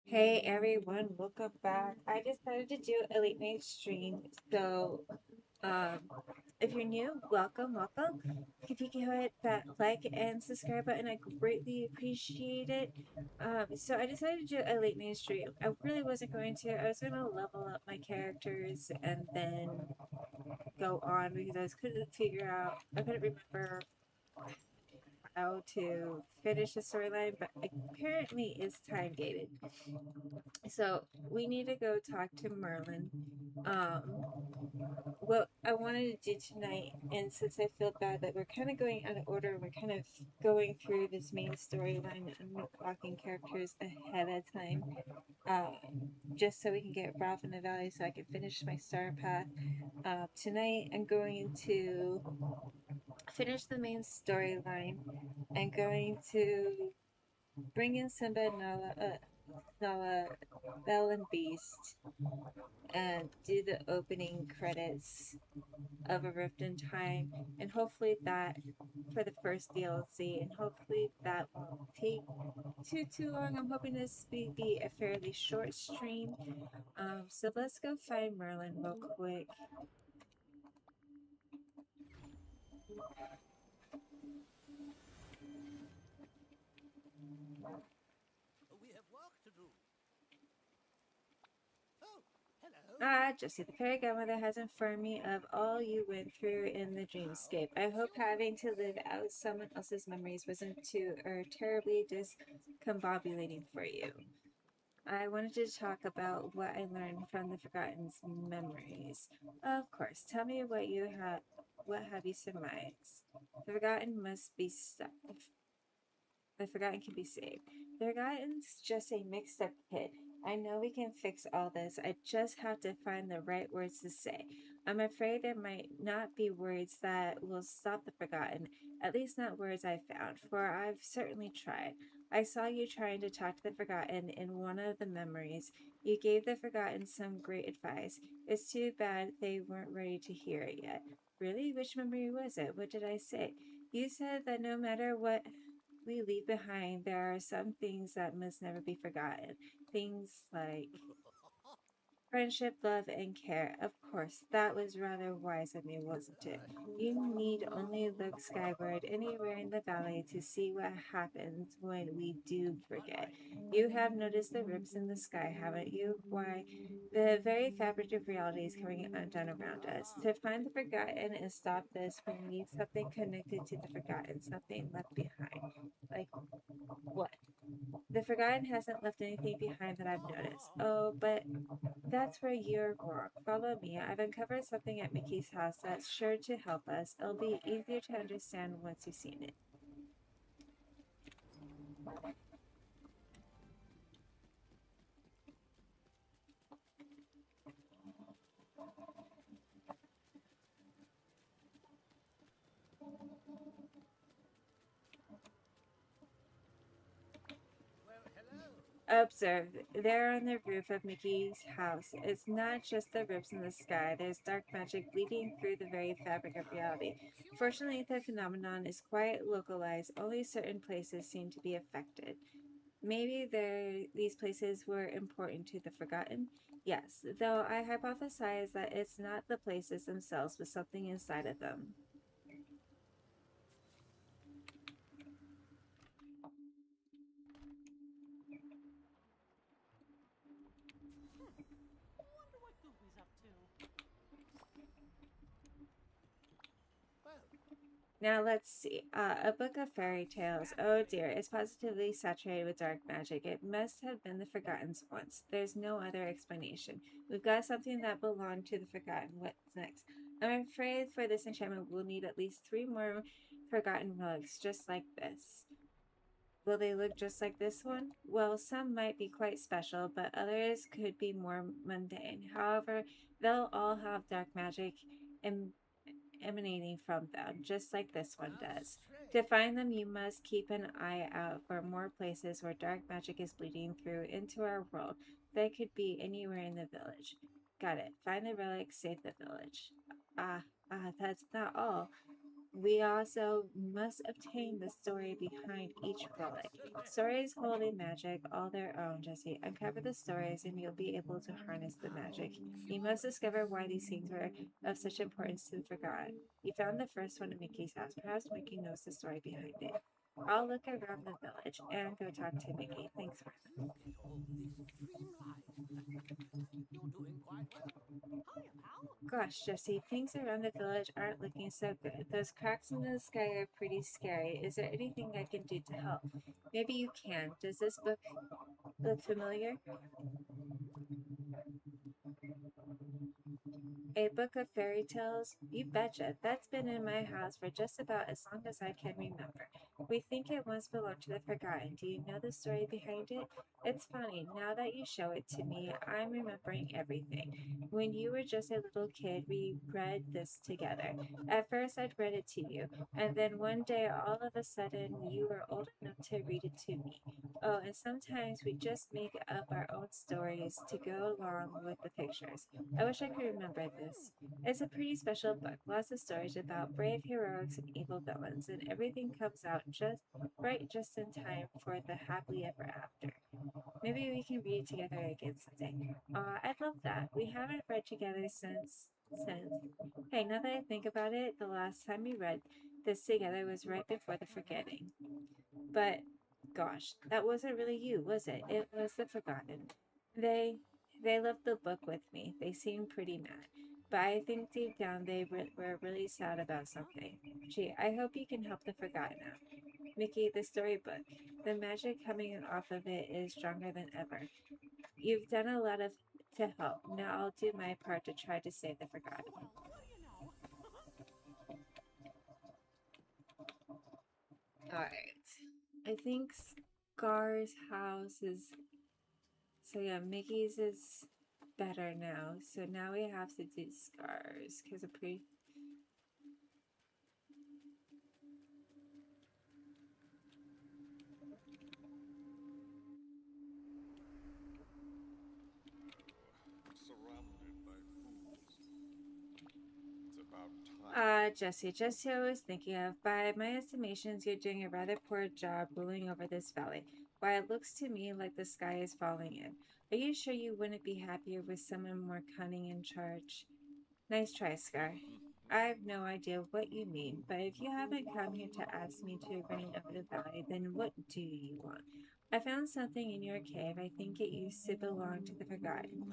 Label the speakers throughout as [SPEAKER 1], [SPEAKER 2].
[SPEAKER 1] Hey everyone, welcome back. I decided to do a late night stream. So, um, if you're new, welcome. If you can hit that like and subscribe button, I greatly appreciate it. So I decided to do a late night stream. I really wasn't going to. I was going to level up my characters and then go on because I couldn't remember how to finish the storyline, but apparently it's time gated. So we need to go talk to Merlin. Um, what I wanted to do tonight, and since I feel bad that we're kind of going out of order, we're kind of going through this main storyline and unlocking characters ahead of time, just so we can get Ralph in the Valley so I can finish my star path. Tonight, I'm going to finish the main storyline. I'm going to bring in Simba, Nala, Belle, and Beast, and do the opening credits of A Rift in Time, and hopefully that for the first DLC, and hopefully that won't take too long. I'm hoping this will be a fairly short stream. So let's go find Merlin real quick.
[SPEAKER 2] We have work to do. Oh, hello.
[SPEAKER 1] Ah, Josie, the fairy godmother has informed me of all you went through in the
[SPEAKER 2] How
[SPEAKER 1] dreamscape.
[SPEAKER 2] may
[SPEAKER 1] I
[SPEAKER 2] I
[SPEAKER 1] hope
[SPEAKER 2] help you?
[SPEAKER 1] having to live out someone else's memories wasn't too terribly discombobulating for you. I wanted to talk about what I learned from the Forgotten's memories. Of course, tell me what you have. What have you surmised? The Forgotten must be stopped. The Forgotten can be saved. The Forgotten's just a mixed up kid. I know we can fix all this. I just have to find the right words to say. I'm afraid there might not be words that will stop the Forgotten, at least not words I found, for I've certainly tried. I saw you trying to talk to the Forgotten in one of the memories. You gave the Forgotten some great advice. It's too bad they weren't ready to hear it yet. Really? Which memory was it? What did I say? You said that no matter what we leave behind, there are some things that must never be forgotten. Things like friendship, love, and care. Of course, that was rather wise of me, wasn't it? You need only look skyward anywhere in the valley to see what happens when we do forget. You have noticed the rips in the sky, haven't you? Why, the very fabric of reality is coming undone around us. To find the forgotten and stop this, we need something connected to the forgotten, something left behind. Like what? The Forgotten hasn't left anything behind that I've noticed. Oh, but that's where you're wrong. Follow me. I've uncovered something at Mickey's house that's sure to help us. It'll be easier to understand once you've seen it.
[SPEAKER 2] Well, hello.
[SPEAKER 1] Observe, there on the roof of Mickey's house, it's not just the rips in the sky. There's dark magic bleeding through the very fabric of reality. Fortunately, the phenomenon is quite localized. Only certain places seem to be affected. Maybe these places were important to the Forgotten? Yes, though I hypothesize that it's not the places themselves, but something inside of them.
[SPEAKER 3] Wonder what Goofy's up to.
[SPEAKER 2] Well,
[SPEAKER 1] Now let's see. A book of fairy tales. Oh dear, it's positively saturated with dark magic. It must have been the Forgotten's once. There's no other explanation. We've got something that belonged to the Forgotten. What's next? I'm afraid for this enchantment we'll need at least 3 more Forgotten relics just like this. Will they look just like this one? Well, some might be quite special, but others could be more mundane. However, they'll all have dark magic em- emanating from them, just like this one
[SPEAKER 2] how
[SPEAKER 1] does. To
[SPEAKER 2] strange.
[SPEAKER 1] find them, you must keep an eye out for more places where dark magic is bleeding through into our world. They could be anywhere in the village. Got it. Find the relic, save the village. Ah, that's not all. We also must obtain the story behind each relic. Stories hold a magic all their own, Jesse. Uncover the stories and you'll be able to harness the magic. You must discover why these things were of such importance to the Forgotten. You found the first one in Mickey's house. Perhaps Mickey knows the story behind it. I'll look around the village and go talk to Mickey. Thanks,
[SPEAKER 2] Look at all this dream life. You're doing quite well.
[SPEAKER 3] Hiya, pal.
[SPEAKER 1] Gosh, Jesse, things around the village aren't looking so good. Those cracks in the sky are pretty scary. Is there anything I can do to help? Maybe you can. Does this book look familiar? A book of fairy tales? You betcha. That's been in my house for just about as long as I can remember. We think it once belonged to the Forgotten. Do you know the story behind it? It's funny. Now that you show it to me, I'm remembering everything. When you were just a little kid, we read this together. At first, I'd read it to you, and then one day, all of a sudden, you were old enough to read it to me. Oh, and sometimes we just make up our own stories to go along with the pictures. I wish I could remember this. It's a pretty special book, lots of stories about brave heroics and evil villains, and everything comes out just in time for the happily ever after. Maybe we can read it together again someday. I'd love that. We haven't read together since. Hey, now that I think about it, the last time we read this together was right before the forgetting. But gosh, that wasn't really you, was it? It was the Forgotten. They they left the book with me. They seemed pretty mad, but I think deep down they were really sad about something. Gee, I hope you can help the Forgotten out. Mickey, the storybook. The magic coming off of it is stronger than ever. You've done a lot of to help. Now I'll do my part to try to save the Forgotten.
[SPEAKER 3] Well, what do you know?
[SPEAKER 1] Alright. I think Scar's house is. So yeah, Mickey's is better now. So now we have to do Scar's because I'm pretty.
[SPEAKER 4] Surrounded by fools. It's about time.
[SPEAKER 1] Jesse, I was thinking of. By my estimations, you're doing a rather poor job ruling over this valley. Why, it looks to me like the sky is falling in. Are you sure you wouldn't be happier with someone more cunning in charge? Nice try, Scar. I have no idea what you mean, but if you haven't come here to ask me to reign over the valley, then what do you want? I found something in your cave. I think it used to belong to the Forgotten.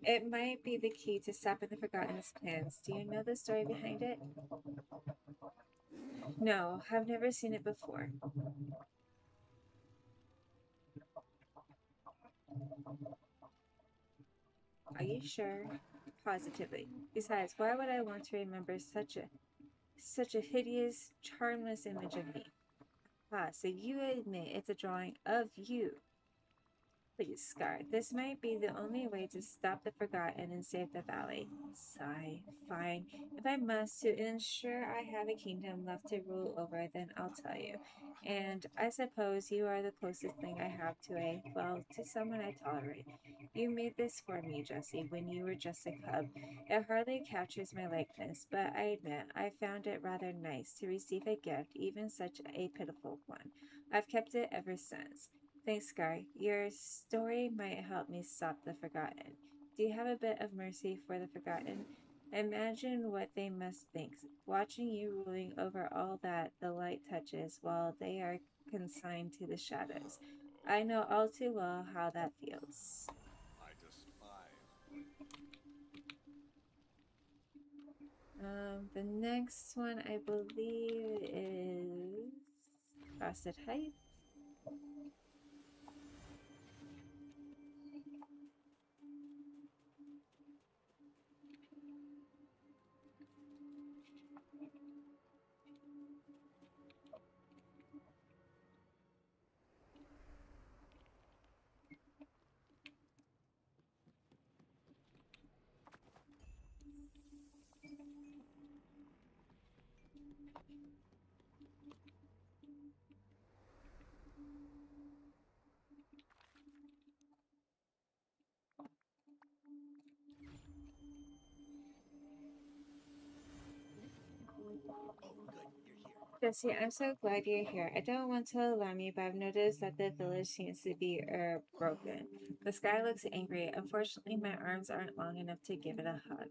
[SPEAKER 1] It might be the key to stopping the Forgotten's plans. Do you know the story behind it? No, I've never seen it before. Are you sure? Positively. Besides, why would I want to remember such a hideous, charmless image of me? Ah, so you admit it's a drawing of you. Please, Scar, this might be the only way to stop the Forgotten and save the valley. Sigh. Fine. If I must, to ensure I have a kingdom left to rule over, then I'll tell you. And I suppose you are the closest thing I have to someone I tolerate. You made this for me, Jesse, when you were just a cub. It hardly captures my likeness, but I admit I found it rather nice to receive a gift, even such a pitiful one. I've kept it ever since. Thanks, Scar. Your story might help me stop the Forgotten. Do you have a bit of mercy for the Forgotten? Imagine what they must think, watching you ruling over all that the light touches while they are consigned to the shadows. I know all too well how that feels.
[SPEAKER 4] I despise.
[SPEAKER 1] The next one I believe is Frosted Heights. Jesse, I'm so glad you're here. I don't want to alarm you, but I've noticed that the village seems to be broken. The sky looks angry. Unfortunately, my arms aren't long enough to give it a hug.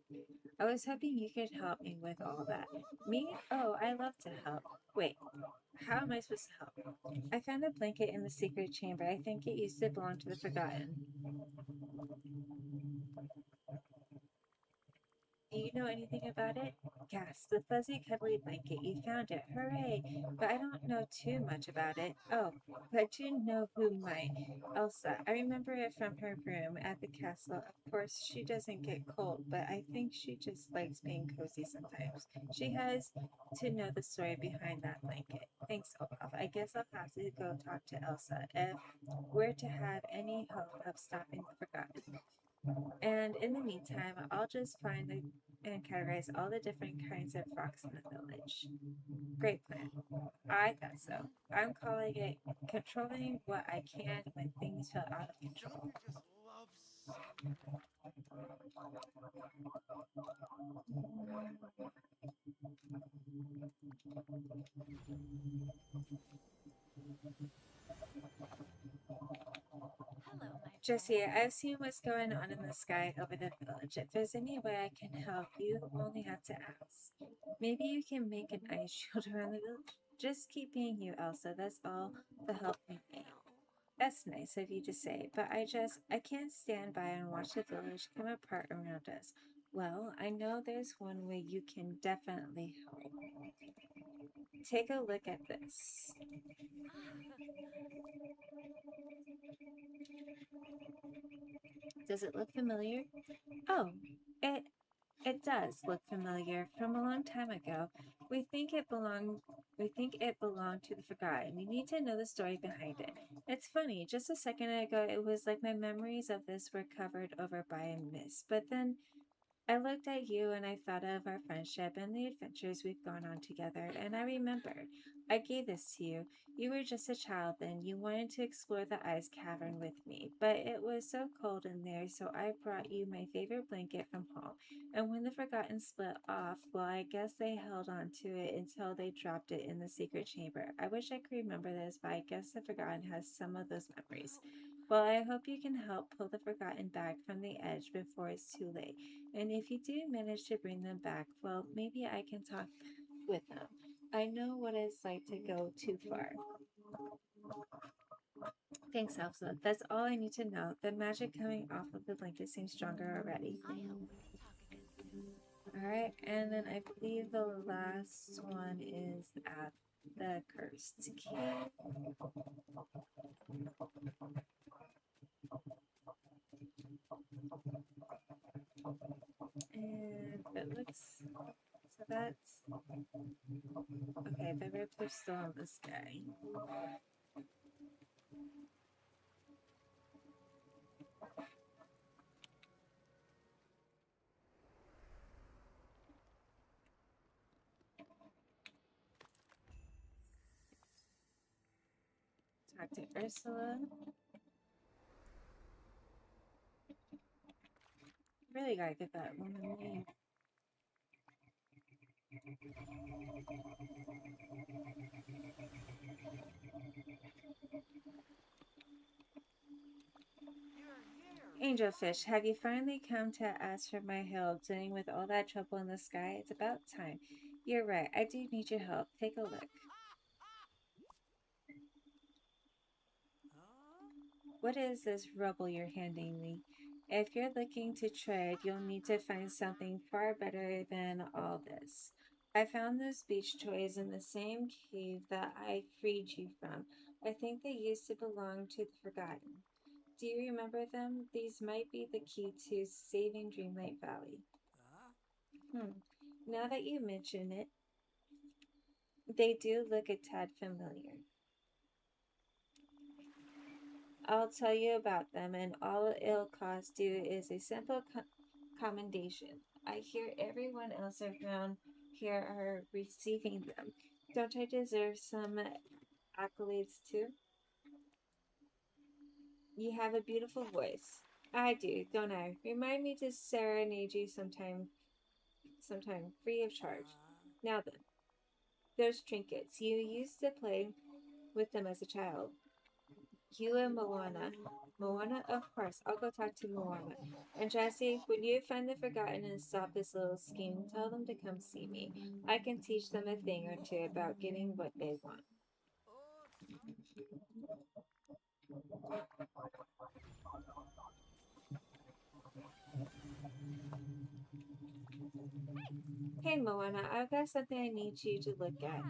[SPEAKER 1] I was hoping you could help me with all that. Me? Oh, I love to help. Wait, how am I supposed to help? I found a blanket in the secret chamber. I think it used to belong to the Forgotten. Do you know anything about it? Gasp, the fuzzy, cuddly blanket. You found it. Hooray! But I don't know too much about it. Oh, but I do know who might. Elsa. I remember it from her room at the castle. Of course, she doesn't get cold, but I think she just likes being cozy sometimes. She has to know the story behind that blanket. Thanks, Olaf. I guess I'll have to go talk to Elsa if we're to have any hope of stopping the Forgotten. And in the meantime, I'll just find and categorize all the different kinds of rocks in the village. Great plan. I thought so. I'm calling it controlling what I can when things feel out of
[SPEAKER 4] Don't
[SPEAKER 1] control.
[SPEAKER 4] you just love sun?
[SPEAKER 3] Hello, my
[SPEAKER 1] Jesse,
[SPEAKER 3] friend.
[SPEAKER 1] I've seen what's going on in the sky over the village. If there's any way I can help, you only have to ask. Maybe you can make an ice shield around the village. Just keep being you, Elsa. That's all the help we need. That's nice of you to say, but I can't stand by and watch the village come apart around us. Well, I know there's one way you can definitely help. Take a look at this. Does it look familiar? Oh, it it does look familiar from a long time ago. We think it belonged we think it belonged to the Forgotten. We need to know the story behind it. It's funny, just a second ago it was like my memories of this were covered over by a mist. But then I looked at you and I thought of our friendship and the adventures we've gone on together, and I remembered. I gave this to you. You were just a child then. You wanted to explore the ice cavern with me, but it was so cold in there, so I brought you my favorite blanket from home. And when the Forgotten split off, well, I guess they held on to it until they dropped it in the secret chamber. I wish I could remember this, but I guess the Forgotten has some of those memories. Well, I hope you can help pull the Forgotten back from the edge before it's too late. And if you do manage to bring them back, well, maybe I can talk with them. I know what it's like to go too far. Thanks, Elsa. That's all I need to know. The magic coming off of the blanket seems stronger already.
[SPEAKER 3] I hope we can talk again soon.
[SPEAKER 1] Alright, and then I believe the last one is at the cursed cave. And it looks so that's okay, the ribs are still in the sky. Talk to Ursula. Really gotta get that woman name. Angelfish, have you finally come to ask for my help dealing with all that trouble in the sky? It's about time. You're right, I do need your help. Take a look. What is this rubble you're handing me? If you're looking to trade, you'll need to find something far better than all this. I found those beach toys in the same cave that I freed you from. I think they used to belong to the Forgotten. Do you remember them? These might be the key to saving Dreamlight Valley. Hmm. Now that you mention it, they do look a tad familiar. I'll tell you about them, and all it'll cost you is a simple commendation. I hear everyone else around here are receiving them. Don't I deserve some accolades too? You have a beautiful voice. I do, don't I? Remind me to serenade you sometime free of charge. Now then, Those trinkets. You used to play with them as a child. You and Moana. Moana, of course. I'll go talk to Moana. And Jesse, when you find the Forgotten and stop this little scheme, tell them to come see me. I can teach them a thing or two about getting what they want. Hey, Moana, I've got something I need you to look at.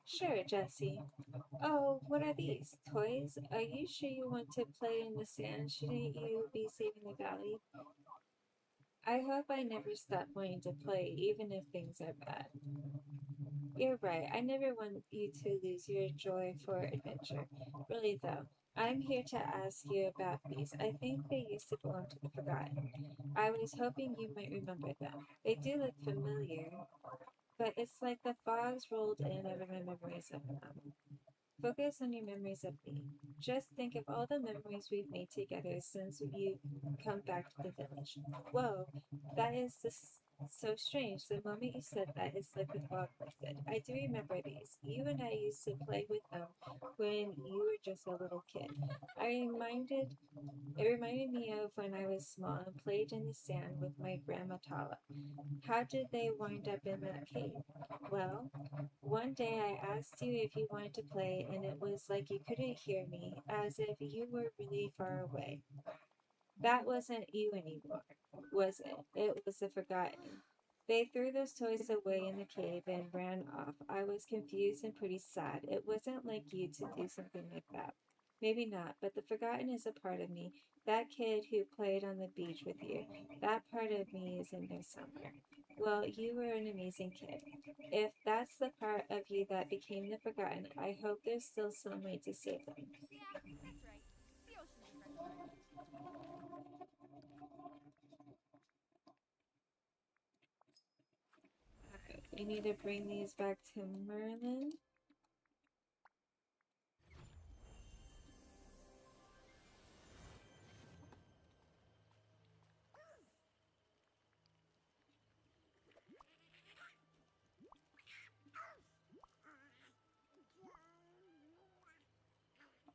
[SPEAKER 1] Sure, Jesse. Oh, what are these? Toys? Are you sure you want to play in the sand? Shouldn't you be saving the valley? I hope I never stop wanting to play, even if things are bad. You're right. I never want you to lose your joy for adventure. Really, though, I'm here to ask you about these. I think they used to belong to the Forgotten. I was hoping you might remember them. They do look familiar, but it's like the fog's rolled in over my memories of them. Focus on your memories of me. Just think of all the memories we've made together since you come back to the village. Whoa, that is so strange. The moment you said that, it's like the fog lifted. I do remember these. You and I used to play with them when you were just a little kid. It reminded me of when I was small and played in the sand with my grandma Tala. How did they wind up in that cave? Well, one day I asked you if you wanted to play, and it was like you couldn't hear me, as if you were really far away. That wasn't you anymore, was it? It was the Forgotten. They threw those toys away in the cave and ran off. I was confused and pretty sad. It wasn't like you to do something like that. Maybe not, but the Forgotten is a part of me. That kid who played on the beach with you, that part of me is in there somewhere. Well, you were an amazing kid. If that's the part of you that became the Forgotten, I hope there's still some way to save them.
[SPEAKER 3] Yeah, that's right. The ocean's a friend of mine.
[SPEAKER 1] We need to bring these back to Merlin.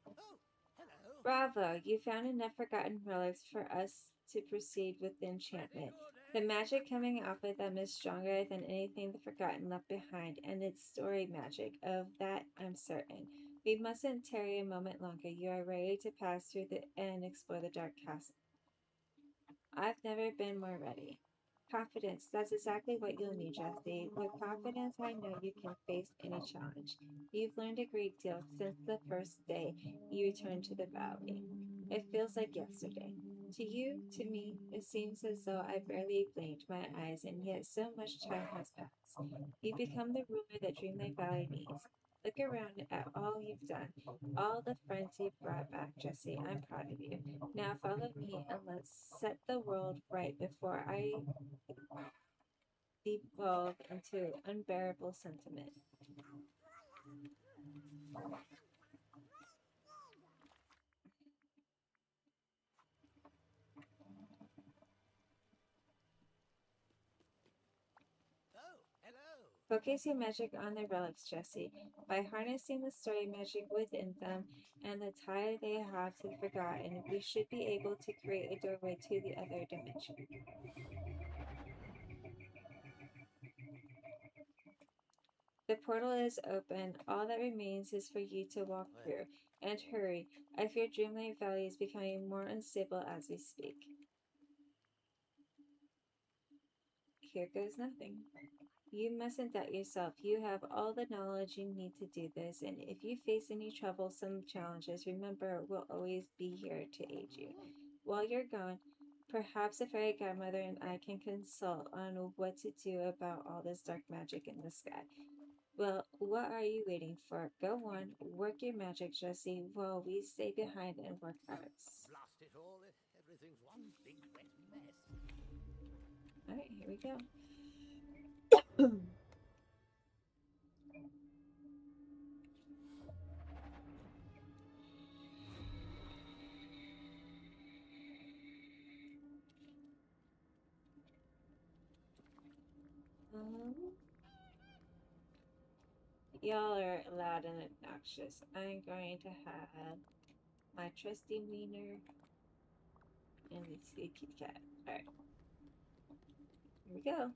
[SPEAKER 2] Oh, hello.
[SPEAKER 1] Bravo! You found enough forgotten relics for us to proceed with the enchantment. The magic coming off of them is stronger than anything the Forgotten left behind, and it's story magic. Of that I'm certain. We mustn't tarry a moment longer. You are ready to pass through and explore the Dark Castle. I've never been more ready. Confidence, that's exactly what you'll need, Jesse. With confidence, I know you can face any challenge. You've learned a great deal since the first day you returned to the valley. It feels like yesterday. To you, to me, it seems as though I barely blinked my eyes, and yet so much time has passed. You've become the ruler that Dreamlight Valley needs. Look around at all you've done, all the friends you've brought back, Jesse. I'm proud of you. Now follow me and let's set the world right before I devolve into unbearable sentiment.
[SPEAKER 2] Oh, hello.
[SPEAKER 1] Focus your magic on the relics, Jesse. By harnessing the story magic within them and the tie they have to the forgotten, we should be able to create a doorway to the other dimension. The portal is open. All that remains is for you to walk
[SPEAKER 2] Well,
[SPEAKER 1] through. And hurry. I fear Dreamlight Valley is becoming more unstable as we speak. Here goes nothing. You mustn't doubt yourself. You have all the knowledge you need to do this, and if you face any troublesome challenges, remember we'll always be here to aid you. While you're gone, perhaps the fairy godmother and I can consult on what to do about all this dark magic in the sky. Well, what are you waiting for? Go on, work your magic, Jesse, while we stay behind and work ours.
[SPEAKER 2] blast it all. Everything's one big wet mess.
[SPEAKER 1] Alright, here we go. Um, y'all are loud and obnoxious. I'm going to have my trusty wiener and let's see a kitty cat. Alright, here we go.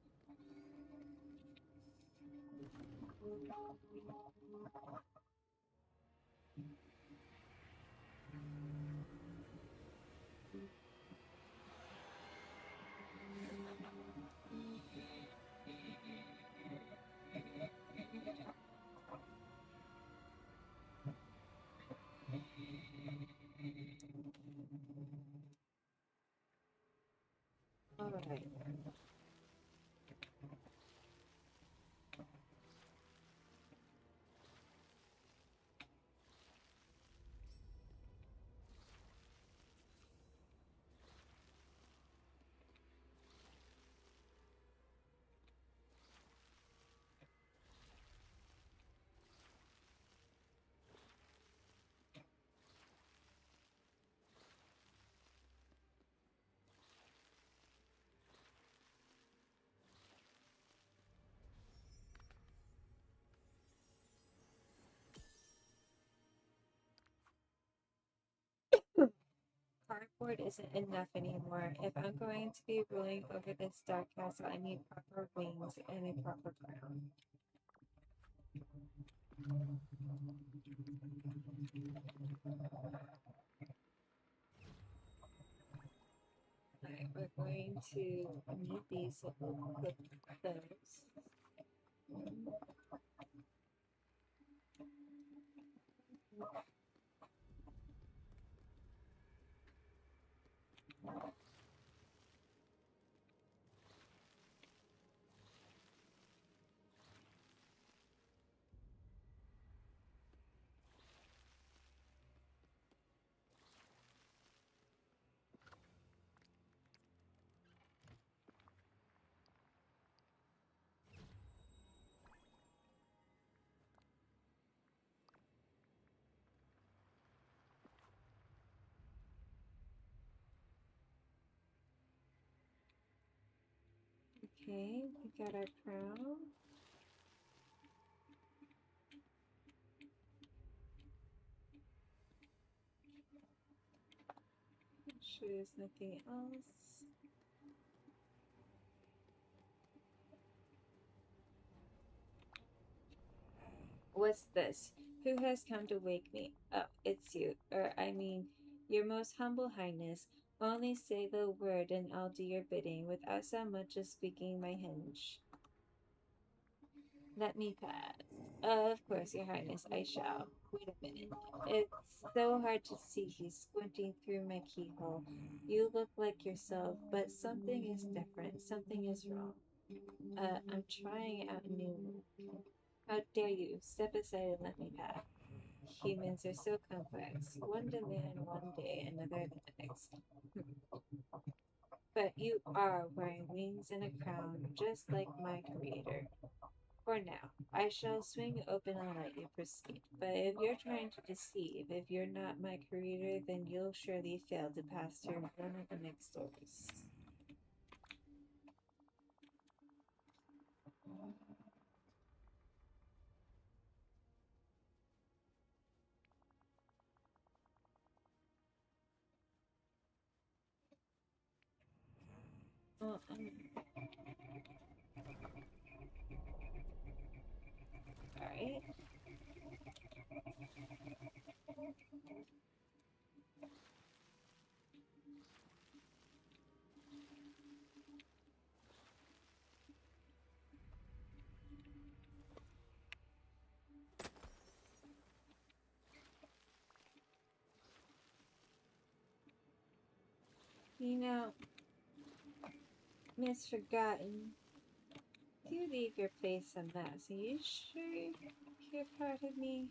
[SPEAKER 1] Alright. Cardboard isn't enough anymore. If I'm going to be ruling over this dark castle, I need proper wings and a proper crown. Alright, we're going to need these, so we'll put those. Okay, we got our crown. Make sure there's nothing else. What's this? Who has come to wake me? Oh, it's you. Or, I mean, your most humble highness. Only say the word and I'll do your bidding without so much as speaking my hinge. Let me pass. Of course, your highness, I shall. Wait a minute. It's so hard to see you squinting through my keyhole. You look like yourself, but something is different. Something is wrong. I'm trying out a new look. How dare you? Step aside and let me pass. Humans are so complex. One demand one day, another the next. But you are wearing wings and a crown, just like my creator. For now, I shall swing open and let you proceed. But if you're trying to deceive, if you're not my creator, then you'll surely fail to pass through one of the next doors. Well, alright. You know, Miss Forgotten, do leave your place a mess. Are you sure you're part of me?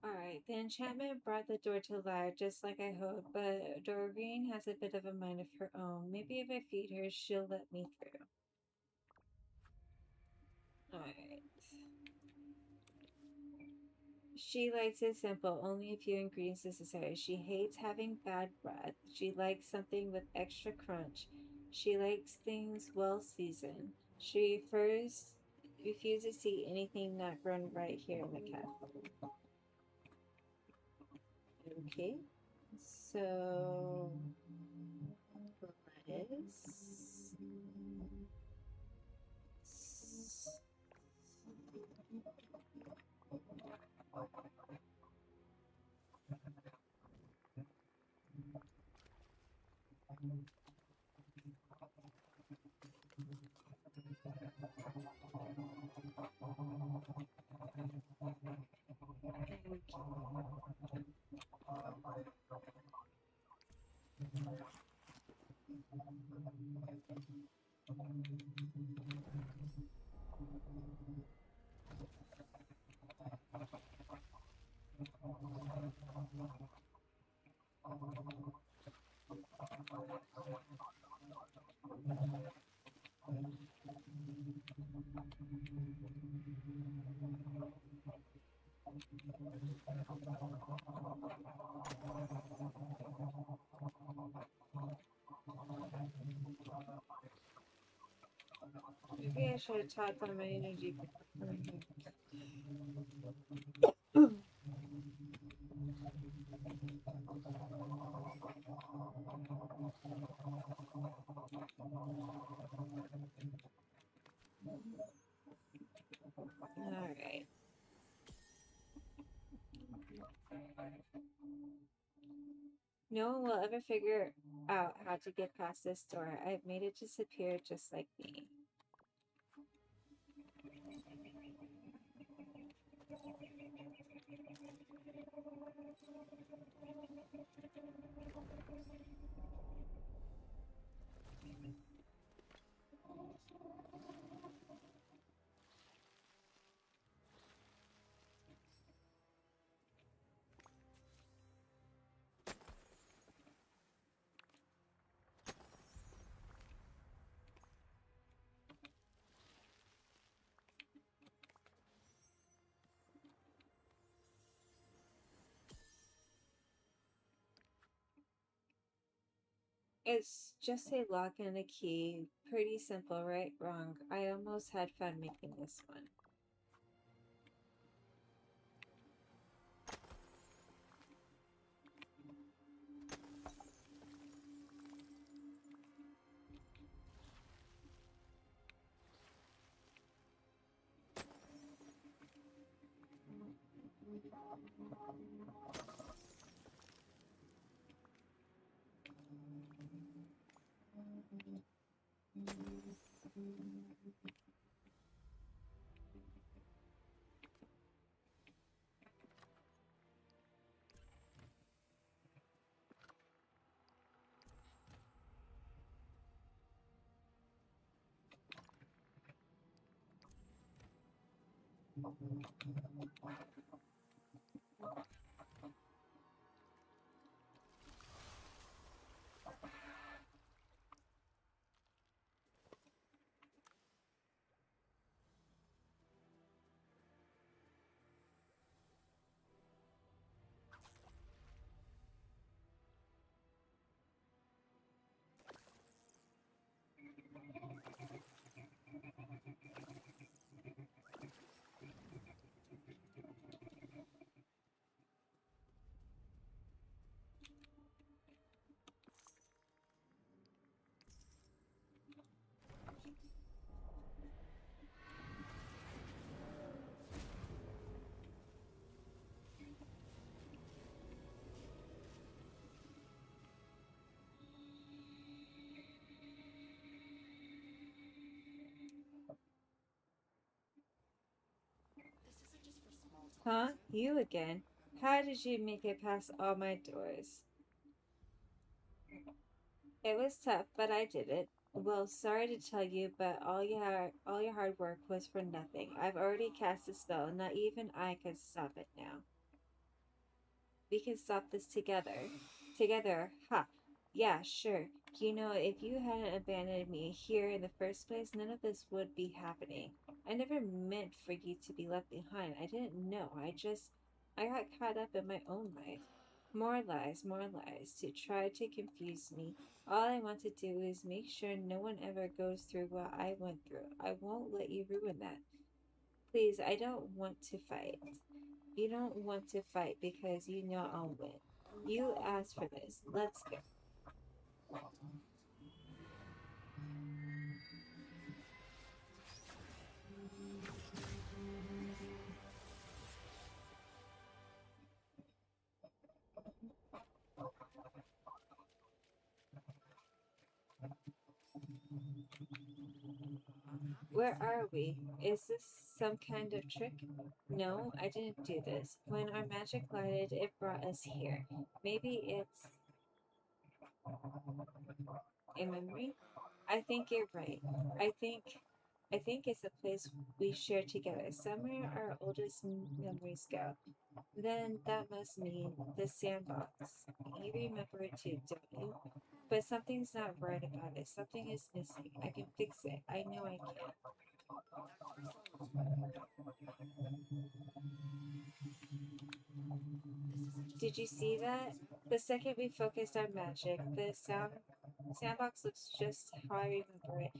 [SPEAKER 1] Alright. Alright, the enchantment brought the door to life just like I hoped, but Doreen has a bit of a mind of her own. Maybe if I feed her, she'll let me through. Alright. She likes it simple, only a few ingredients necessary. She hates having bad breath. She likes something with extra crunch. She likes things well seasoned. She refuses to eat anything not grown right here in the castle. Okay. So lettuce. Maybe I should have taught them my energy. Alright. No one will ever figure out how to get past this door. I've made it disappear just like me. It's just a lock and a key. Pretty simple, right? Wrong. I almost had fun making this one. Huh? You again? How did you make it past all my doors? It was tough, but I did it. Well, sorry to tell you, but all your hard work was for nothing. I've already cast a spell, not even I can stop it now. We can stop this together. Together, ha. Yeah, sure. You know, if you hadn't abandoned me here in the first place, none of this would be happening. I never meant for you to be left behind. I didn't know. I got caught up in my own life. More lies to try to confuse me. All I want to do is make sure no one ever goes through what I went through. I won't let you ruin that. Please, I don't want to fight. You don't want to fight because you know I'll win. You asked for this. Let's go. Where are we? Is this some kind of trick? No, I didn't do this. When our magic lighted, it brought us here. Maybe it's a memory? I think you're right. I think I think it's a place we share together. Somewhere our oldest memories go. Then that must mean the sandbox. You remember it too, don't you? But something's not right about it. Something is missing. I can fix it. I know I can. Did you see that? The second we focused on magic, the sandbox looks just how I remember it.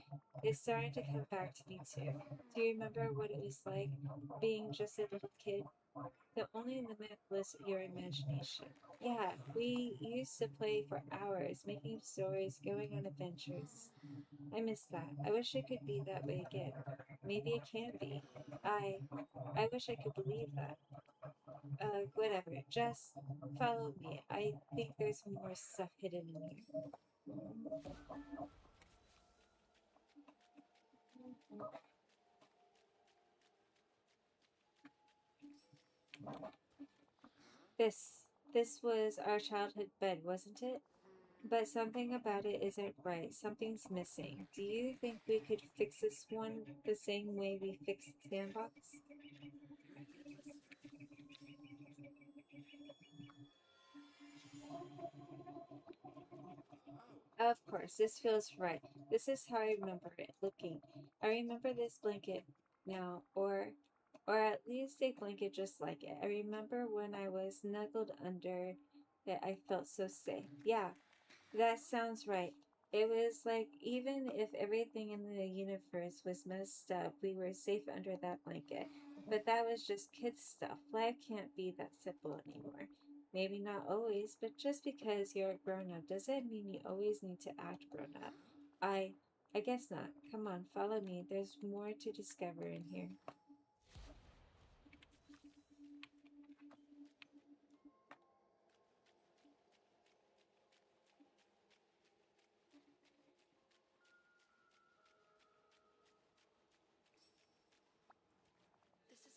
[SPEAKER 1] It's starting to come back to me too. Do you remember what it was like being just a little kid? The only limit was your imagination. Yeah, we used to play for hours, making stories, going on adventures. I miss that. I wish it could be that way again. Maybe it can be. I I wish I could believe that. Whatever. Just follow me. I think there's more stuff hidden in here. This was our childhood bed, wasn't it? But something about it isn't right. Something's missing. Do you think we could fix this one the same way we fixed the sandbox? Of course, this feels right. This is how I remember it looking. I remember this blanket now, or at least a blanket just like it. I remember when I was snuggled under it, I felt so safe. Yeah, that sounds right. It was like even if everything in the universe was messed up, we were safe under that blanket. But that was just kids stuff. Life can't be that simple anymore. Maybe not always, but just because you're a grown up doesn't mean you always need to act grown up. I I guess not. Come on, follow me. There's more to discover in here.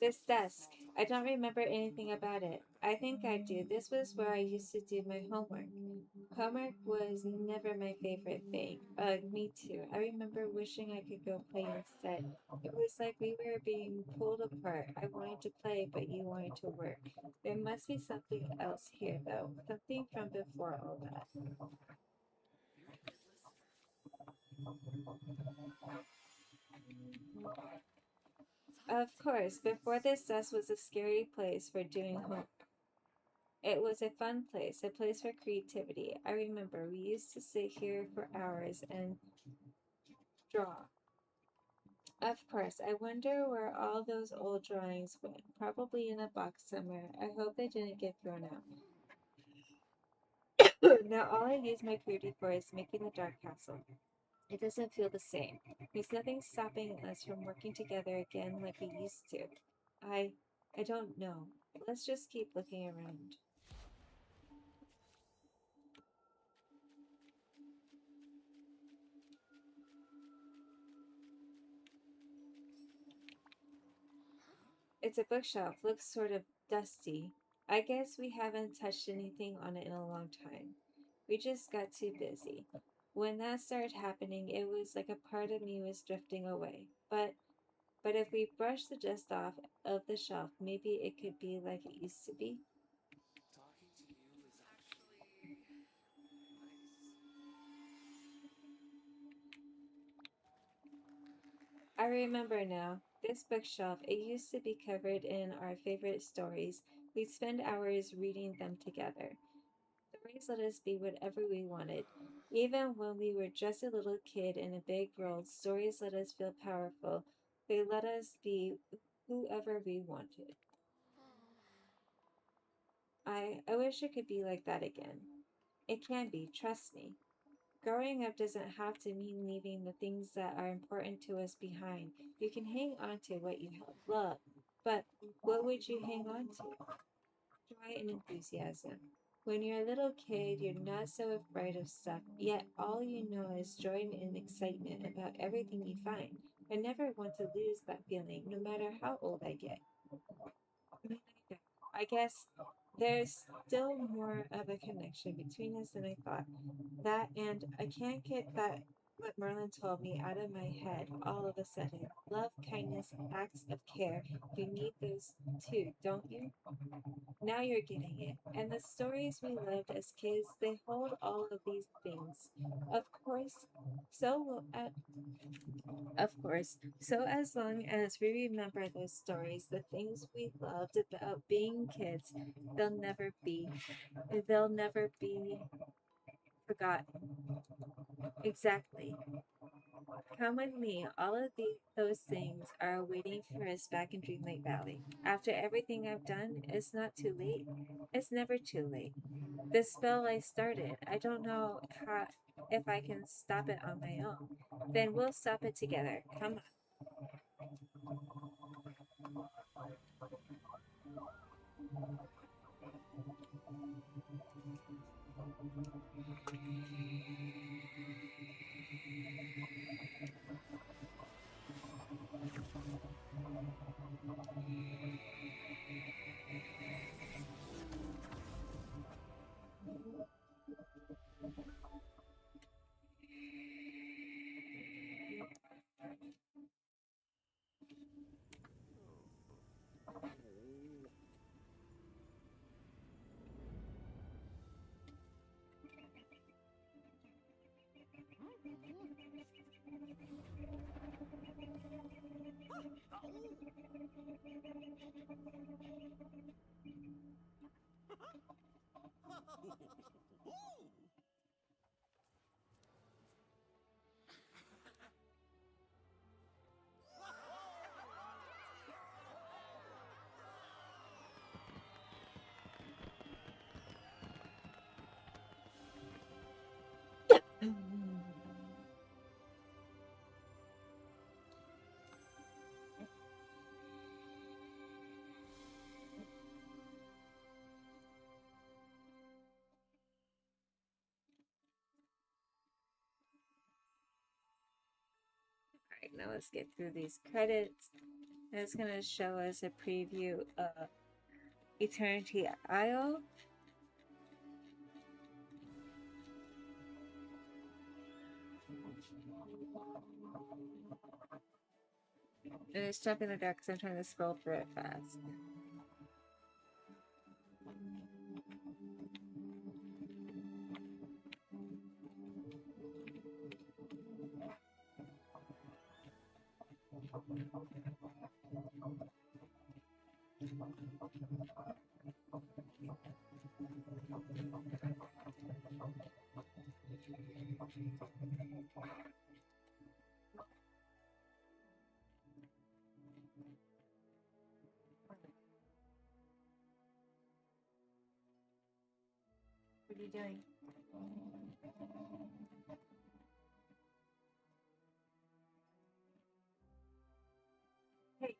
[SPEAKER 1] This desk. I don't remember anything about it. I think I do. This was where I used to do my homework. Homework was never my favorite thing. Me too. I remember wishing I could go play instead. It was like we were being pulled apart. I wanted to play, but you wanted to work. There must be something else here, though. Something from before all that. Of course, before this desk was a scary place for doing homework. It was a fun place, a place for creativity. I remember we used to sit here for hours and draw. Of course, I wonder where all those old drawings went. Probably in a box somewhere. I hope they didn't get thrown out. Now all I use my creativity for is making the dark castle. It doesn't feel the same. There's nothing stopping us from working together again like we used to. I I don't know. Let's just keep looking around. It's a bookshelf. Looks sort of dusty. I guess we haven't touched anything on it in a long time. We just got too busy. When that started happening, it was like a part of me was drifting away. But if we brush the dust off of the shelf, maybe it could be like it used to be.
[SPEAKER 4] Talking to you
[SPEAKER 1] I remember now. This bookshelf, it used to be covered in our favorite stories. We'd spend hours reading them together. Stories let us be whatever we wanted. Even when we were just a little kid in a big world, stories let us feel powerful. They let us be whoever we wanted. I wish it could be like that again. It can be, trust me. Growing up doesn't have to mean leaving the things that are important to us behind. You can hang on to what you love, but what would you hang on to? Joy and enthusiasm. When you're a little kid, you're not so afraid of stuff, yet all you know is joy and excitement about everything you find. I never want to lose that feeling, no matter how old I get. Me neither. I guess there's still more of a connection between us than I thought. That and I can't get that what Merlin told me out of my head all of a sudden. Love, kindness, acts of care. You need those too, don't you? Now you're getting it. And the stories we loved as kids, they hold all of these things. Of course, so of course. So as long as we remember those stories, the things we loved about being kids, they'll never be they'll never be forgotten. Exactly. Come with me. All of those things are waiting for us back in Dreamlight Valley. After everything I've done, it's not too late. It's never too late. The spell I started, I don't know how if I can stop it on my own. Then we'll stop it together. Come on. Alright, now let's get through these credits. And it's going to show us a preview of Eternity Isle. And it's jumping the dark because I'm trying to scroll through it fast. What are you doing? Hey.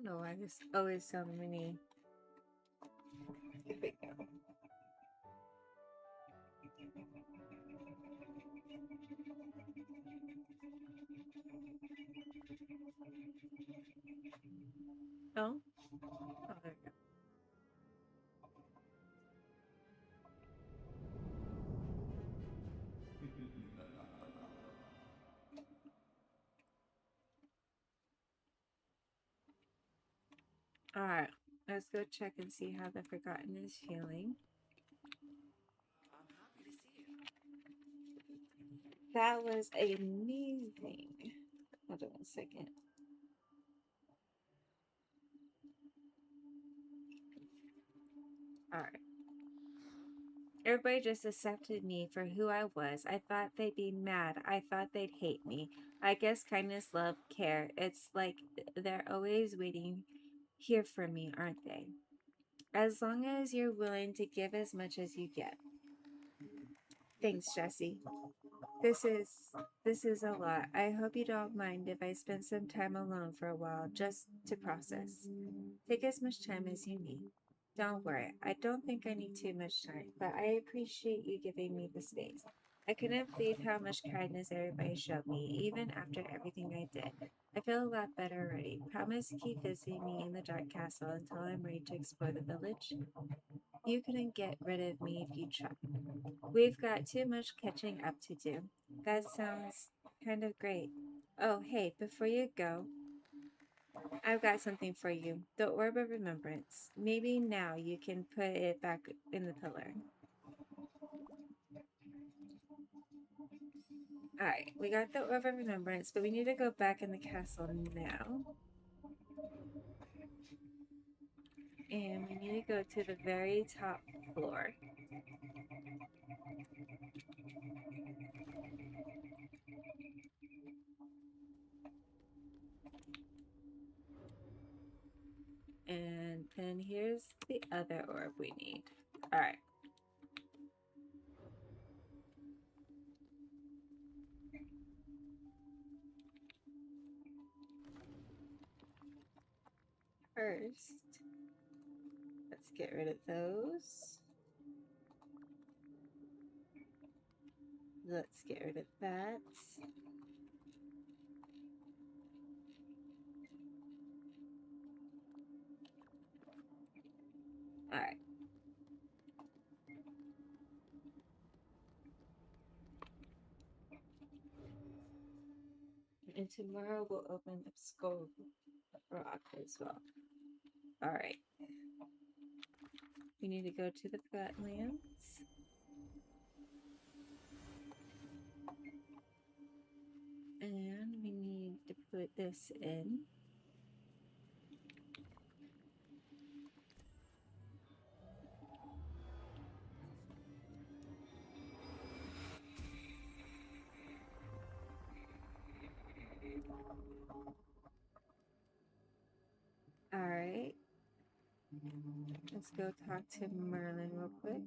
[SPEAKER 1] don't know why there's always so many. Here we go. Oh? Oh, there we go. Alright, let's go check and see how the Forgotten is feeling.
[SPEAKER 2] I'm happy to see you.
[SPEAKER 1] That was amazing. Hold on one second. Alright. Everybody just accepted me for who I was. I thought they'd be mad. I thought they'd hate me. I guess kindness, love, care. It's like they're always waiting here for me, aren't they? As long as you're willing to give as much as you get. Thanks, Jesse. This is a lot. I hope you don't mind if I spend some time alone for a while just to process. Take as much time as you need. Don't worry, I don't think I need too much time, but I appreciate you giving me the space. I couldn't believe how much kindness everybody showed me, even after everything I did. I feel a lot better already. Promise to keep visiting me in the Dark Castle until I'm ready to explore the village. You couldn't get rid of me if you tried. We've got too much catching up to do. That sounds kind of great. Oh, hey, before you go, I've got something for you. The Orb of Remembrance. Maybe now you can put it back in the pillar. Alright, we got the Orb of Remembrance, but we need to go back in the castle now. And we need to go to the very top floor. And then here's the other orb we need. Alright. First, let's get rid of those. Let's get rid of that. Alright. And tomorrow we'll open up Skull Rock as well. Alright. We need to go to the Forgotten Lands. And we need to put this in. Alright. Let's go talk to Merlin real quick.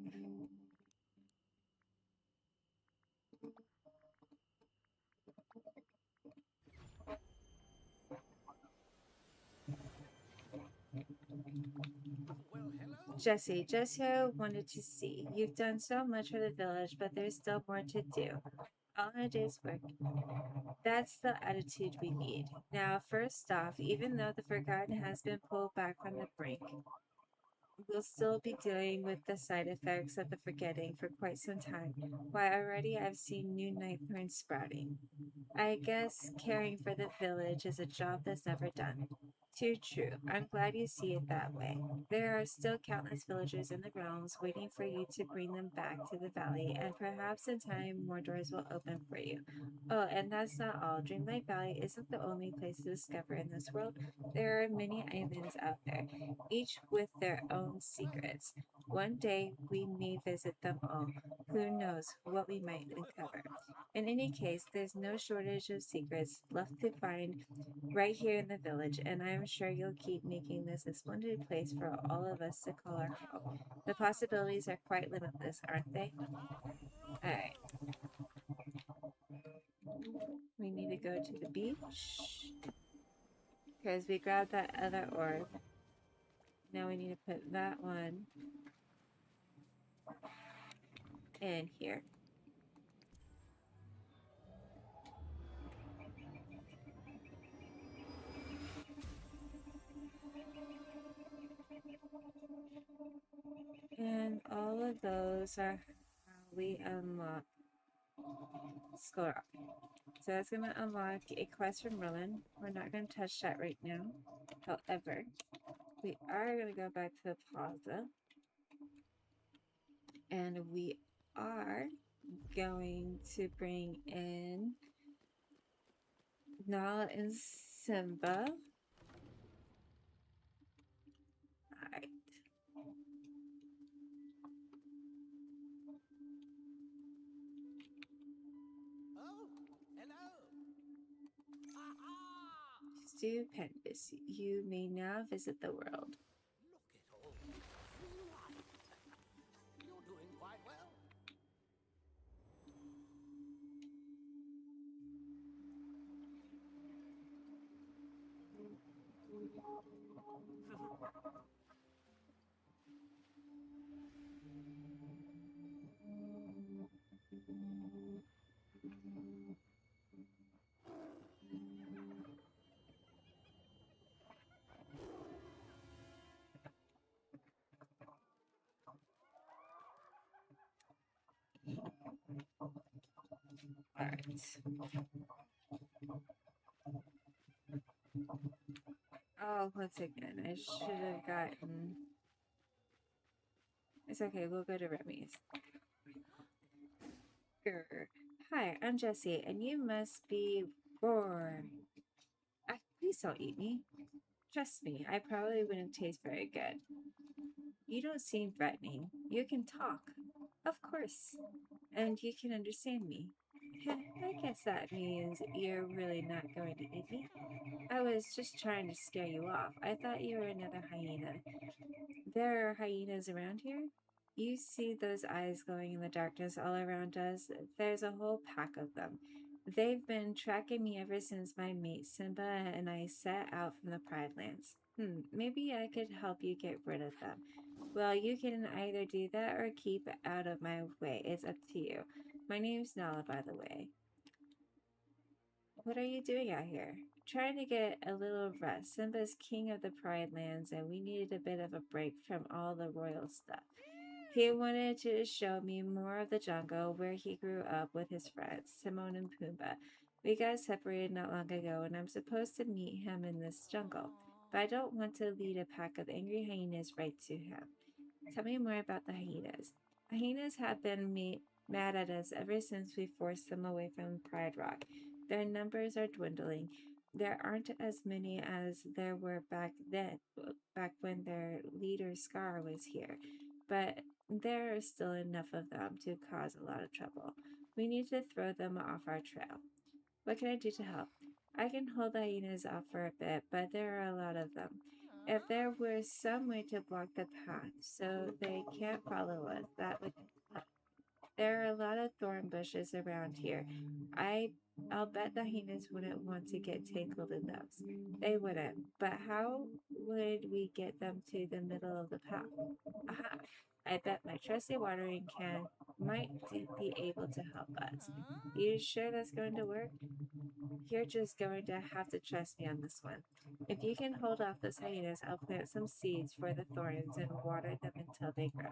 [SPEAKER 2] Well, hello.
[SPEAKER 1] Jesse, just who I wanted to see. You've done so much for the village, but there's still more to do. All in a day's work. That's the attitude we need. Now, first off, even though the Forgotten has been pulled back from the brink, we'll still be dealing with the side effects of the forgetting for quite some time. Why, already I've seen new nightthorns sprouting. I guess caring for the village is a job that's never done. Too true. I'm glad you see it that way. There are still countless villagers in the realms waiting for you to bring them back to the valley, and perhaps in time more doors will open for you. Oh, and that's not all. Dreamlight Valley isn't the only place to discover in this world. There are many islands out there, each with their own secrets. One day we may visit them all. Who knows what we might uncover. In any case, there's no shortage of secrets left to find right here in the village, and I'm sure you'll keep making this a splendid place for all of us to call our home. The possibilities are quite limitless, aren't they? Alright. We need to go to the beach. Because we grabbed that other orb. Now we need to put that one in here. And all of those are how we unlock Skull Rock. So that's going to unlock a quest from Merlin. We're not going to touch that right now. However, we are going to go back to the plaza. And we are going to bring in Nala and Simba. Alright.
[SPEAKER 2] Oh, hello. Aha!
[SPEAKER 1] Stupendous. You may now visit the world.
[SPEAKER 2] Look at all this light. You're doing quite well.
[SPEAKER 1] Alright. Oh, once again, I should have gotten... It's okay, we'll go to Remy's. Grr. Hi, I'm Jesse, and you must be Roar. Please don't eat me. Trust me, I probably wouldn't taste very good. You don't seem threatening. You can talk. Of course. And you can understand me. I guess that means you're really not going to eat me. I was just trying to scare you off. I thought you were another hyena. There are hyenas around here? You see those eyes glowing in the darkness all around us? There's a whole pack of them. They've been tracking me ever since my mate Simba and I set out from the Pride Lands. Maybe I could help you get rid of them. Well, you can either do that or keep out of my way. It's up to you. My name's Nala, by the way. What are you doing out here? Trying to get a little rest. Simba's king of the Pride Lands, and we needed a bit of a break from all the royal stuff. He wanted to show me more of the jungle where he grew up with his friends, Timon and Pumbaa. We got separated not long ago, and I'm supposed to meet him in this jungle. But I don't want to lead a pack of angry hyenas right to him. Tell me more about the hyenas. Hyenas have been mad at us ever since we forced them away from Pride Rock. Their numbers are dwindling. There aren't as many as there were back when their leader Scar was here. But there are still enough of them to cause a lot of trouble. We need to throw them off our trail. What can I do to help? I can hold the hyenas off for a bit, but there are a lot of them. If there were some way to block the path so they can't follow us, that would help. There are a lot of thorn bushes around here. I'll bet the hyenas wouldn't want to get tangled in those. They wouldn't. But how would we get them to the middle of the path? Aha! I bet my trusty watering can might be able to help us. You sure that's going to work? You're just going to have to trust me on this one. If you can hold off those hyenas, I'll plant some seeds for the thorns and water them until they grow.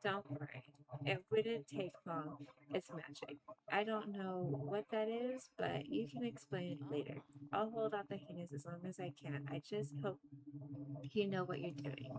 [SPEAKER 1] Don't worry. It wouldn't take long. It's magic. I don't know what that is, but you can explain it later. I'll hold off the hyenas as long as I can. I just hope you know what you're doing.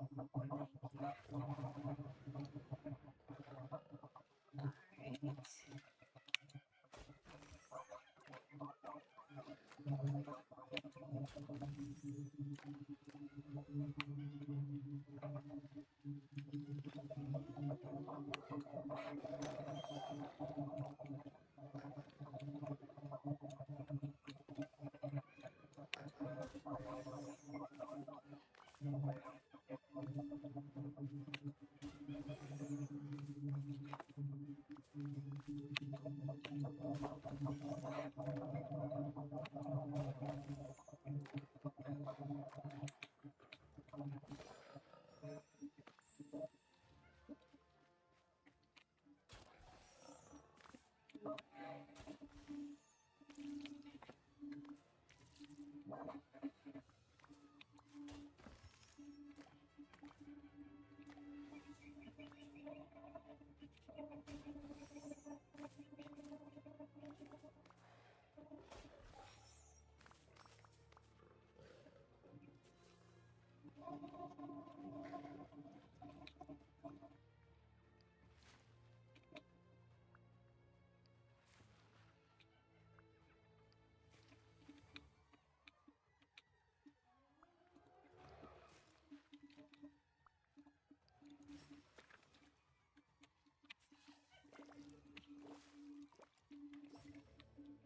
[SPEAKER 1] Alright.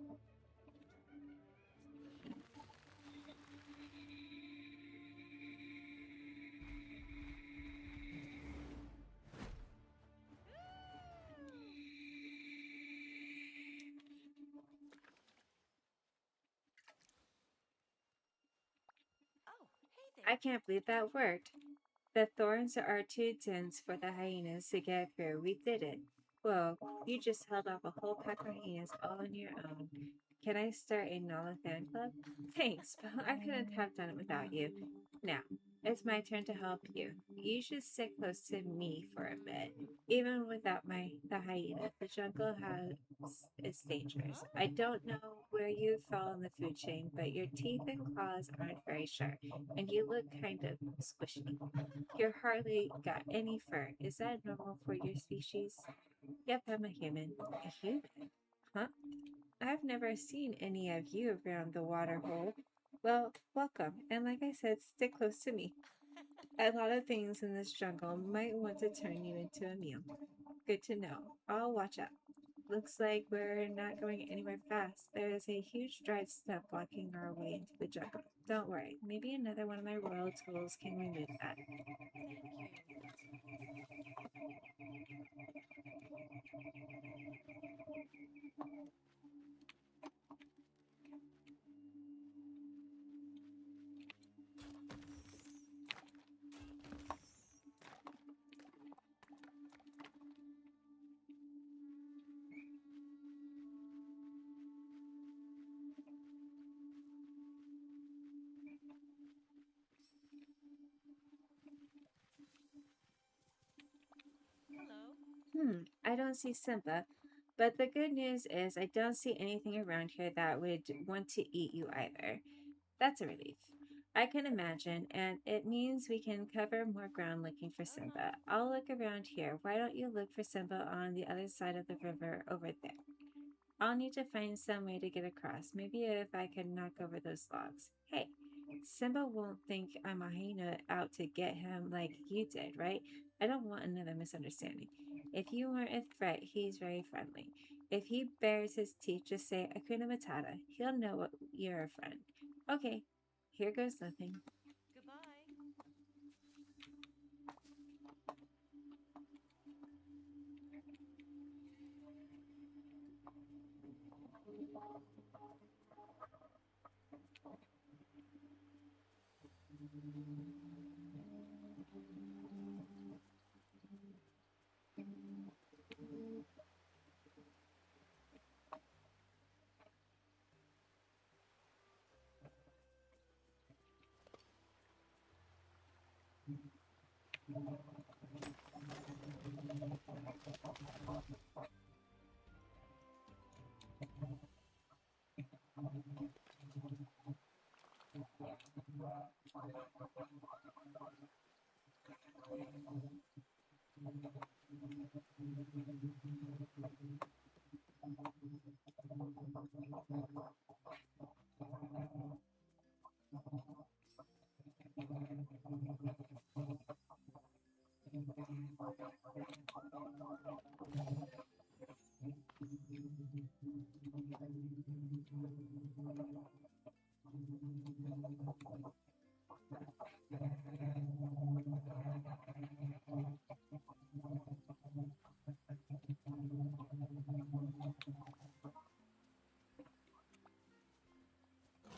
[SPEAKER 3] Oh, hey there.
[SPEAKER 1] I can't believe that worked. The thorns are too dense for the hyenas to get through. We did it. Well, you just held off a whole pack of hyenas all on your own. Can I start a Nala fan club? Thanks, but I couldn't have done it without you. Now, it's my turn to help you. You should stick close to me for a bit. Even without the hyena, the jungle has its dangers. I don't know where you fall in the food chain, but your teeth and claws aren't very sharp, and you look kind of squishy. You hardly got any fur. Is that normal for your species? Yep, I'm a human. A human? Huh? I've never seen any of you around the water hole. Well, welcome. And like I said, stick close to me. A lot of things in this jungle might want to turn you into a meal. Good to know. I'll watch out. Looks like we're not going anywhere fast. There is a huge dried stump blocking our way into the jungle. Don't worry. Maybe another one of my royal tools can remove that.
[SPEAKER 3] Thank you. Hello.
[SPEAKER 1] I don't see Simba. But the good news is I don't see anything around here that would want to eat you either. That's a relief. I can imagine, and it means we can cover more ground looking for Simba. I'll look around here. Why don't you look for Simba on the other side of the river over there? I'll need to find some way to get across. Maybe if I can knock over those logs. Hey, Simba won't think I'm a hyena out to get him like you did, right? I don't want another misunderstanding. If you weren't a threat, he's very friendly. If he bares his teeth, just say Akuna Matata. He'll know you're a friend. Okay, here goes nothing.
[SPEAKER 3] Goodbye.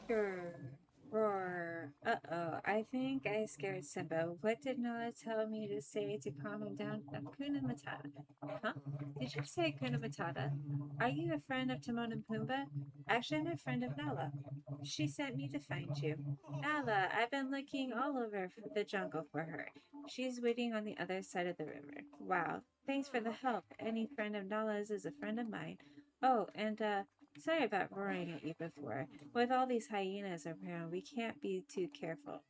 [SPEAKER 1] Grr, roar. Uh-oh, I think I scared Simba. What did Nala tell me to say to calm him down? Hakuna Matata. Huh? Did you say Hakuna Matata? Are you a friend of Timon and Pumbaa? Actually, I'm a friend of Nala. She sent me to find you. Nala, I've been looking all over the jungle for her. She's waiting on the other side of the river. Wow, thanks for the help. Any friend of Nala's is a friend of mine. Oh, and, sorry about roaring at you before. With all these hyenas around, we can't be too careful.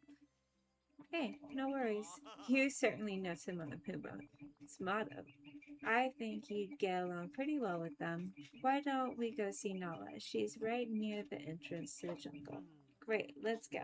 [SPEAKER 1] Hey, no worries. You certainly know Timon and Pumbaa. Smarto. I think you'd get along pretty well with them. Why don't we go see Nala? She's right near the entrance to the jungle. Great, let's go.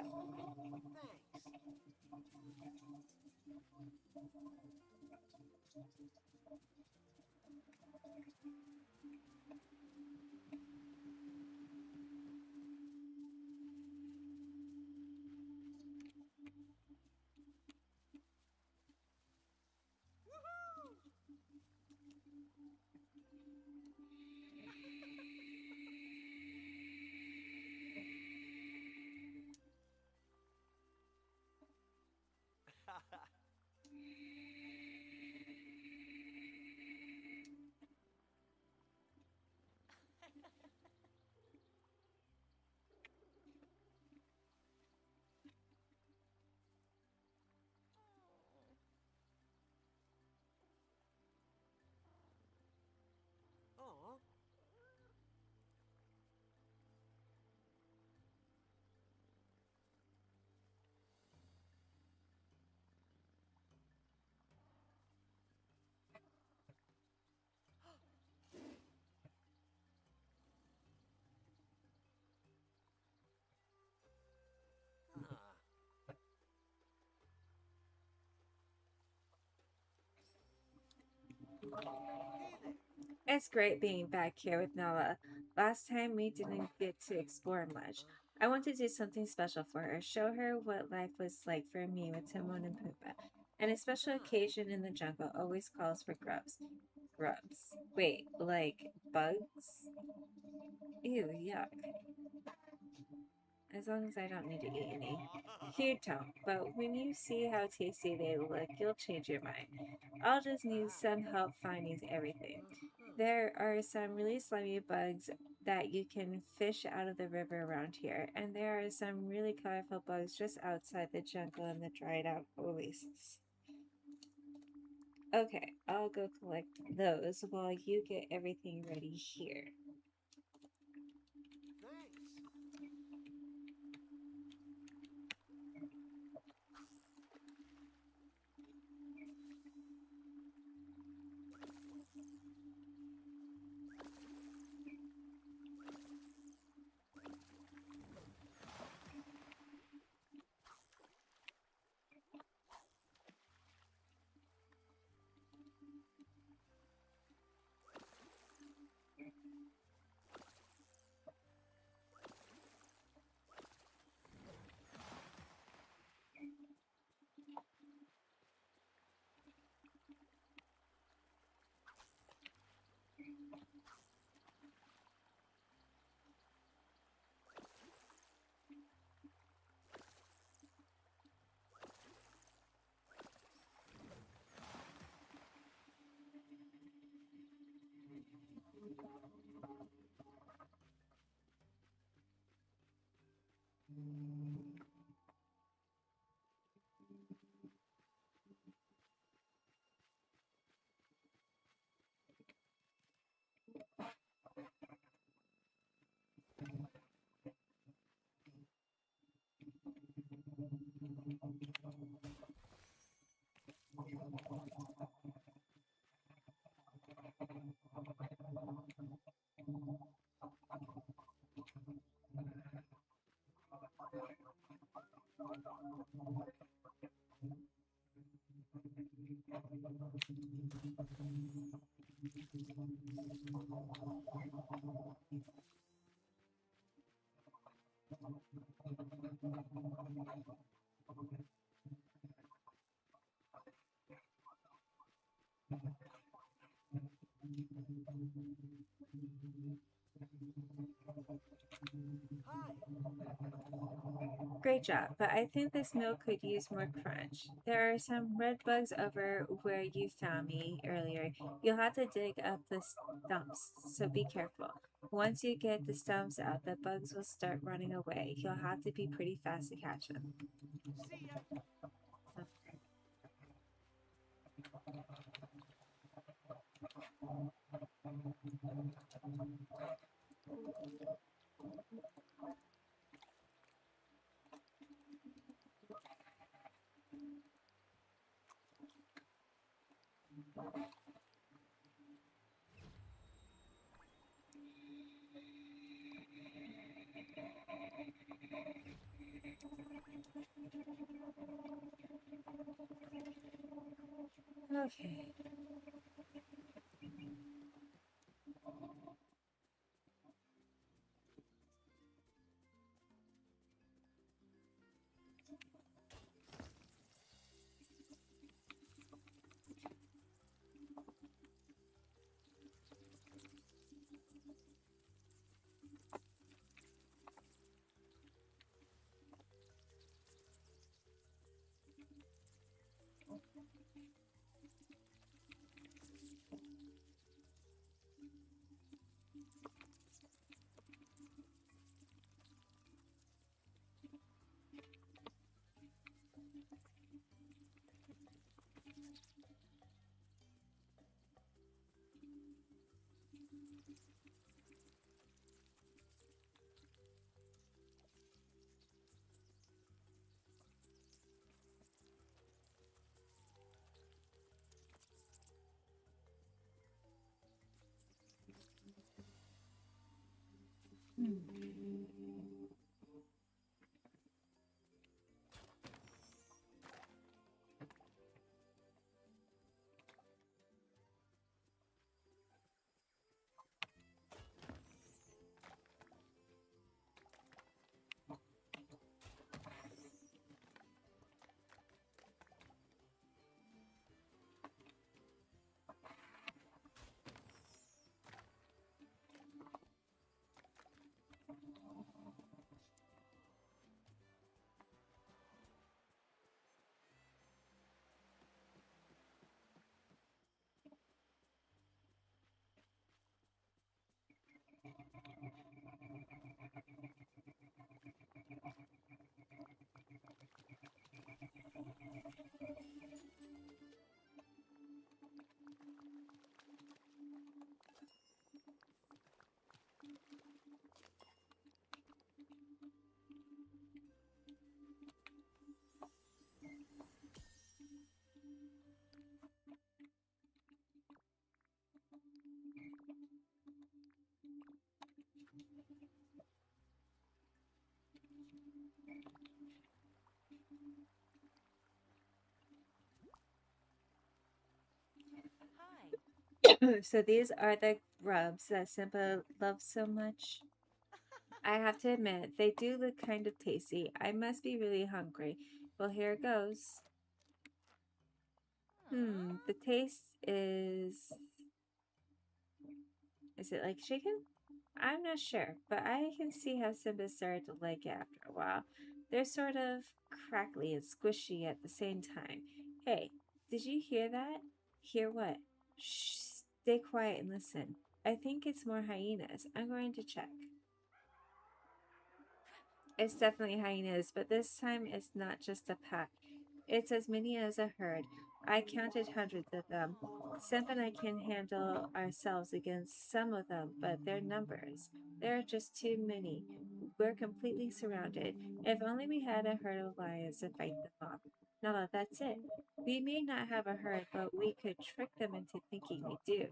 [SPEAKER 1] It's great being back here with Nala. Last time we didn't get to explore much. I want to do something special for her, show her what life was like for me with Timon and Pumbaa. And a special occasion in the jungle always calls for grubs. Grubs. Wait, like bugs? Ew, yuck. As long as I don't need to eat any. You don't, but when you see how tasty they look, you'll change your mind. I'll just need some help finding everything. There are some really slimy bugs that you can fish out of the river around here, and there are some really colorful bugs just outside the jungle in the dried out oasis. Okay, I'll go collect those while you get everything ready here.
[SPEAKER 4] Thanks. Hi.
[SPEAKER 1] Great job, but I think this milk could use more crunch. There are some red bugs over where you found me earlier. You'll have to dig up the stumps, so be careful. Once you get the stumps out, the bugs will start running away. You'll have to be pretty fast to catch them.
[SPEAKER 4] See ya.
[SPEAKER 1] Okay. So these are the grubs that Simba loves so much. I have to admit, they do look kind of tasty. I must be really hungry. Well, here goes. The taste is. Is it like chicken? I'm not sure, but I can see how Simba started to like it after a while. They're sort of crackly and squishy at the same time. Hey, did you hear that? Hear what? Shh, stay quiet and listen. I think it's more hyenas. I'm going to check. It's definitely hyenas, but this time it's not just a pack. It's as many as a herd. I counted hundreds of them. Simp and I can handle ourselves against some of them, but their numbers. There are just too many. We're completely surrounded. If only we had a herd of lions to fight them off. No, that's it. We may not have a herd, but we could trick them into thinking we do.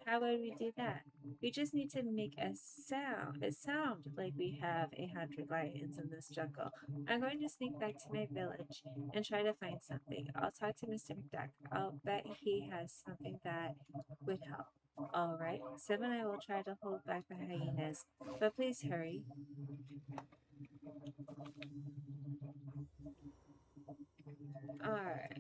[SPEAKER 1] How would we do that? We just need to make a sound. It sound like we have 100 lions in this jungle. I'm going to sneak back to my village and try to find something. I'll talk to Mr. McDuck. I'll bet he has something that would help. All right, Sim and I will try to hold back the hyenas, but please hurry. All right.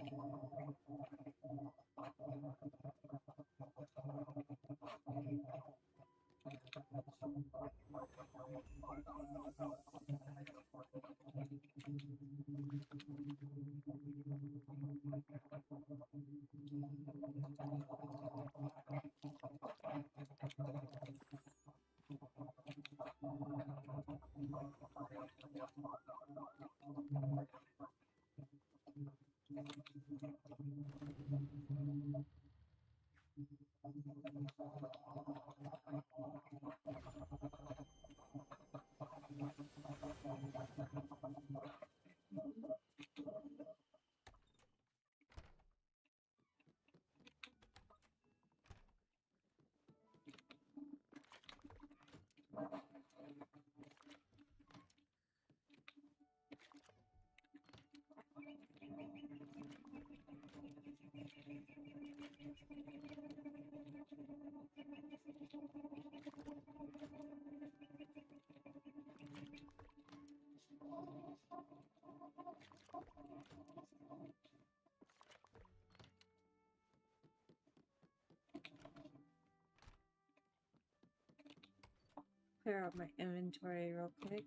[SPEAKER 1] Clear out my inventory real quick.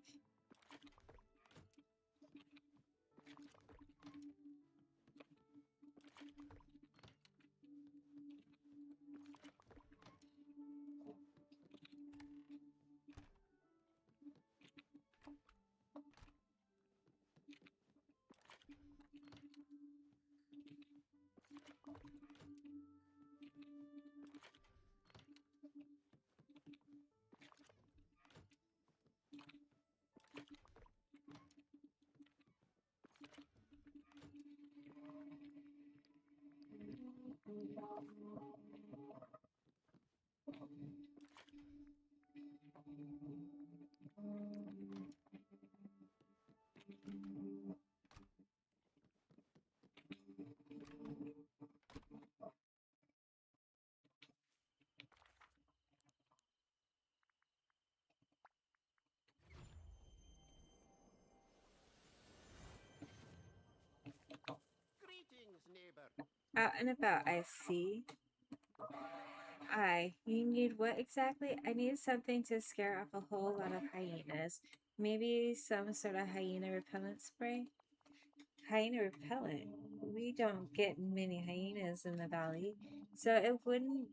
[SPEAKER 4] Greetings, neighbor.
[SPEAKER 1] Out and about, I see. You need what exactly? I need something to scare off a whole lot of hyenas. Maybe some sort of hyena repellent spray? Hyena repellent? We don't get many hyenas in the valley, so it wouldn't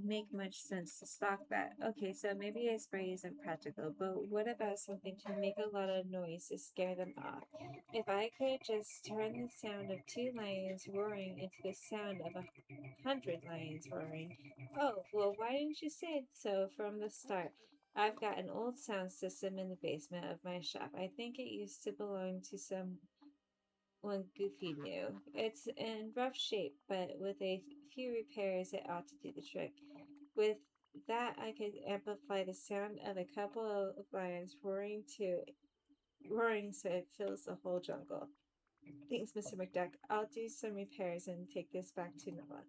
[SPEAKER 1] make much sense to stock that. Okay, so maybe a spray isn't practical, but what about something to make a lot of noise to scare them off? If I could just turn the sound of 2 lions roaring into the sound of 100 lions roaring. Oh, well, why didn't you say so from the start? I've got an old sound system in the basement of my shop. I think it used to belong to someone Goofy knew. It's in rough shape, but with a few repairs, it ought to do the trick. With that, I could amplify the sound of a couple of lions roaring so it fills the whole jungle. Thanks, Mr. McDuck. I'll do some repairs and take this back to Noah.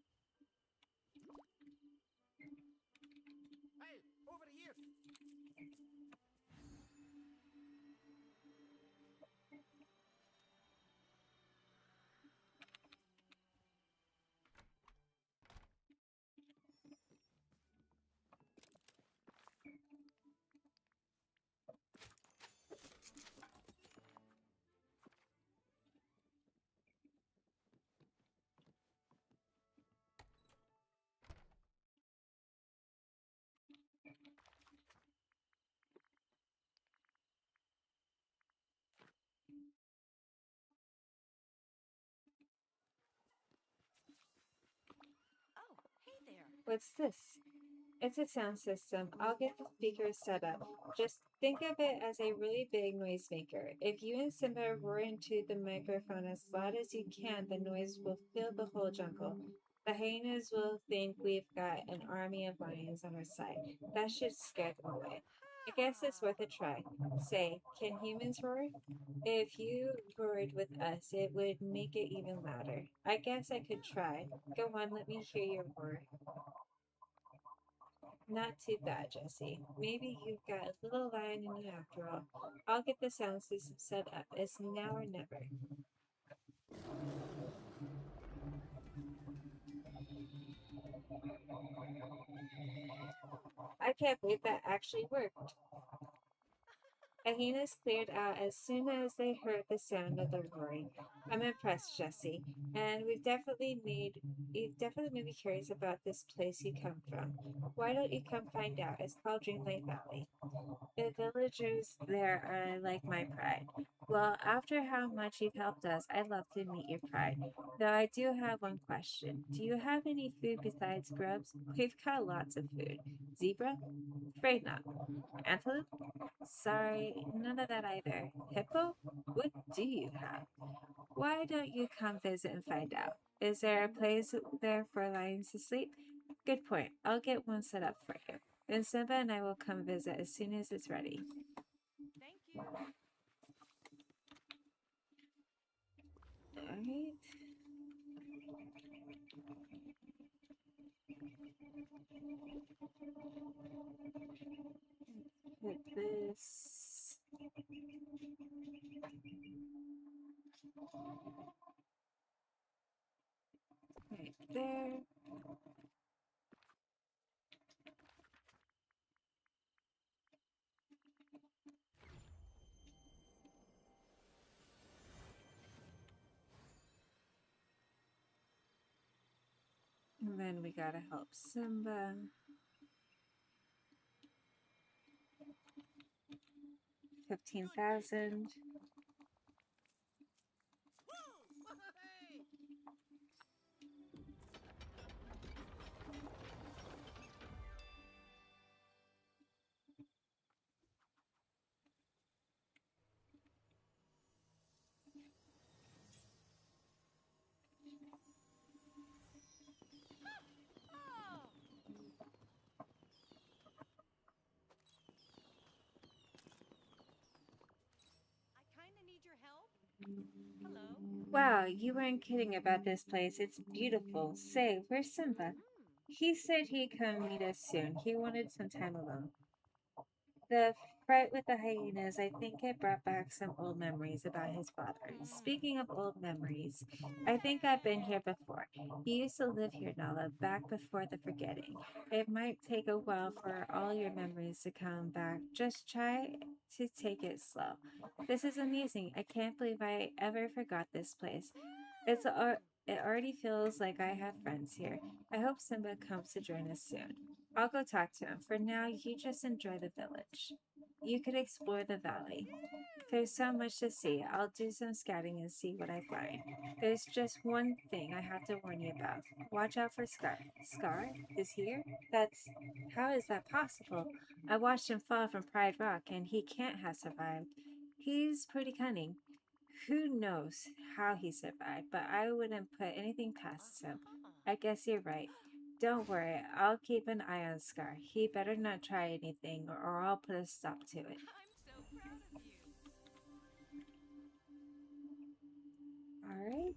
[SPEAKER 1] What's this? It's a sound system. I'll get the speakers set up. Just think of it as a really big noisemaker. If you and Simba roar into the microphone as loud as you can, the noise will fill the whole jungle. The hyenas will think we've got an army of lions on our side. That should scare them away. I guess it's worth a try. Say, can humans roar? If you roared with us, it would make it even louder. I guess I could try. Go on, let me hear your roar. Not too bad, Jesse. Maybe you've got a little lion in you after all. I'll get the sound system set up. It's now or never. I can't believe that actually worked. Hyenas cleared out as soon as they heard the sound of the roaring. I'm impressed, Jesse, and you've definitely made me curious about this place you come from. Why don't you come find out? It's called Dreamlight Valley. The villagers there are like my pride. Well, after how much you've helped us, I'd love to meet your pride. Though I do have one question. Do you have any food besides grubs? We've got lots of food. Zebra? Afraid not. Antelope? Sorry, none of that either. Hippo? What do you have? Why don't you come visit and find out? Is there a place there for lions to sleep? Good point. I'll get one set up for you. Then Simba and I will come visit as soon as it's ready.
[SPEAKER 3] Thank you.
[SPEAKER 1] Alright. Put this right there. And then we gotta help Simba. 15,000.
[SPEAKER 3] Oh! I kinda need your help. Hello?
[SPEAKER 1] Wow, you weren't kidding about this place. It's beautiful. Say, where's Simba?
[SPEAKER 3] Hmm.
[SPEAKER 1] He said he'd come meet us soon. He wanted some time alone. The fight with the hyenas, I think it brought back some old memories about his father. Speaking of old memories, I think I've been here before. You used to live here, Nala, back before the forgetting. It might take a while for all your memories to come back. Just try to take it slow. This is amazing. I can't believe I ever forgot this place. It already feels like I have friends here. I hope Simba comes to join us soon. I'll go talk to him. For now, you just enjoy the village. You could explore the valley. There's so much to see. I'll do some scouting and see what I find. There's just one thing I have to warn you about. Watch out for Scar. Scar is here? How is that possible? I watched him fall from Pride Rock and he can't have survived. He's pretty cunning. Who knows how he survived, but I wouldn't put anything past him. I guess you're right. Don't worry, I'll keep an eye on Scar. He better not try anything or I'll put a stop to it.
[SPEAKER 3] I'm so proud of you.
[SPEAKER 1] Alright.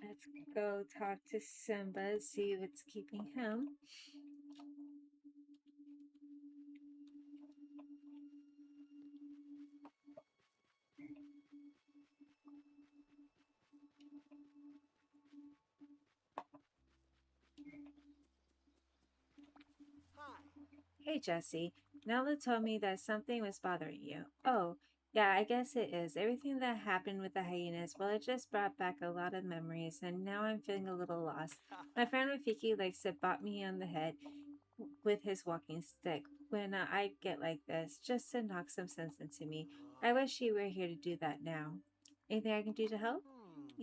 [SPEAKER 1] Let's go talk to Simba, see what's keeping him.
[SPEAKER 4] Hi.
[SPEAKER 1] Hey Jesse, Nella told me that something was bothering you. Oh, yeah, I guess it is. Everything that happened with the hyenas, well, it just brought back a lot of memories, and now I'm feeling a little lost. My friend Rafiki likes to bop me on the head with his walking stick when I get like this, just to knock some sense into me. I wish you were here to do that now. Anything I can do to help?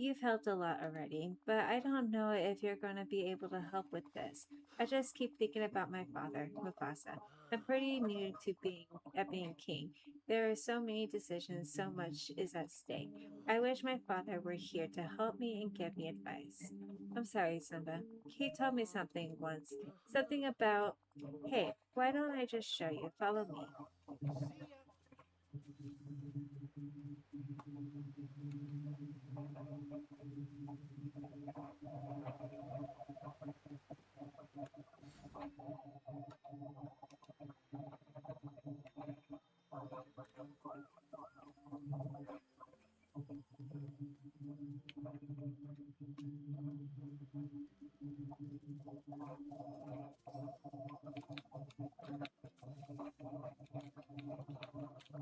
[SPEAKER 1] You've helped a lot already, but I don't know if you're going to be able to help with this. I just keep thinking about my father, Mufasa. I'm pretty new to being king. There are so many decisions, so much is at stake. I wish my father were here to help me and give me advice. I'm sorry, Simba. He told me something once. Something about, hey, why don't I just show you? Follow me.
[SPEAKER 4] See ya.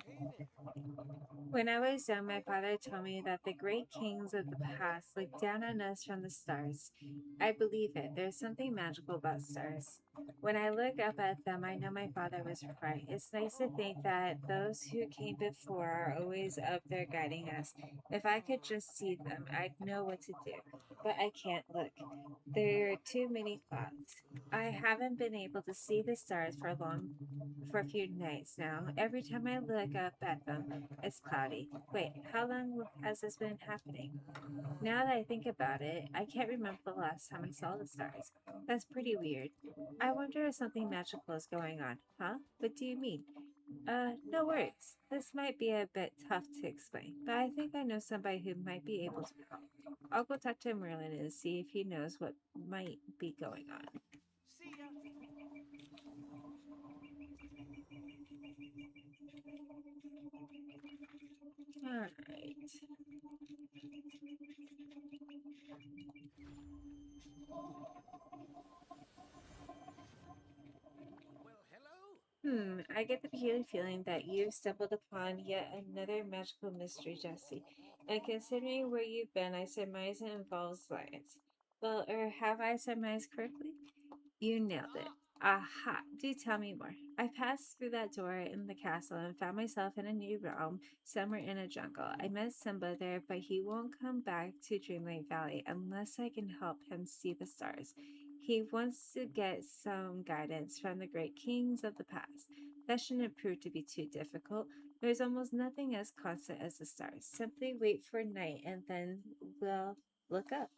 [SPEAKER 4] Hey there.
[SPEAKER 1] When I was young, my father told me that the great kings of the past looked down on us from the stars. I believe it. There's something magical about stars. When I look up at them, I know my father was right. It's nice to think that those who came before are always up there guiding us. If I could just see them, I'd know what to do. But I can't look. There are too many clouds. I haven't been able to see the stars for a few nights now. Every time I look up at them, it's cloudy. Wait, how long has this been happening? Now that I think about it, I can't remember the last time I saw the stars. That's pretty weird. I wonder if something magical is going on. Huh? What do you mean? No worries. This might be a bit tough to explain, but I think I know somebody who might be able to help. I'll go talk to Merlin and see if he knows what might be going on.
[SPEAKER 4] See ya.
[SPEAKER 1] Alright.
[SPEAKER 4] Well, hello.
[SPEAKER 1] I get the peculiar feeling that you've stumbled upon yet another magical mystery, Jesse. And considering where you've been, I surmise it involves science. Well, or have I surmised correctly? You nailed it. Aha! Do tell me more. I passed through that door in the castle and found myself in a new realm, somewhere in a jungle. I met Simba there, but he won't come back to Dreamlight Valley unless I can help him see the stars. He wants to get some guidance from the great kings of the past. That shouldn't prove to be too difficult. There's almost nothing as constant as the stars. Simply wait for night and then we'll look up.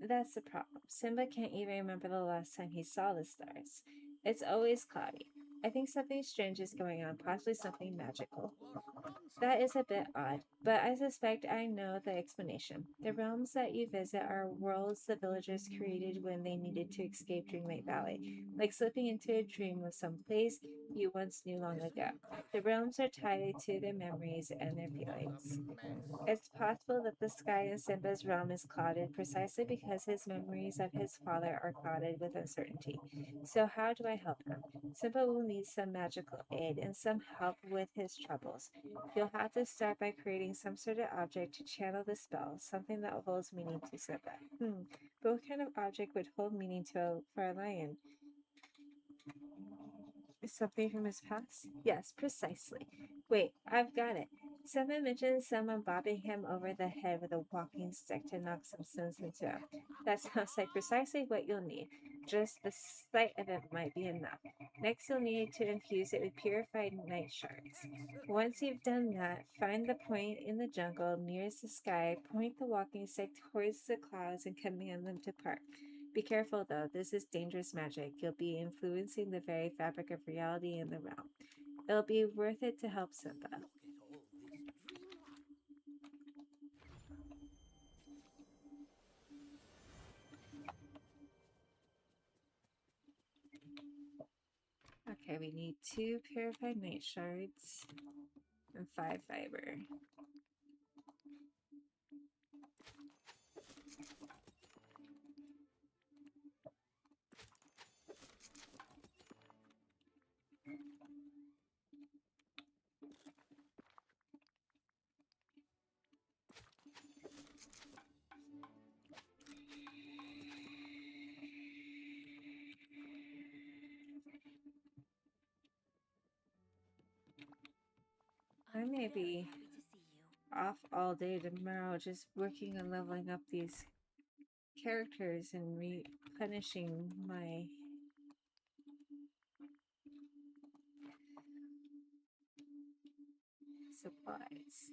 [SPEAKER 1] That's the problem. Simba can't even remember the last time he saw the stars. It's always cloudy. I think something strange is going on, possibly something magical.
[SPEAKER 4] What nonsense.
[SPEAKER 1] That is a bit odd, but I suspect I know the explanation. The realms that you visit are worlds the villagers created when they needed to escape Dreamlight Valley, like slipping into a dream of some place you once knew long ago. The realms are tied to their memories and their
[SPEAKER 4] What a
[SPEAKER 1] feelings.
[SPEAKER 4] mess.
[SPEAKER 1] It's possible that the sky in Simba's realm is clouded precisely because his memories of his father are clouded with uncertainty. So, how do I help him? Simba will need some magical aid and some help with his troubles. You'll have to start by creating some sort of object to channel the spell, something that holds meaning to Simba. But what kind of object would hold meaning for a lion? Something from his past? Yes, precisely. Wait, I've got it. Someone mentioned someone bobbing him over the head with a walking stick to knock some sense into him. That sounds like precisely what you'll need. Just the sight of it might be enough. Next, you'll need to infuse it with purified night shards.
[SPEAKER 4] Excellent.
[SPEAKER 1] Once you've done that, find the point in the jungle nearest the sky, point the walking stick towards the clouds, and command them to part. Be careful though, this is dangerous magic. You'll be influencing the very fabric of reality in the realm. It'll be worth it to help Simba.
[SPEAKER 4] Look at all this dreamlight.
[SPEAKER 1] Okay, we need 2 purified night shards and 5 fiber. I may
[SPEAKER 3] Very
[SPEAKER 1] be
[SPEAKER 3] happy to see you.
[SPEAKER 1] off all day tomorrow just working on leveling up these characters and replenishing my supplies.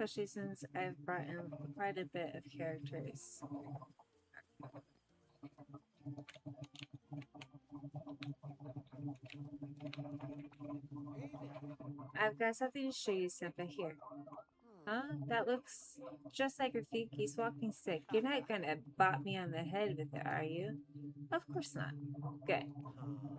[SPEAKER 1] Especially since I've brought in quite a bit of characters.
[SPEAKER 4] Hey there.
[SPEAKER 1] I've got something to show you, Simba. Here. Huh? That looks just like Rafiki's walking stick. You're not gonna bop me on the head with it, are you? Of course not. Good.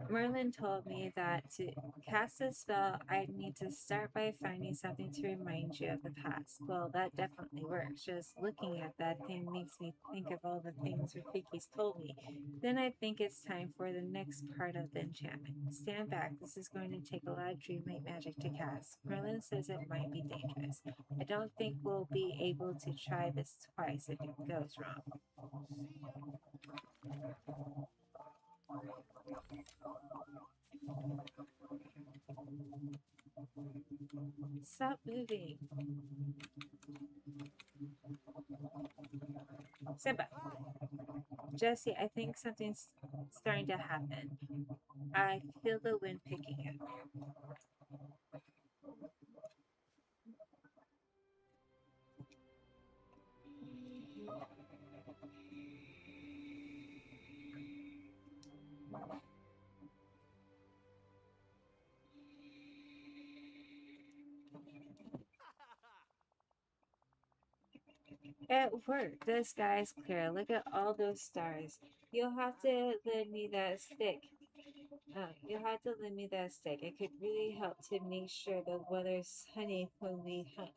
[SPEAKER 1] Merlin told me that to cast a spell, I'd need to start by finding something to remind you of the past. Well, that definitely works. Just looking at that thing makes me think of all the things Rafiki's told me. Then I think it's time for the next part of the enchantment. Stand back. This is going to take a lot of dreamlight magic to cast. Merlin says it might be dangerous. I don't think we'll be able to try this twice if it goes wrong.
[SPEAKER 4] See ya.
[SPEAKER 1] Stop moving. Simba. Jesse, I think something's starting to happen. I feel the wind picking up. It worked. The sky's clear. Look at all those stars. You'll have to lend me that stick. You'll have to lend me that stick. It could really help to make sure the weather's sunny when we hunt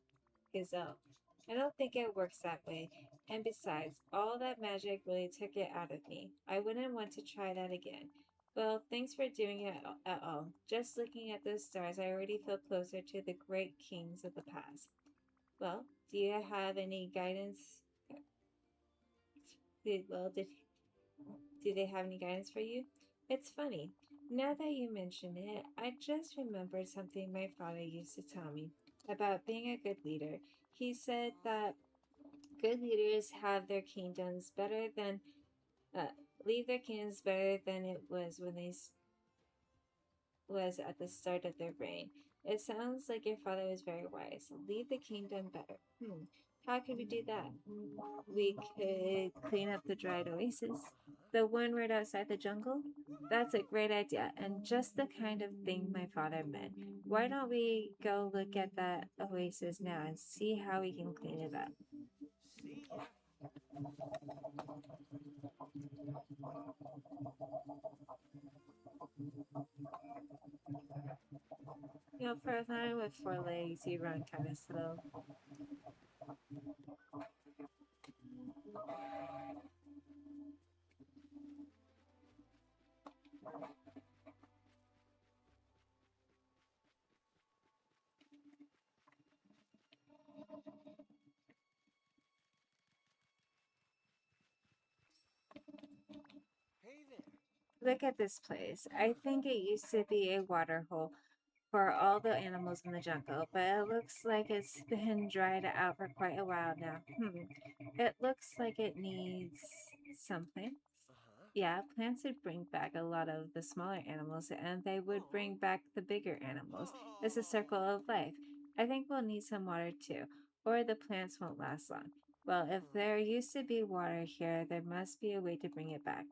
[SPEAKER 1] gazelle. I don't think it works that way. And besides, all that magic really took it out of me. I wouldn't want to try that again. Well, thanks for doing it at all. Just looking at those stars, I already feel closer to the great kings of the past. Well, do you have any guidance? Did do they have any guidance for you? It's funny. Now that you mention it, I just remembered something my father used to tell me about being a good leader. He said that good leaders have their kingdoms better than uh, leave their kingdoms better than it was when was at the start of their reign. It sounds like your father was very wise. Leave the kingdom better. How could we do that? We could clean up the dried oasis. The one right outside the jungle? That's a great idea, and just the kind of thing my father meant. Why don't we go look at that oasis now and see how we can clean it up?
[SPEAKER 4] See ya.
[SPEAKER 1] You know, for a lion with four legs, you run kind of slow.
[SPEAKER 4] Hey there.
[SPEAKER 1] Look at this place. I think it used to be a water hole for all the animals in the jungle, but it looks like it's been dried out for quite a while now. It looks like it needs something.
[SPEAKER 4] Uh-huh.
[SPEAKER 1] Yeah, plants would bring back a lot of the smaller animals and they would bring back the bigger animals. It's a circle of life. I think we'll need some water too, or the plants won't last long. Well, if there used to be water here, there must be a way to bring it back.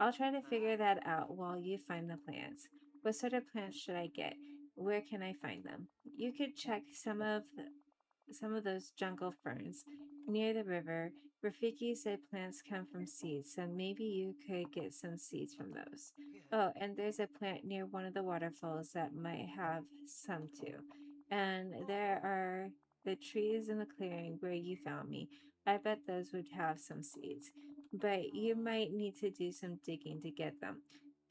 [SPEAKER 1] I'll try to figure that out while you find the plants. What sort of plants should I get? Where can I find them? You could check some of those jungle ferns near the river. Rafiki said plants come from seeds, so maybe you could get some seeds from those.
[SPEAKER 4] Yeah.
[SPEAKER 1] Oh, and there's a plant near one of the waterfalls that might have some too. And there are the trees in the clearing where you found me. I bet those would have some seeds. But you might need to do some digging to get them.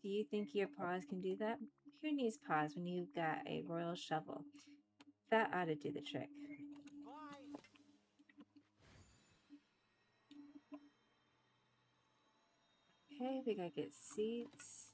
[SPEAKER 1] Do you think your paws can do that? Who needs paws when you've got a royal shovel? That ought to do the trick.
[SPEAKER 4] Bye.
[SPEAKER 1] Okay, we gotta get seeds.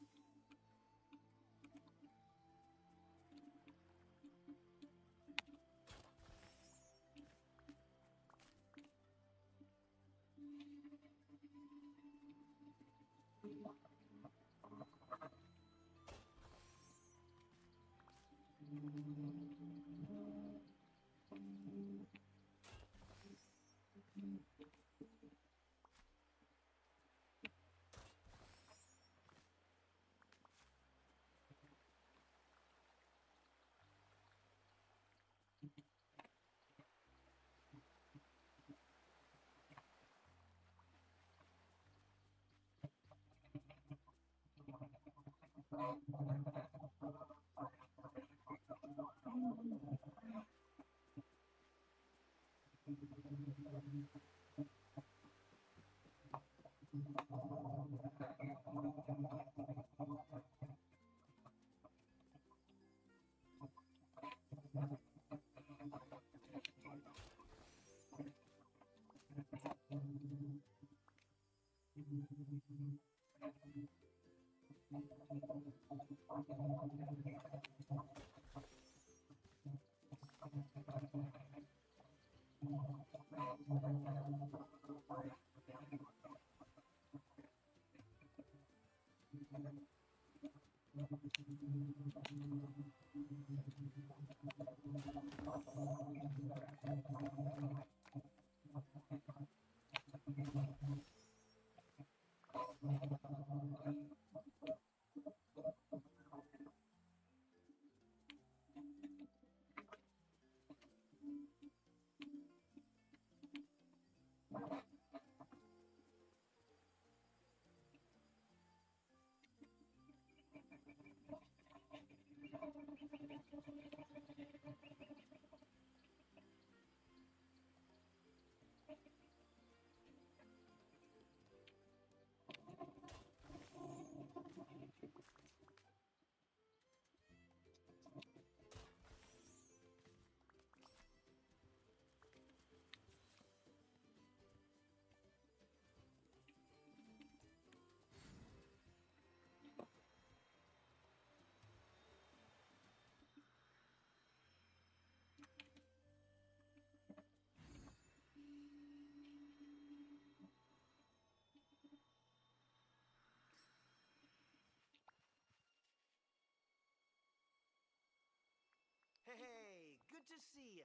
[SPEAKER 4] Hey, good to see ya.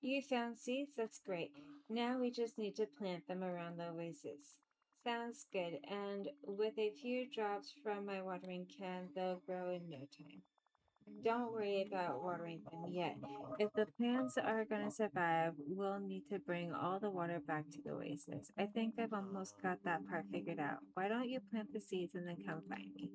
[SPEAKER 1] You found seeds? That's great. Now we just need to plant them around the oasis. Sounds good. And with a few drops from my watering can, they'll grow in no time. Don't worry about watering them yet. If the plants are going to survive, we'll need to bring all the water back to the oasis. I think I've almost got that part figured out. Why don't you plant the seeds and then come find me?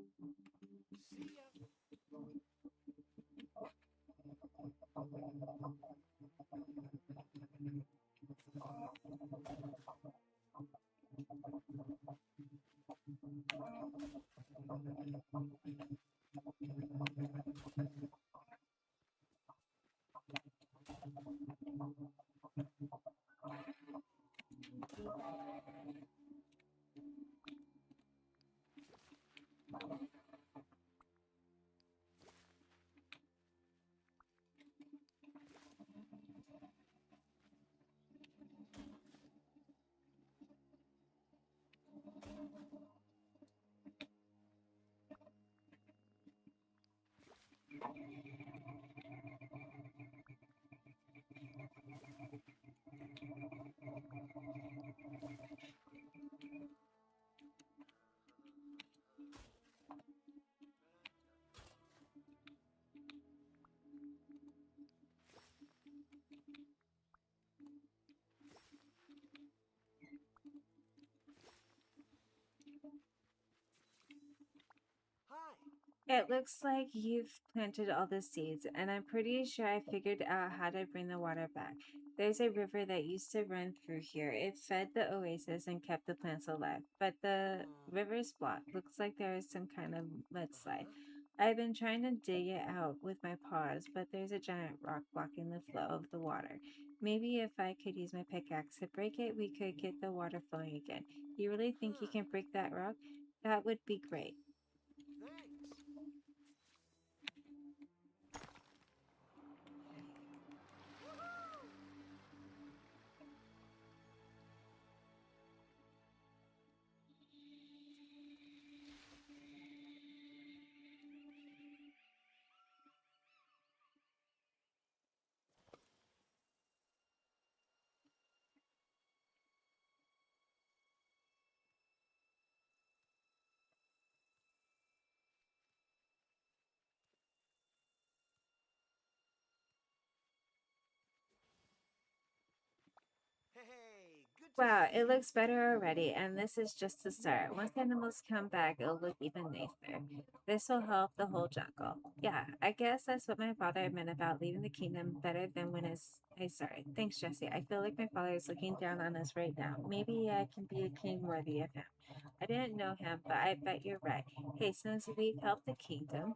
[SPEAKER 4] See ya. Hi.
[SPEAKER 1] It looks like you've planted all the seeds, and I'm pretty sure I figured out how to bring the water back. There's a river that used to run through here. It fed the oasis and kept the plants alive, but the river's blocked. Looks like there is some kind of mudslide.
[SPEAKER 4] Huh?
[SPEAKER 1] I've been trying to dig it out with my paws, but there's a giant rock blocking the flow of the water. Maybe if I could use my pickaxe to break it, we could get the water flowing again. You really think you
[SPEAKER 4] Huh.
[SPEAKER 1] can break that rock? That would be great.
[SPEAKER 4] Thanks. Hey, good to
[SPEAKER 1] Wow,
[SPEAKER 4] see
[SPEAKER 1] it
[SPEAKER 4] ya.
[SPEAKER 1] looks better already, and this is just the start. Once animals come back, it'll look even nicer. This will help the whole jungle. Yeah, I guess that's what my father meant about leaving the kingdom better than when I started. Thanks, Jesse. I feel like my father is looking down on us right now. Maybe I can be a king worthy of him. I didn't know him, but I bet you're right. Hey, since we've helped the kingdom,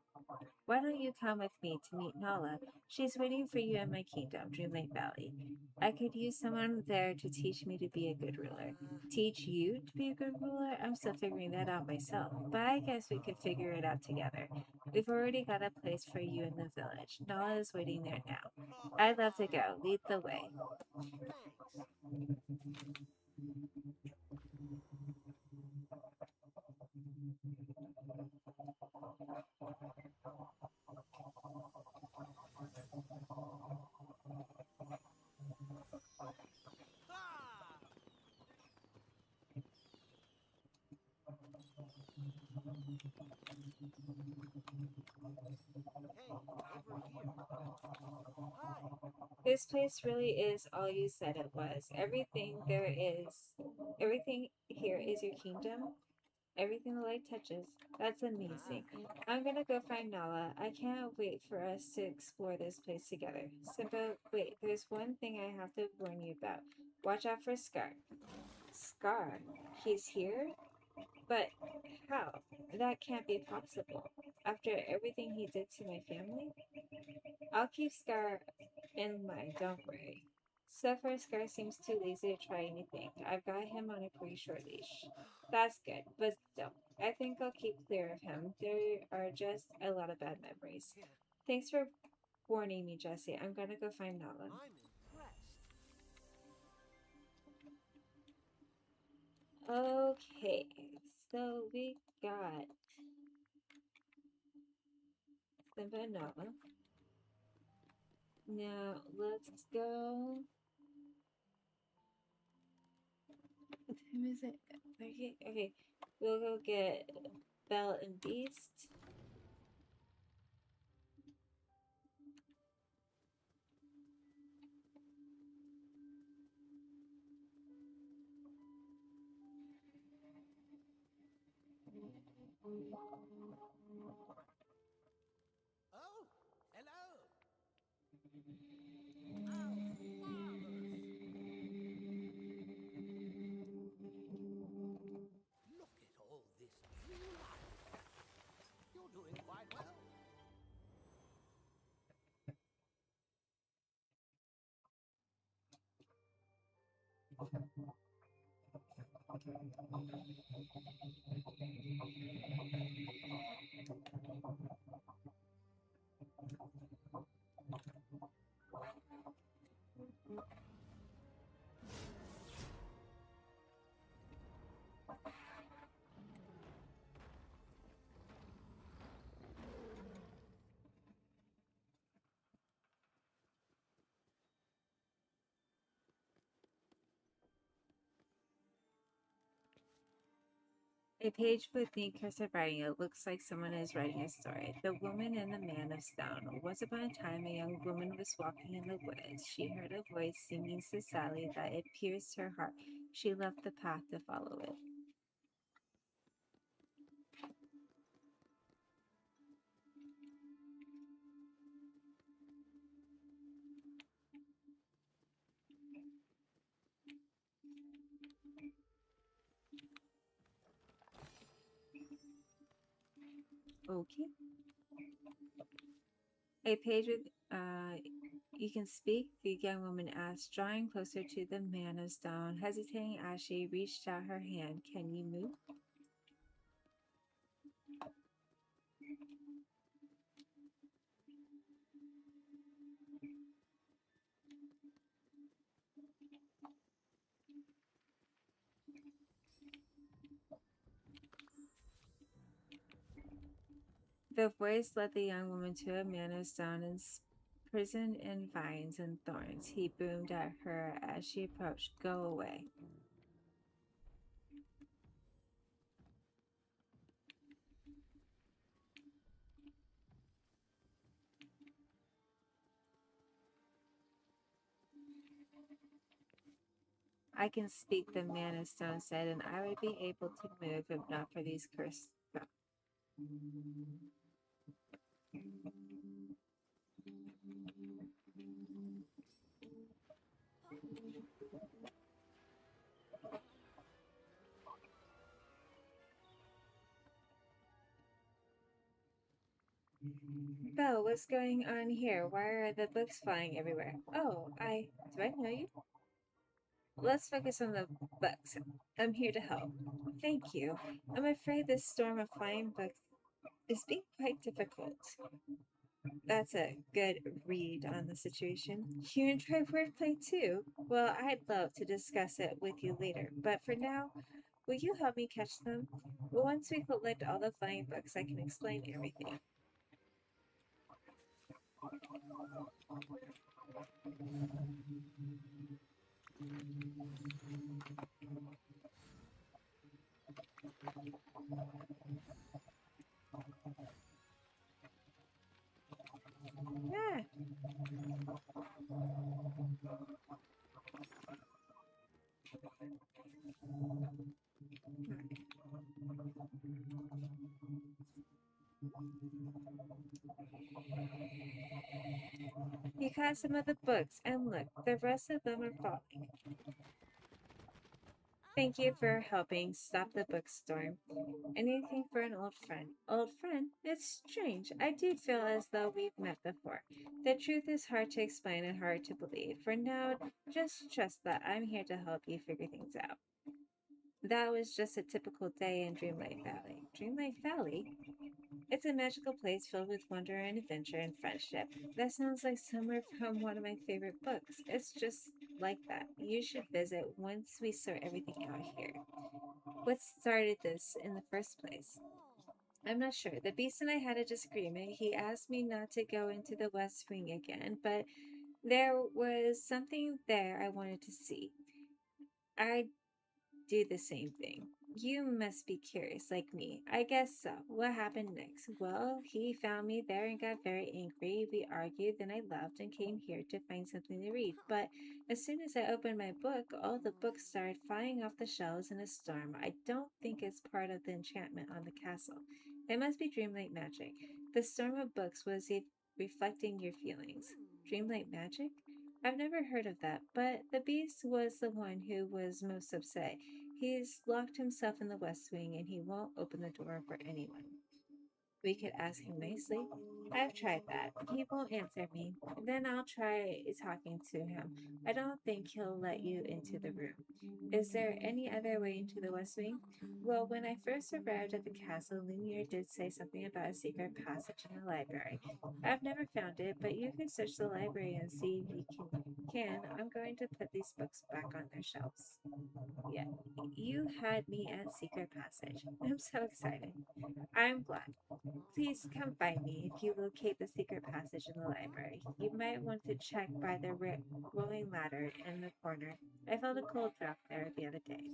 [SPEAKER 1] why don't you come with me to meet Nala? She's waiting for you in my kingdom, Dreamlake Valley. I could use someone there to teach me to be a good ruler. Teach you to be a good ruler? I'm still figuring that out myself, but I guess we could figure it out together. We've already got a place for you in the village. Nala is waiting there now.
[SPEAKER 4] Ha ha
[SPEAKER 1] I'd love to
[SPEAKER 4] ha.
[SPEAKER 1] go. Lead the way.
[SPEAKER 4] Thanks. Ah! Hey, over here. Hi.
[SPEAKER 1] This place really is all you said it was. Everything here is your kingdom. Everything the light touches. That's
[SPEAKER 4] Ah.
[SPEAKER 1] amazing. I'm gonna go find Nala. I can't wait for us to explore this place together. Simba, wait, there's one thing I have to warn you about. Watch out for Scar. Scar? He's here? But how? That can't be possible. After everything he did to my family? I'll keep Scar in mind, don't worry. So far, Scar seems too lazy to try anything. I've got him on a pretty short leash. That's good, but still, I think I'll keep clear of him. There are just a lot of bad memories.
[SPEAKER 4] Yeah,
[SPEAKER 1] Thanks for warning me, Jesse. I'm gonna go find Nala.
[SPEAKER 4] I'm impressed.
[SPEAKER 1] Okay, so we got Simba and Nala. Now let's go. What time is it? Okay, okay. We'll go get Belle and Beast.
[SPEAKER 2] Oh, hello. Oh, marvelous. Look at all this tree life. You're doing quite well.
[SPEAKER 1] A page with neat cursive writing. It looks like someone is writing a story. The Woman and the Man of Stone. Once upon a time, a young woman was walking in the woods. She heard a voice singing so sadly that it pierced her heart. She left the path to follow it. Okay. A page with, you can speak, the young woman asked, drawing closer to the man of stone, hesitating as she reached out her hand. Can you move? The voice led the young woman to a man of stone imprisoned in vines and thorns. He boomed at her as she approached. Go away. I can speak, the man of stone said, and I would be able to move if not for these cursed spells. Belle, what's going on here? Why are the books flying everywhere? Oh, do I know you? Let's focus on the books. I'm here to help. Thank you. I'm afraid this storm of flying books is being quite difficult. That's a good read on the situation. You enjoy wordplay too? Well, I'd love to discuss it with you later, but for now, will you help me catch them? Once we collect all the flying books, I can explain everything. Yeah. You caught some of the books, and look, the rest of them are falling. Thank you for helping stop the bookstorm. Anything for an old friend. Old friend? It's strange. I do feel as though we've met before. The truth is hard to explain and hard to believe. For now, just trust that I'm here to help you figure things out. That was just a typical day in Dreamlight Valley. Dreamlight Valley? It's a magical place filled with wonder and adventure and friendship. That sounds like somewhere from one of my favorite books. It's just like that. You should visit once we sort everything out here. What started this in the first place? I'm not sure. The Beast and I had a disagreement. He asked me not to go into the West Wing again, but there was something there I wanted to see. I do the same thing. You must be curious, like me. I guess so. What happened next? Well, he found me there and got very angry. We argued, then I left and came here to find something to read. But as soon as I opened my book, all the books started flying off the shelves in a storm. I don't think it's part of the enchantment on the castle. It must be dreamlight magic. The storm of books was reflecting your feelings. Dreamlight magic? I've never heard of that, but the beast was the one who was most upset. He's locked himself in the West Wing and he won't open the door for anyone. We could ask him nicely. I've tried that. He won't answer me. Then I'll try talking to him. I don't think he'll let you into the room. Is there any other way into the West Wing? Well, when I first arrived at the castle, Lumiere did say something about a secret passage in the library. I've never found it, but you can search the library and see if you can. I'm going to put these books back on their shelves. Yeah, you had me at Secret Passage. I'm so excited. I'm glad. Please come find me if you locate the secret passage in the library. You might want to check by the rolling ladder in the corner. I felt a cold drop there the other day.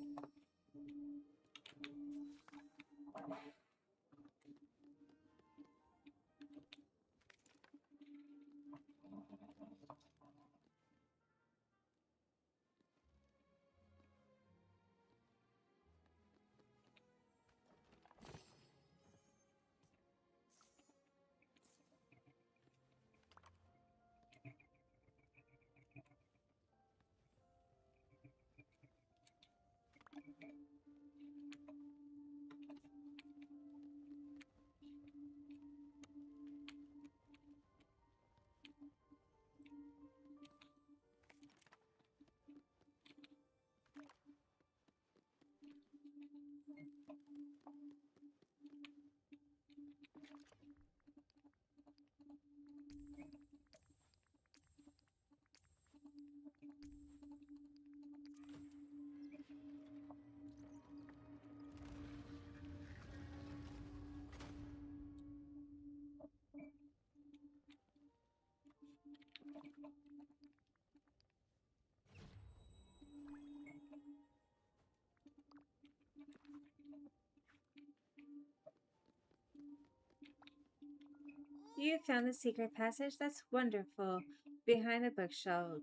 [SPEAKER 1] You found the secret passage? That's wonderful. Behind the bookshelf,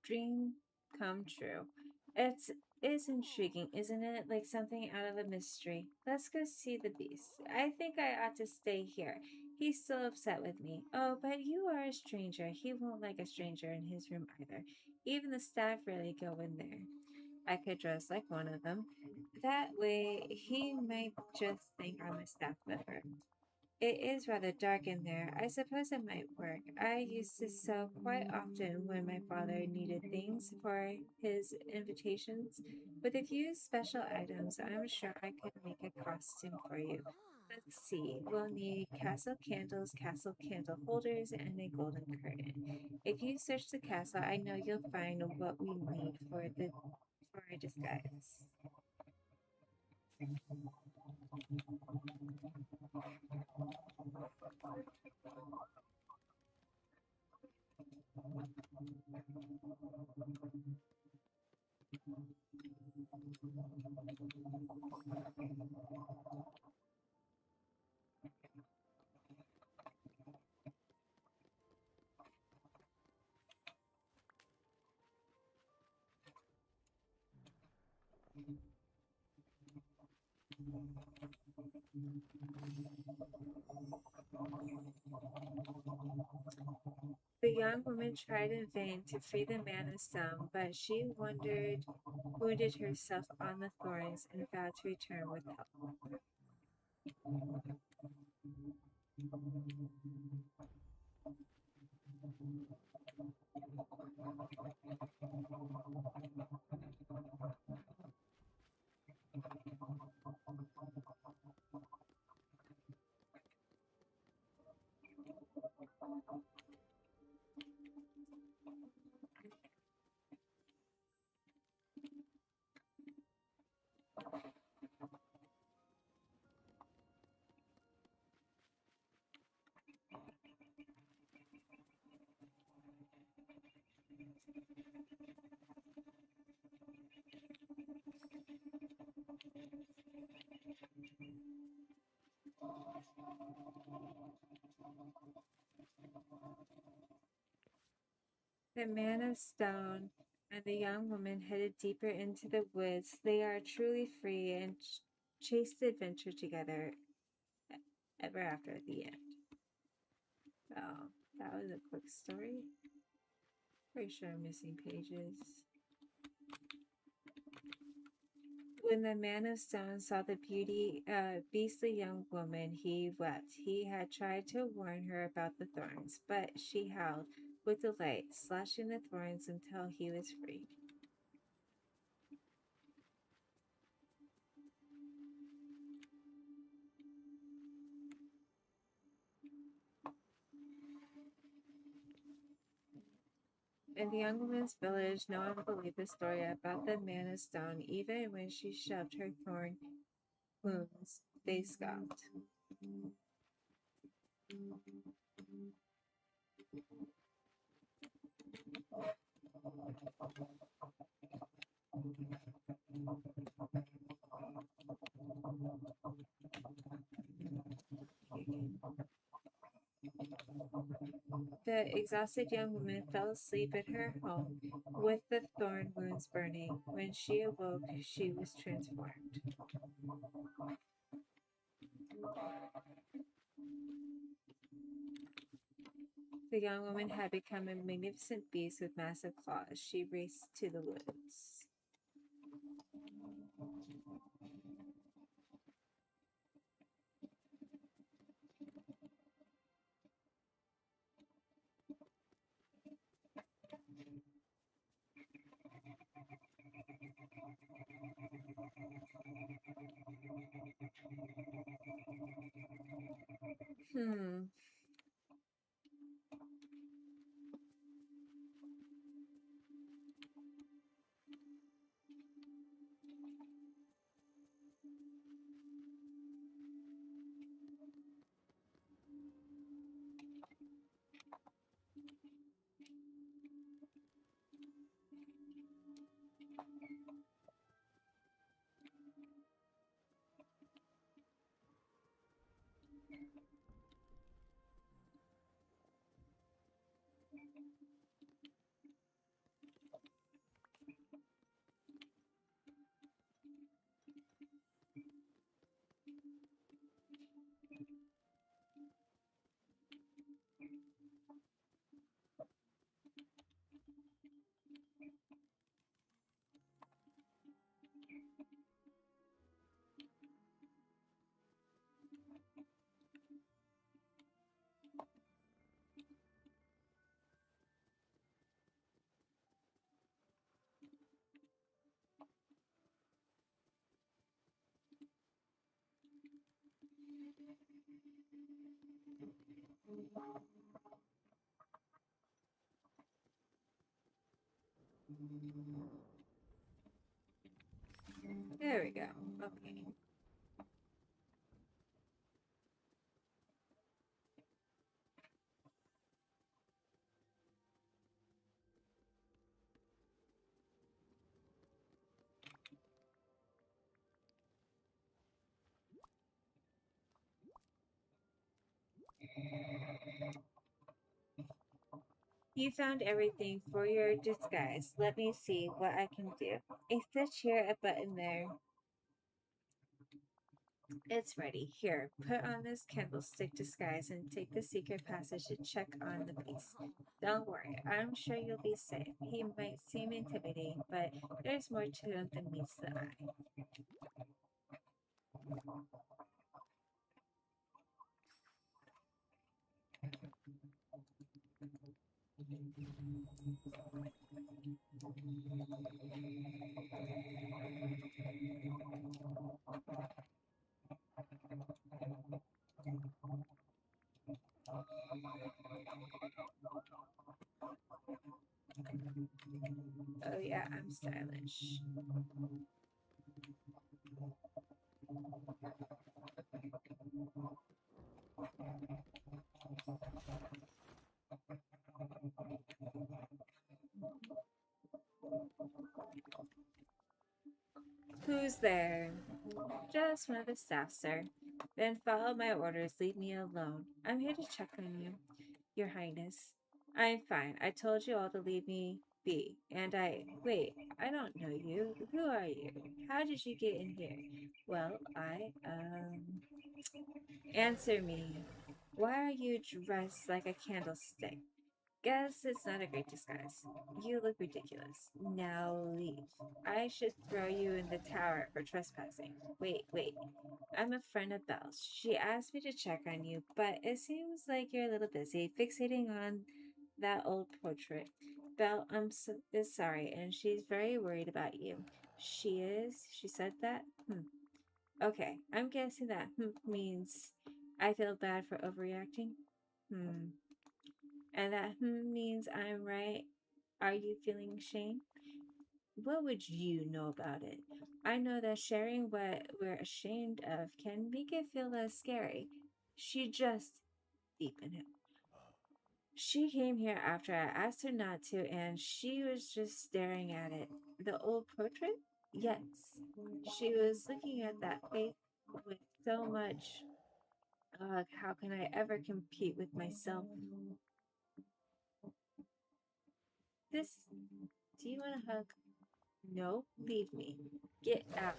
[SPEAKER 1] dream come true. It is intriguing, isn't it? Like something out of a mystery. Let's go see the beast. I think I ought to stay here. He's still upset with me. Oh, but you are a stranger. He won't like a stranger in his room either. Even the staff rarely go in there. I could dress like one of them. That way, he might just think I'm a staff member. It is rather dark in there. I suppose it might work. I used to sew quite often when my father needed things for his invitations. With a few special items, I'm sure I could make a costume for you. Let's see. We'll need castle candles, castle candle holders, and a golden curtain. If you search the castle, I know you'll find what we need for a disguise. The young woman tried in vain to free the man of stone, but she wounded herself on the thorns and vowed to return with help. The man of stone and the young woman headed deeper into the woods. They are truly free and chased adventure together ever after at the end. Oh, that was a quick story. Pretty sure I'm missing pages. When the man of stone saw the beastly young woman, he wept. He had tried to warn her about the thorns, but she howled with delight, slashing the thorns until he was free. In the young woman's village, no one believed the story about the man of stone. Even when she shoved her thorn wounds, they scoffed. The exhausted young woman fell asleep at her home with the thorn wounds burning. When she awoke, she was transformed. The young woman had become a magnificent beast with massive claws. She raced to the woods. Hmm. There we go. Okay. You found everything for your disguise. Let me see what I can do. A stitch here, a button there. It's ready. Here, put on this candlestick disguise and take the secret passage to check on the beast. Don't worry, I'm sure you'll be safe. He might seem intimidating, but there's more to him than meets the eye. Oh yeah, I'm stylish. Who's there? Just one of the staff, sir. Then follow my orders. Leave me alone. I'm here to check on you, Your Highness. I'm fine. I told you all to leave me be. And wait, I don't know you. Who are you? How did you get in here? Well, answer me. Why are you dressed like a candlestick? Guess it's not a great disguise. You look ridiculous. Now leave. I should throw you in the tower for trespassing. Wait. I'm a friend of Belle's. She asked me to check on you, but it seems like you're a little busy fixating on that old portrait. Belle is sorry, and she's very worried about you. She is? She said that? Okay, I'm guessing that means I feel bad for overreacting. Hmm. And that means I'm right. Are you feeling shame? What would you know about it? I know that sharing what we're ashamed of can make it feel less scary. She just deepened it. She came here after I asked her not to, and she was just staring at it. The old portrait? Yes. She was looking at that face with so much. How can I ever compete with myself? This. Do you want a hug? No, leave me. Get out.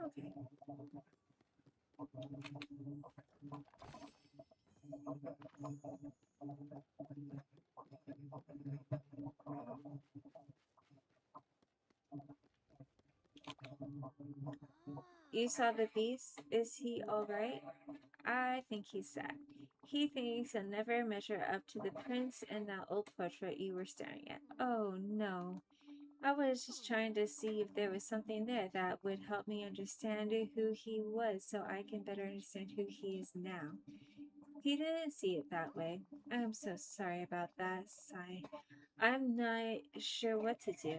[SPEAKER 1] Okay. You saw the beast? Is he alright? I think he's sad. He thinks he'll never measure up to the prince in that old portrait you were staring at. Oh no. I was just trying to see if there was something there that would help me understand who he was so I can better understand who he is now. He didn't see it that way. I'm so sorry about that, Sigh. I'm not sure what to do.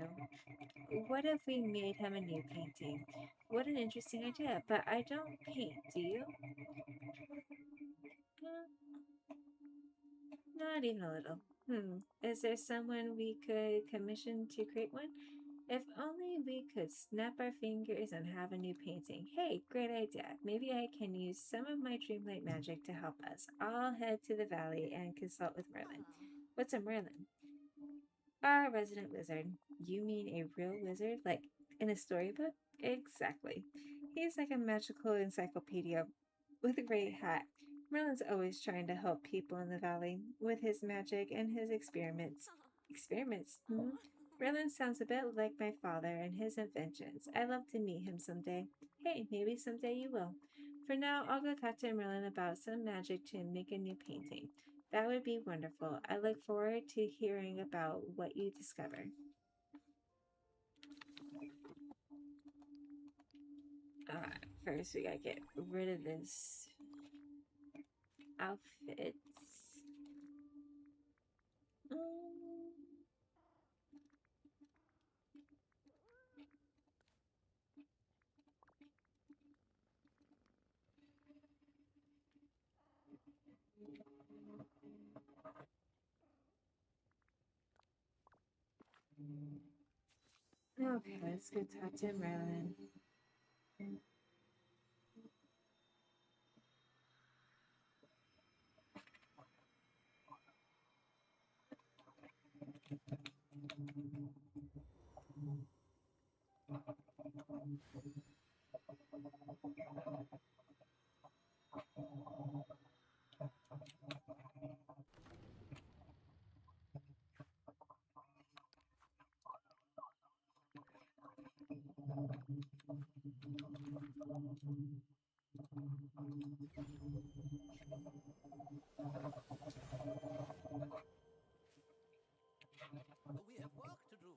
[SPEAKER 1] What if we made him a new painting? What an interesting idea, but I don't paint, do you? Not even a little. Is there someone we could commission to create one? If only we could snap our fingers and have a new painting. Hey, great idea. Maybe I can use some of my dreamlight magic to help us. I'll head to the valley and consult with Merlin. What's a Merlin? Our resident wizard. You mean a real wizard? Like in a storybook? Exactly. He's like a magical encyclopedia with a great hat. Merlin's always trying to help people in the valley with his magic and his experiments. Experiments? Merlin sounds a bit like my father and his inventions. I'd love to meet him someday. Hey, maybe someday you will. For now, I'll go talk to Merlin about some magic to make a new painting. That would be wonderful. I look forward to hearing about what you discover. First we gotta get rid of this outfit. Um, okay, let's go talk to Merlin.
[SPEAKER 2] We have work to do.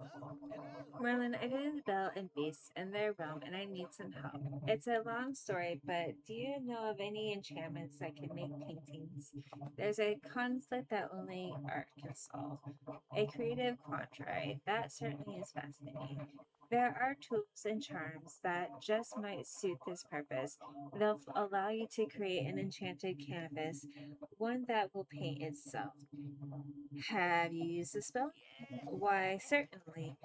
[SPEAKER 2] Oh, hello.
[SPEAKER 1] Merlin, I visited Belle and Beast in their realm and I need some help. It's a long story, but do you know of any enchantments that can make paintings? There's a conflict that only art can solve. A creative quandary. That certainly is fascinating. There are tools and charms that just might suit this purpose. They'll allow you to create an enchanted canvas, one that will paint itself. Have you used the spell? Why, certainly.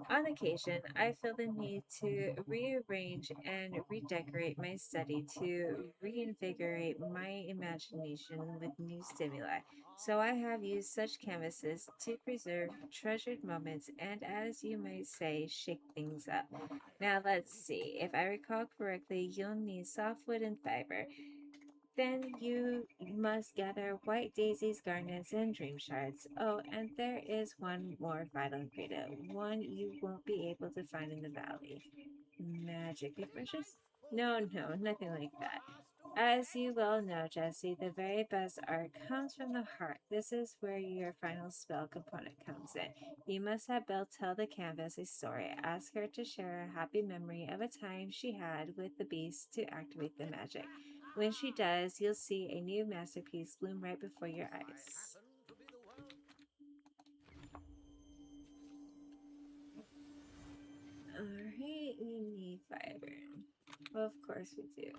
[SPEAKER 1] On occasion, I feel the need to rearrange and redecorate my study to reinvigorate my imagination with new stimuli. So I have used such canvases to preserve treasured moments and, as you might say, shake things up. Now let's see. If I recall correctly, you'll need softwood and fiber. Then you must gather white daisies, garnets, and dream shards. Oh, and there is one more vital ingredient, one you won't be able to find in the valley. Magic refreshes? No, no, nothing like that. As you well know, Jesse, the very best art comes from the heart. This is where your final spell component comes in. You must have Belle tell the canvas a story. Ask her to share a happy memory of a time she had with the beast to activate the magic. When she does, you'll see a new masterpiece bloom right before your
[SPEAKER 2] If I
[SPEAKER 1] eyes.
[SPEAKER 2] happen to be the world.
[SPEAKER 1] Alright, we need fiber. Well, of course we do.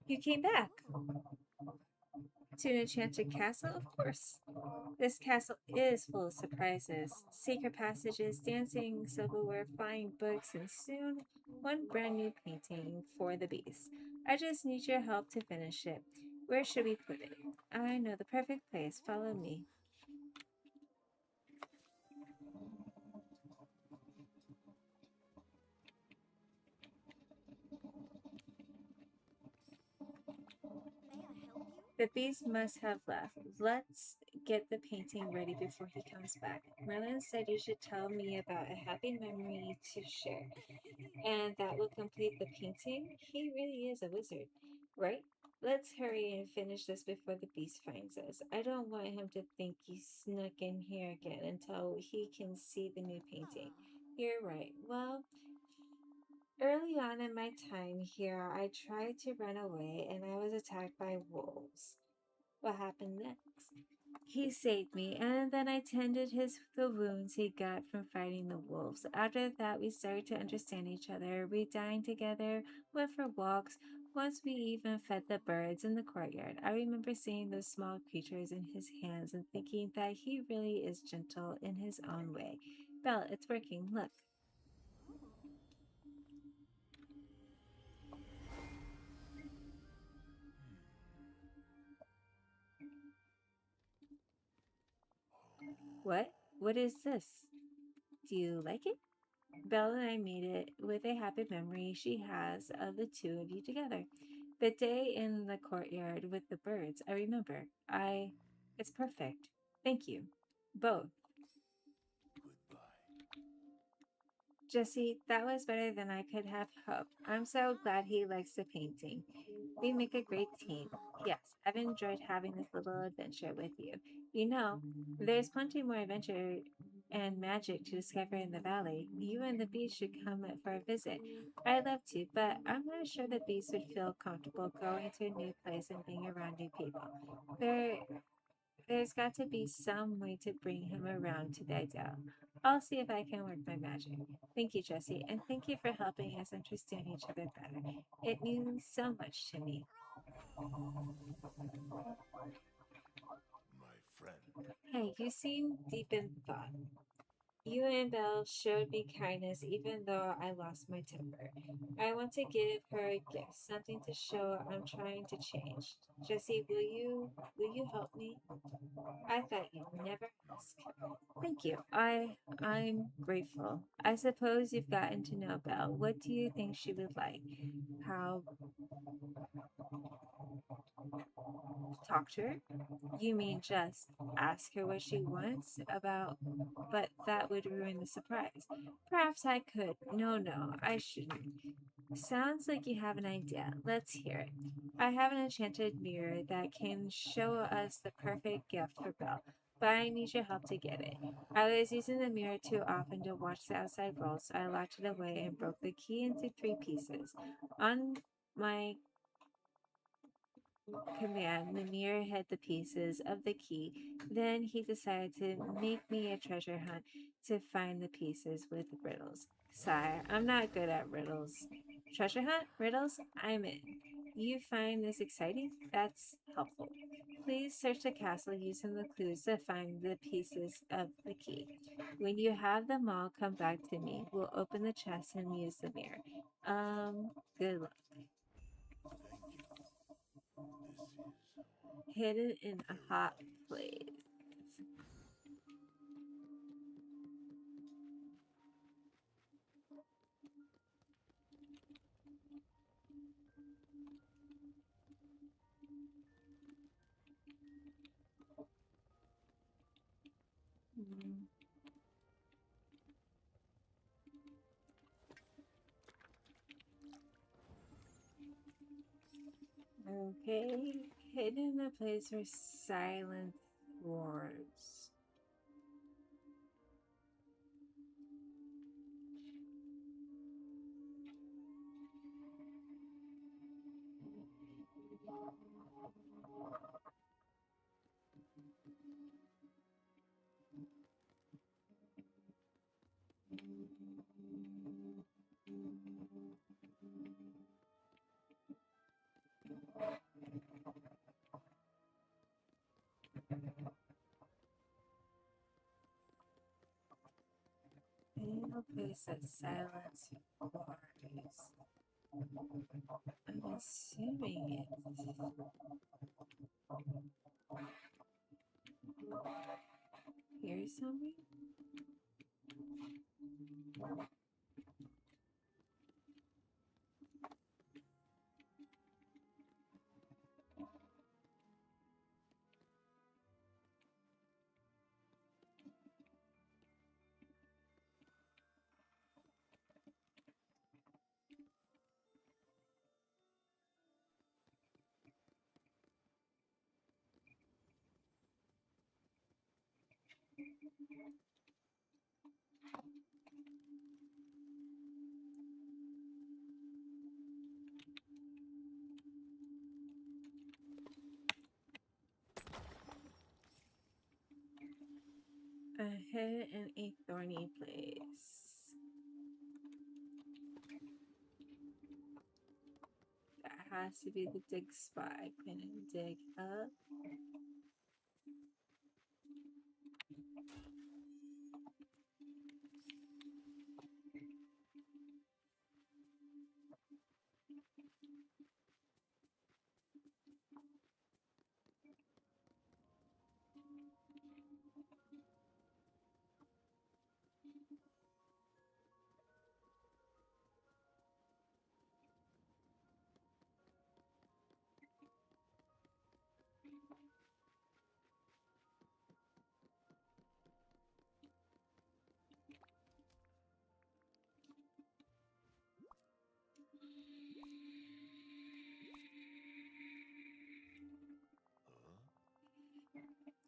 [SPEAKER 1] You came back. To an enchanted castle, of course. This castle is full of surprises, secret passages, dancing silverware, flying books, and soon one brand new painting for the beast. I just need your help to finish it. Where should we put it? I know the perfect place. Follow me.
[SPEAKER 3] May I help you?
[SPEAKER 1] The beast must have left. Let's get the painting ready before he comes back. Merlin said you should tell me about a happy memory to share, and that will complete the painting. He really is a wizard, right? Let's hurry and finish this before the beast finds us. I don't want him to think you snuck in here again until he can see the new painting. You're right. Well, early on in my time here, I tried to run away and I was attacked by wolves. What happened next? He saved me, and then I tended the wounds he got from fighting the wolves. After that, we started to understand each other. We dined together, went for walks. Once we even fed the birds in the courtyard. I remember seeing those small creatures in his hands and thinking that he really is gentle in his own way. Belle, it's working. Look. What? What is this? Do you like it? Belle and I made it with a happy memory she has of the two of you together. The day in the courtyard with the birds, I remember. It's perfect. Thank you. Both. Jesse, that was better than I could have hoped. I'm so glad he likes the painting. We make a great team. Yes, I've enjoyed having this little adventure with you. You know, there's plenty more adventure and magic to discover in the valley. You and the beast should come for a visit. I'd love to, but I'm not sure the beast would feel comfortable going to a new place and being around new people. There, there's got to be some way to bring him around to the ideal. I'll see if I can work my magic. Thank you, Jesse, and thank you for helping us understand each other better. It means so much to me.
[SPEAKER 5] My friend.
[SPEAKER 1] Hey, you seem deep in thought. You and Belle showed me kindness even though I lost my temper. I want to give her a gift, something to show I'm trying to change. Jesse, will you help me? I thought you'd never ask. Thank you. I'm grateful. I suppose you've gotten to know Belle. What do you think she would like? How talk to her? You mean just ask her what she wants about, but that would ruin the surprise. Perhaps I could. No, I shouldn't. Sounds like you have an idea. Let's hear it. I have an enchanted mirror that can show us the perfect gift for Belle, but I need your help to get it. I was using the mirror too often to watch the outside world, so I locked it away and broke the key into three pieces. On my command, the mirror hid the pieces of the key. Then he decided to make me a treasure hunt to find the pieces with riddles. Sire, I'm not good at riddles. Treasure hunt? Riddles? I'm in. You find this exciting? That's helpful. Please search the castle using the clues to find the pieces of the key. When you have them all, come back to me. We'll open the chest and use the mirror. Good luck.
[SPEAKER 5] Thank you.
[SPEAKER 1] Hidden in a hot place. Mm, okay. Hidden in a place where silence roars. place that silence wars. I'm assuming it's here somewhere. A head in a thorny place. That has to be the dig spot. I couldn't dig up.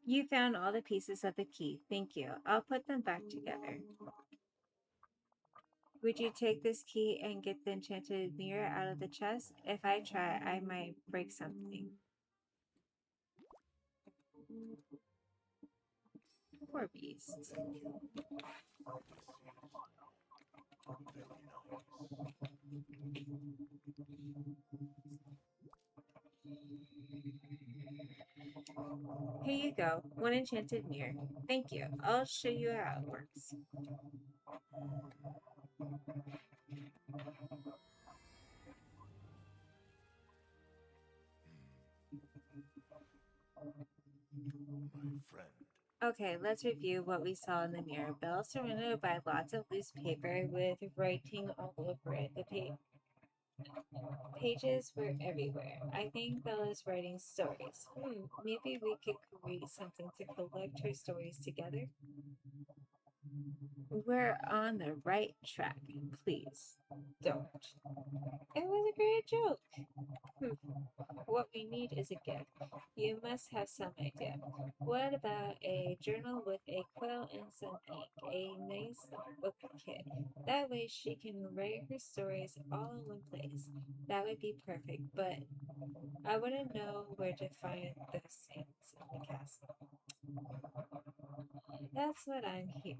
[SPEAKER 1] You found all the pieces of the key. Thank you. I'll put them back together. Would you take this key and get the enchanted mirror out of the chest? If I try, I might break something. Poor beast. Here you go. One enchanted mirror. Thank you. I'll show you how it works.
[SPEAKER 5] My friend.
[SPEAKER 1] Okay, let's review what we saw in the mirror. Belle surrounded by lots of loose paper with writing all over it. The pages were everywhere. I think Belle is writing stories. Maybe we could create something to collect her stories together. We're on the right track. Please don't. It was a great joke. What we need is a gift. You must have some idea. What about a journal with a quill and some ink? A nice book kit. That way she can write her stories all in one place. That would be perfect, but I wouldn't know where to find those things in the castle. That's what I'm here.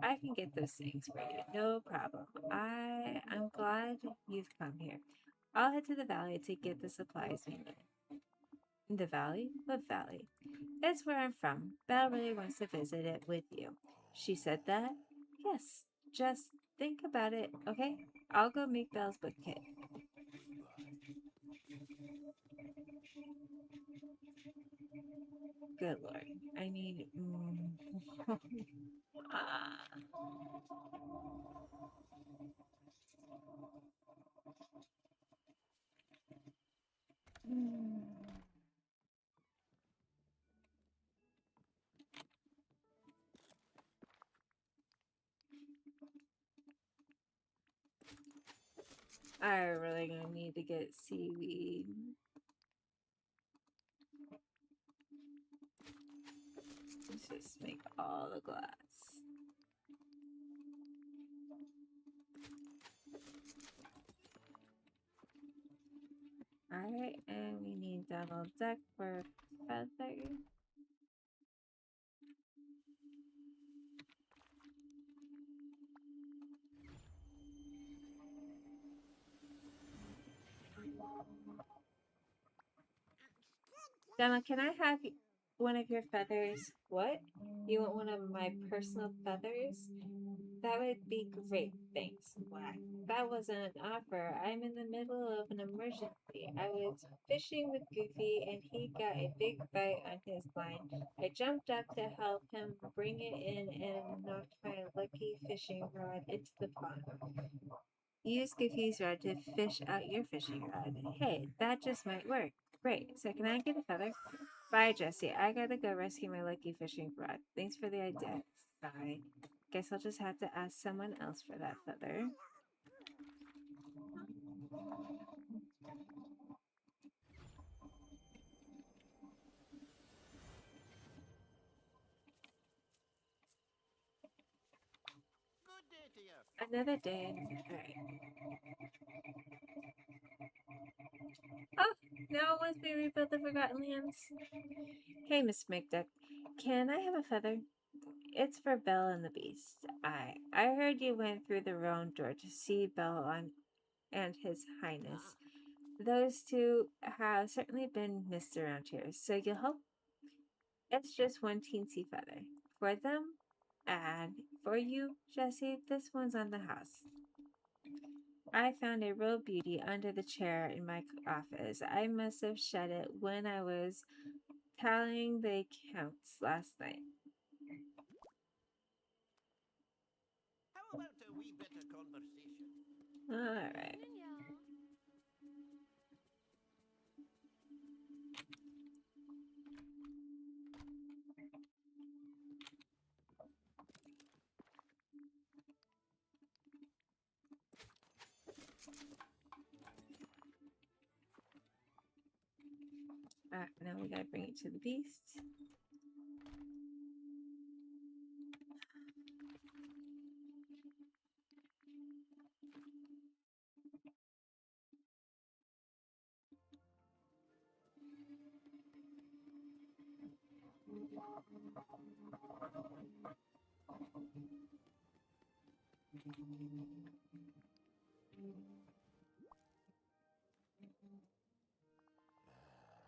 [SPEAKER 1] I can get those things for you, no problem. I'm glad you've come here. I'll head to the valley to get the supplies we need. The valley? What valley? It's where I'm from. Belle really wants to visit it with you. She said that? Yes. Just think about it, okay? I'll go make Belle's book kit. Good lord. I need. Ah. I'm really gonna need to get seaweed. Let's just make all the glass. Alright, and we need Donald Duck for feather. Donald, can I have one of your feathers? What? You want one of my personal feathers? That would be great, thanks. Why? That wasn't an offer. I'm in the middle of an emergency. I was fishing with Goofy and he got a big bite on his line. I jumped up to help him bring it in and knocked my lucky fishing rod into the pond. Use Goofy's rod to fish out your fishing rod. Hey, that just might work. Great. So can I get a feather? Bye, Jesse. I gotta go rescue my lucky fishing rod. Thanks for the idea. Bye. Guess I'll just have to ask someone else for that feather.
[SPEAKER 2] Good day to you.
[SPEAKER 1] Another day. Alright. Oh, now once we rebuild the Forgotten Lands. Hey, Miss McDuck. Can I have a feather? It's for Belle and the Beast. I heard you went through the wrong door to see Belle and His Highness. Those two have certainly been missed around here, so you'll help? It's just one teensy feather. For them, and for you, Jesse, this one's on the house. I found a real beauty under the chair in my office. I must have shed it when I was tallying the accounts last night.
[SPEAKER 2] How about a wee bit of conversation?
[SPEAKER 1] Alright.
[SPEAKER 3] Evening, y'all.
[SPEAKER 1] Now we gotta bring it to the beast.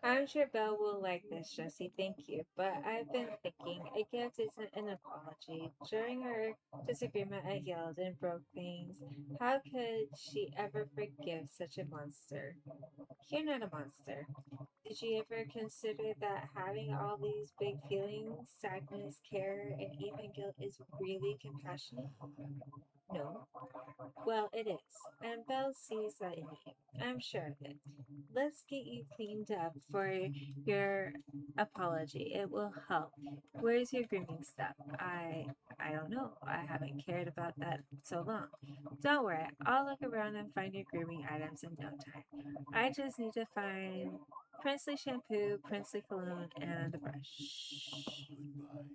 [SPEAKER 1] I'm sure Belle will like this, Jesse. Thank you. But I've been thinking, a gift isn't an apology. During our disagreement, I yelled and broke things. How could she ever forgive such a monster? You're not a monster. Did you ever consider that having all these big feelings, sadness, care, and even guilt is really compassionate? No. Well, it is. And Belle sees that in you. I'm sure of it. Let's get you cleaned up for your apology. It will help. Where's your grooming stuff? I don't know. I haven't cared about that so long. Don't worry. I'll look around and find your grooming items in no time. I just need to find princely shampoo, princely cologne, and a brush.
[SPEAKER 5] Goodbye.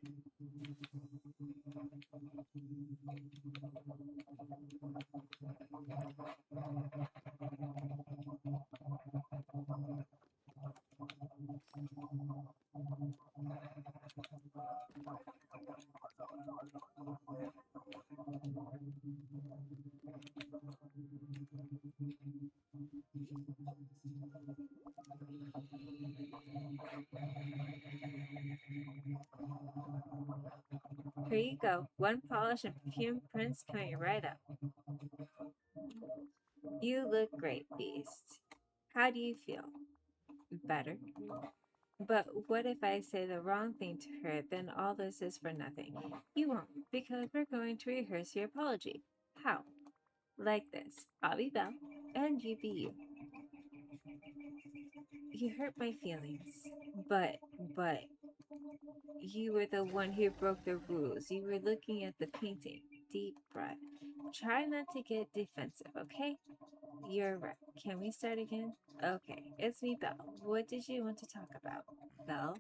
[SPEAKER 1] Here you go. One polish and perfume prince coming right up. You look great, Beast. How do you feel? Better. But what if I say the wrong thing to her, then all this is for nothing? You won't, because we're going to rehearse your apology. How? Like this. I'll be Belle, and you be you. You hurt my feelings, but you were the one who broke the rules. You were looking at the painting. Deep breath. Try not to get defensive, okay? You're right. Can we start again? Okay, it's me, Belle. What did you want to talk about? Belle?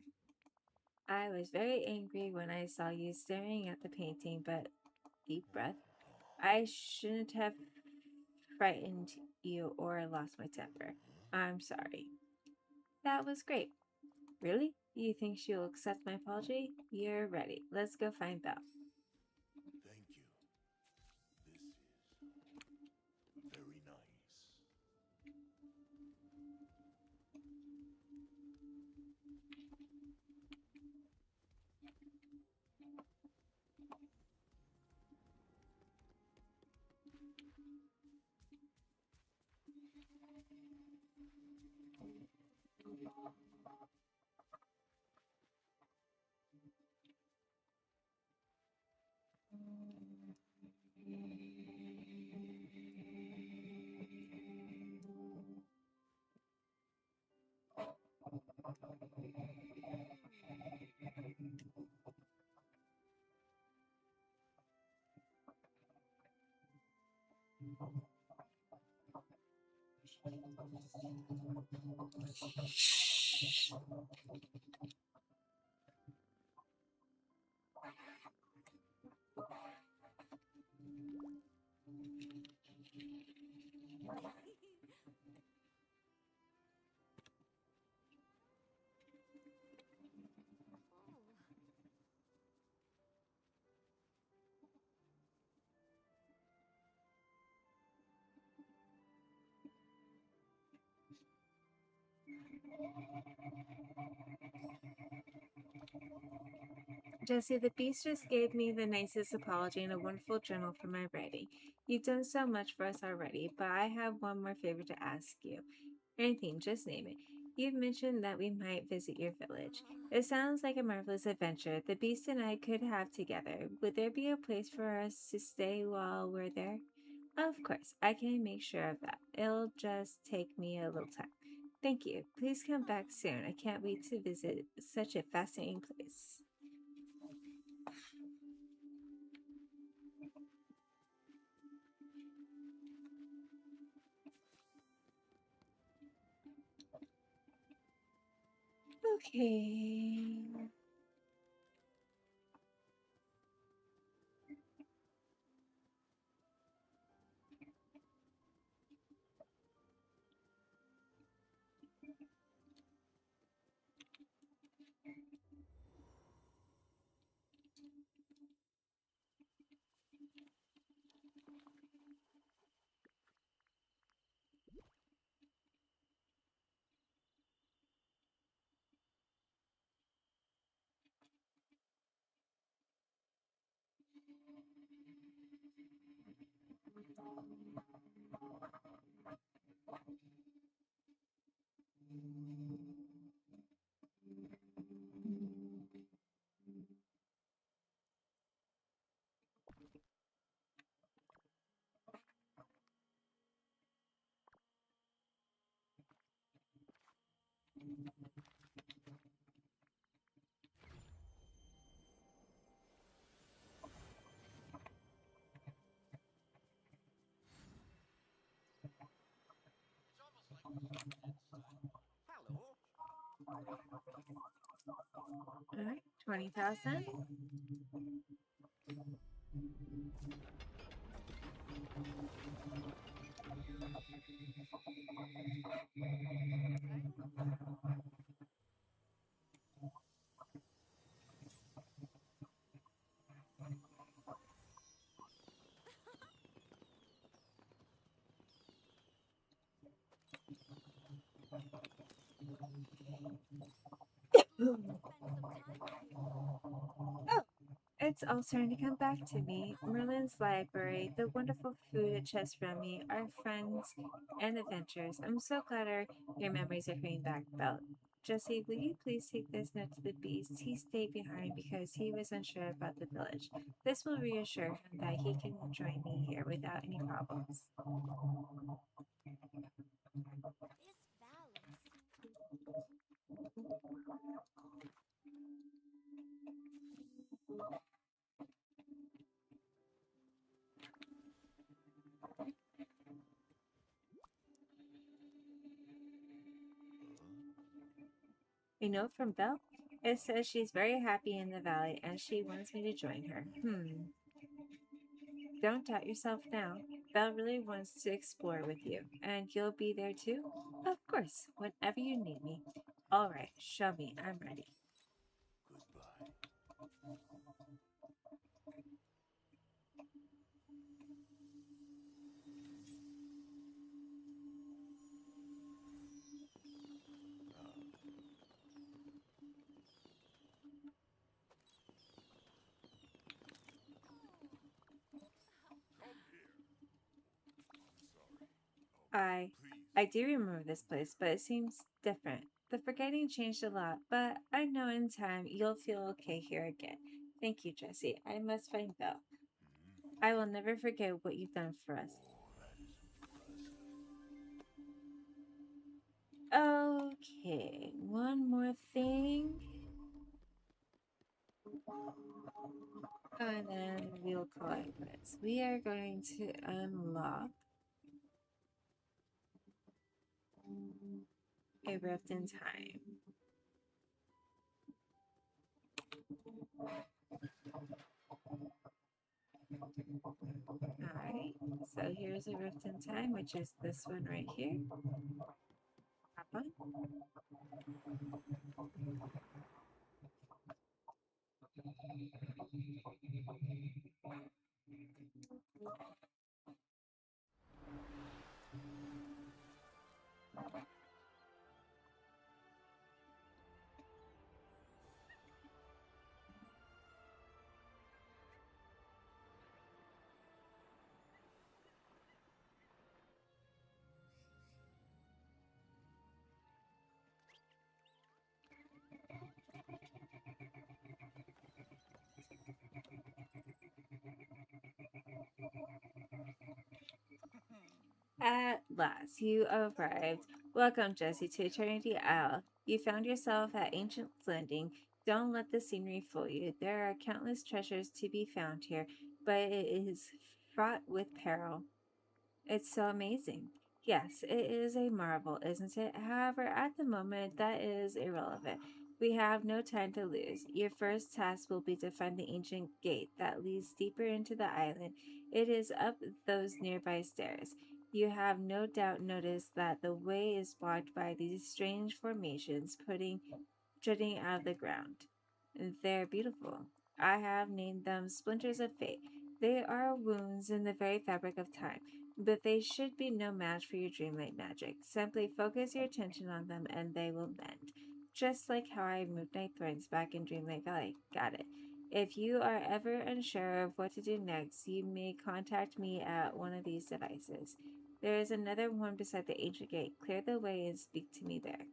[SPEAKER 1] I was very angry when I saw you staring at the painting, but deep breath. I shouldn't have frightened you or lost my temper. I'm sorry. That was great. Really? You think she'll accept my apology? You're ready. Let's go find Belle.
[SPEAKER 5] Thank you. This is very nice.
[SPEAKER 1] Jesse, the Beast just gave me the nicest apology and a wonderful journal for my writing. You've done so much for us already, but I have one more favor to ask you. Anything, just name it. You've mentioned that we might visit your village. It sounds like a marvelous adventure the Beast and I could have together. Would there be a place for us to stay while we're there? Of course, I can make sure of that. It'll just take me a little time. Thank you. Please come back soon. I can't wait to visit such a fascinating place. Okay.
[SPEAKER 2] Hello.
[SPEAKER 1] All right, 20,000. Oh, it's all starting to come back to me. Merlin's library, the wonderful food at Chest Rummy, our friends and adventures. I'm so glad your memories are coming back, Belle. Jesse, will you please take this note to the beast? He stayed behind because he was unsure about the village. This will reassure him that he can join me here without any problems.
[SPEAKER 3] This valley.
[SPEAKER 1] A note from Belle? It says she's very happy in the valley and she wants me to join her. Don't doubt yourself now. Belle really wants to explore with you. And you'll be there too? Of course, whenever you need me. All right, show me. I'm ready.
[SPEAKER 5] Goodbye. Come here. I'm sorry. Oh,
[SPEAKER 1] I
[SPEAKER 5] please
[SPEAKER 1] I do remember this place, but it seems different. The forgetting changed a lot, but I know in time you'll feel okay here again. Thank you, Jesse. I must find Bill. I will never forget what you've done for us.
[SPEAKER 5] Oh, that is impressive.
[SPEAKER 1] Okay, one more thing. And then we'll call it quits. We are going to unlock a rift in time. Alright, so here's a rift in time, which is this one right here. Hop on. At last, you arrived. Welcome, Jesse, to Eternity Isle. You found yourself at Ancient Landing. Don't let the scenery fool you. There are countless treasures to be found here, but it is fraught with peril. It's so amazing. Yes, it is a marvel, isn't it? However, at the moment, that is irrelevant. We have no time to lose. Your first task will be to find the ancient gate that leads deeper into the island. It is up those nearby stairs. You have no doubt noticed that the way is blocked by these strange formations jutting out of the ground. They're beautiful. I have named them splinters of fate. They are wounds in the very fabric of time, but they should be no match for your dreamlight magic. Simply focus your attention on them and they will mend. Just like how I moved Night Thorns back in Dreamlight Valley. Got it. If you are ever unsure of what to do next, you may contact me at one of these devices. There is another one beside the ancient gate. Clear the way and speak to me there.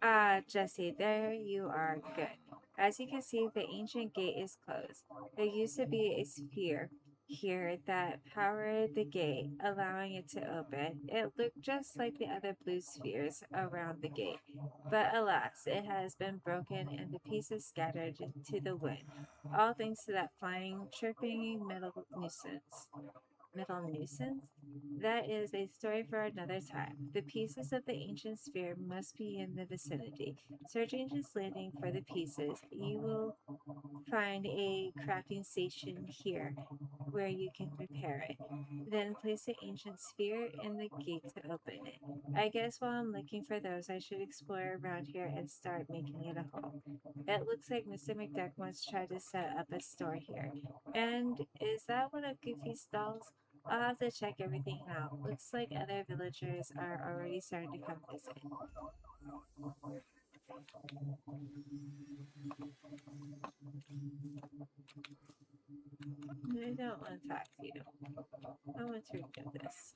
[SPEAKER 1] Ah, Jesse, there you are. Good. As you can see, the ancient gate is closed. There used to be a sphere here that powered the gate, allowing it to open. It looked just like the other blue spheres around the gate. But alas, it has been broken and the pieces scattered to the wind, all thanks to that flying, chirping metal nuisance? That is a story for another time. The pieces of the ancient sphere must be in the vicinity. Search Ancient's Landing for the pieces. You will find a crafting station here where you can prepare it. Then place the ancient sphere in the gate to open it. I guess while I'm looking for those, I should explore around here and start making it a home. It looks like Mr. McDuck once tried to set up a store here. And is that one of Goofy's stalls? I'll have to check everything out. Looks like other villagers are already starting to come visit. I don't want to talk to you. I want to read this.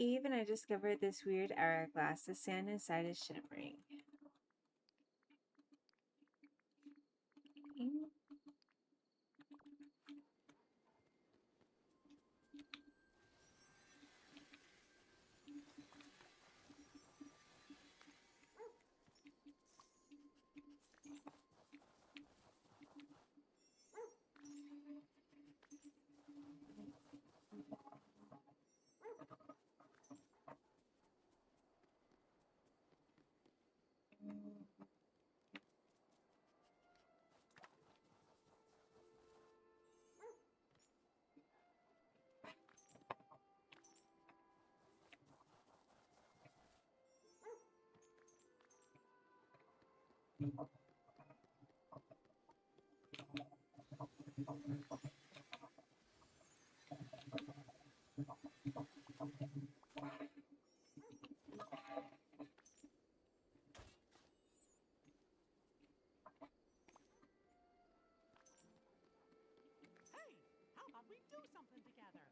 [SPEAKER 1] Eve and I discovered this weird hourglass. The sand inside is shimmering.
[SPEAKER 3] Hey, how about we do something together?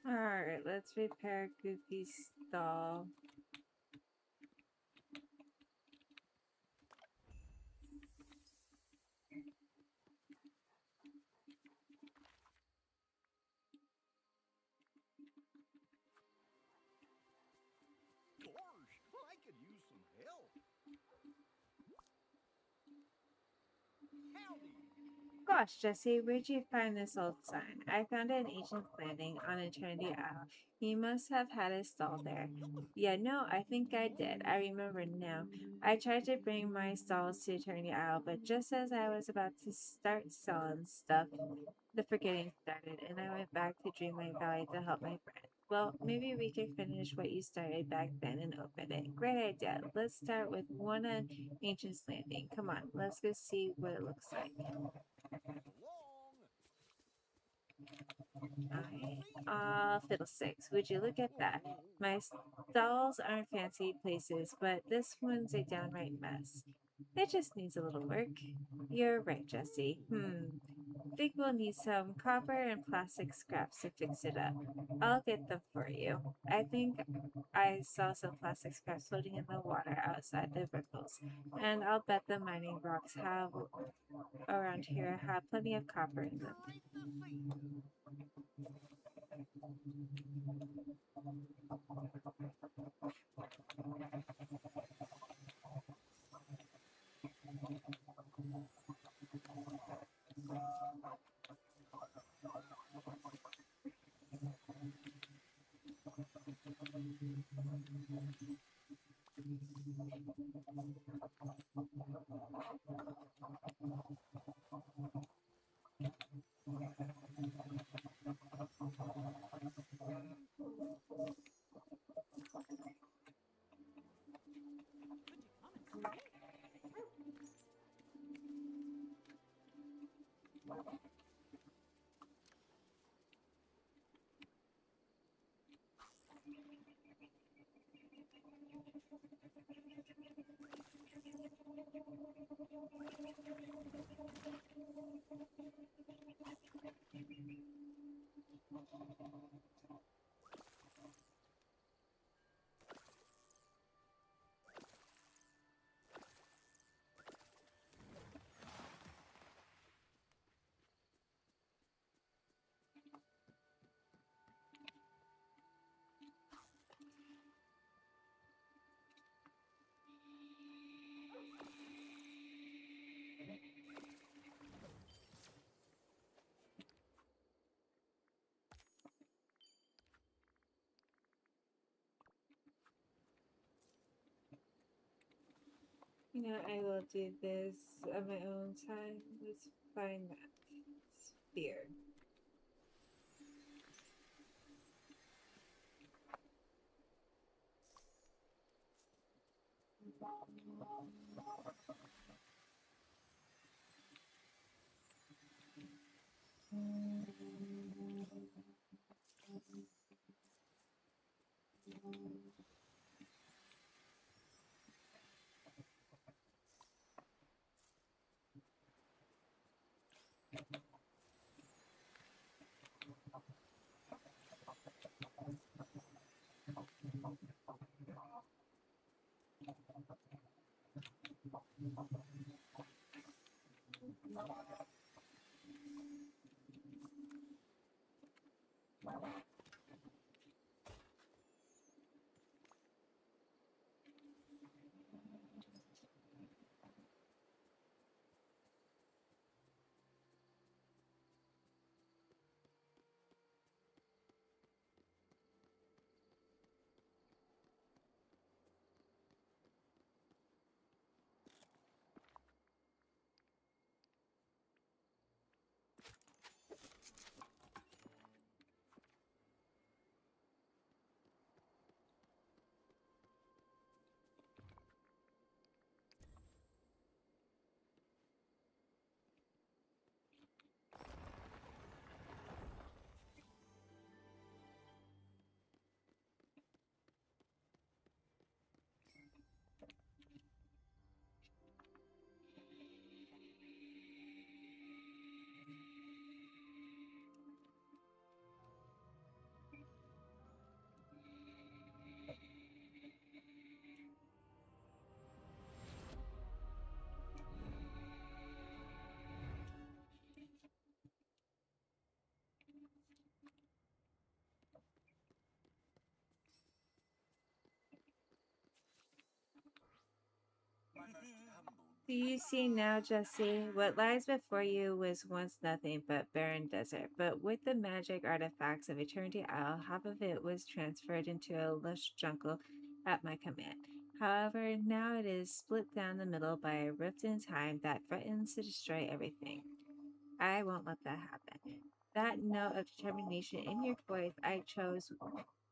[SPEAKER 1] Alright, let's repair Goofy's stall.
[SPEAKER 2] Gosh, I could use some help. Howdy.
[SPEAKER 1] Gosh, Jesse, where'd you find this old sign? I found it in Ancient Landing on Eternity Isle. He must have had his stall there. Yeah, no, I think I did. I remember now. I tried to bring my stalls to Eternity Isle, but just as I was about to start selling stuff, the forgetting started, and I went back to Dreamlight Valley to help my friend. Well, maybe we could finish what you started back then and open it. Great idea. Let's start with one on Ancient's Landing. Come on, let's go see what it looks like.
[SPEAKER 2] Long.
[SPEAKER 1] Fiddlesticks. Would you look at that? My stalls aren't fancy places, but this one's a downright mess. It just needs a little work. You're right, Jesse. Think we'll need some copper and plastic scraps to fix it up. I'll get them for you. I think I saw some plastic scraps floating in the water outside the ripples, and I'll bet the mining rocks have around here have plenty of copper in them.
[SPEAKER 2] Great to see you.
[SPEAKER 3] Could you come and stay?
[SPEAKER 1] You know, I will do this on my own time. Let's find that sphere.
[SPEAKER 5] My most humble.
[SPEAKER 1] Do you see now, Jesse? What lies before you was once nothing but barren desert, but with the magic artifacts of Eternity Isle, half of it was transferred into a lush jungle at my command. However, now it is split down the middle by a rift in time that threatens to destroy everything. I won't let that happen. That note of determination in your voice I chose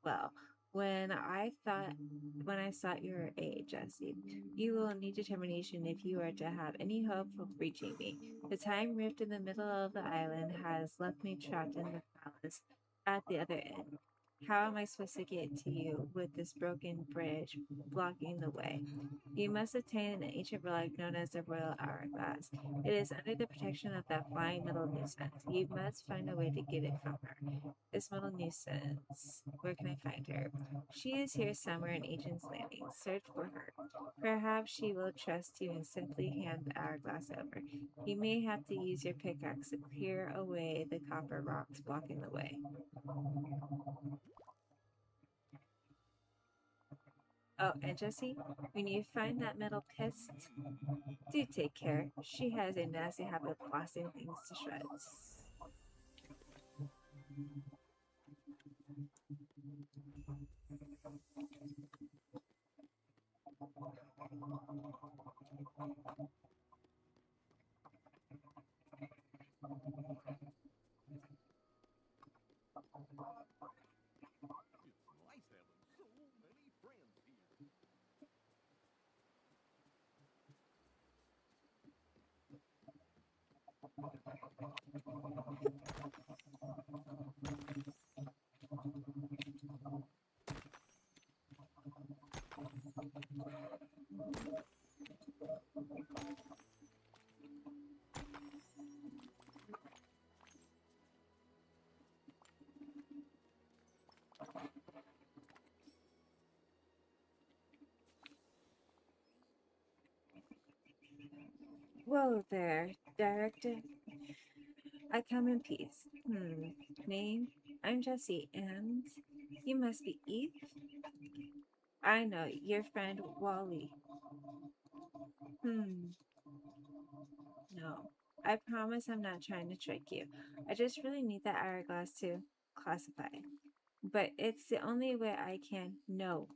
[SPEAKER 1] well. When I sought your aid, Jesse, you will need determination if you are to have any hope of reaching me. The time rift in the middle of the island has left me trapped in the palace at the other end. How am I supposed to get to you with this broken bridge blocking the way? You must obtain an ancient relic known as the Royal Hourglass. It is under the protection of that flying metal nuisance. You must find a way to get it from her. This metal nuisance. Where can I find her? She is here somewhere in Agent's Landing. Search for her. Perhaps she will trust you and simply hand the hourglass over. You may have to use your pickaxe to clear away the copper rocks blocking the way. Oh, and Jesse, when you find that metal pest, do take care. She has a nasty habit of blasting things to shreds.
[SPEAKER 2] It's nice having so many friends here.
[SPEAKER 1] Whoa there, Director. I come in peace. Name? I'm Jesse, and you must be Eve? I know, your friend Wally. Hmm, no. I promise I'm not trying to trick you. I just really need that hourglass to classify. But it's the only way I can know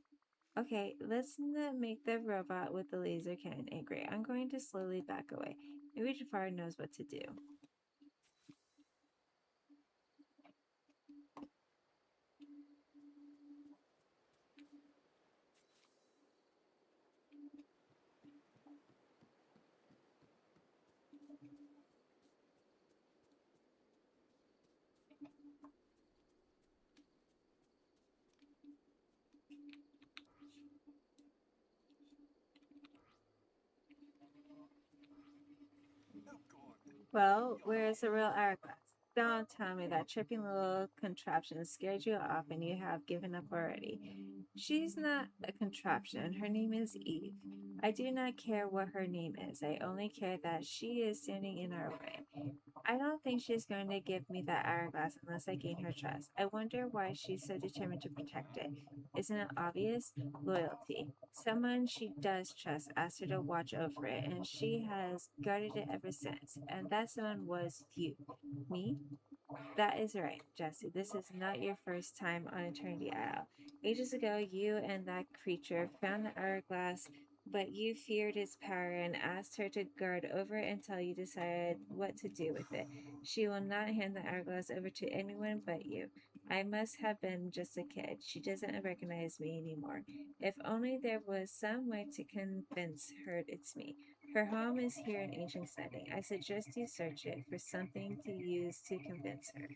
[SPEAKER 1] Okay, let's not make the robot with the laser cannon angry. I'm going to slowly back away. Maybe Jafar knows what to do.
[SPEAKER 5] Oh God.
[SPEAKER 1] Well, where's the real hourglass? Don't tell me that tripping little contraption scared you off and you have given up already. She's not a contraption. Her name is Eve. I do not care what her name is. I only care that she is standing in our way. I don't think she's going to give me that hourglass unless I gain her trust. I wonder why she's so determined to protect it. Isn't it obvious? Loyalty. Someone she does trust asked her to watch over it, and she has guarded it ever since. And that someone was you. Me? That is right, Jesse. This is not your first time on Eternity Isle. Ages ago, you and that creature found the hourglass, but you feared its power and asked her to guard over it until you decided what to do with it. She will not hand the hourglass over to anyone but you. I must have been just a kid. She doesn't recognize me anymore. If only there was some way to convince her it's me. Her home is here in Ancient Setting. I suggest you search it for something to use to convince her.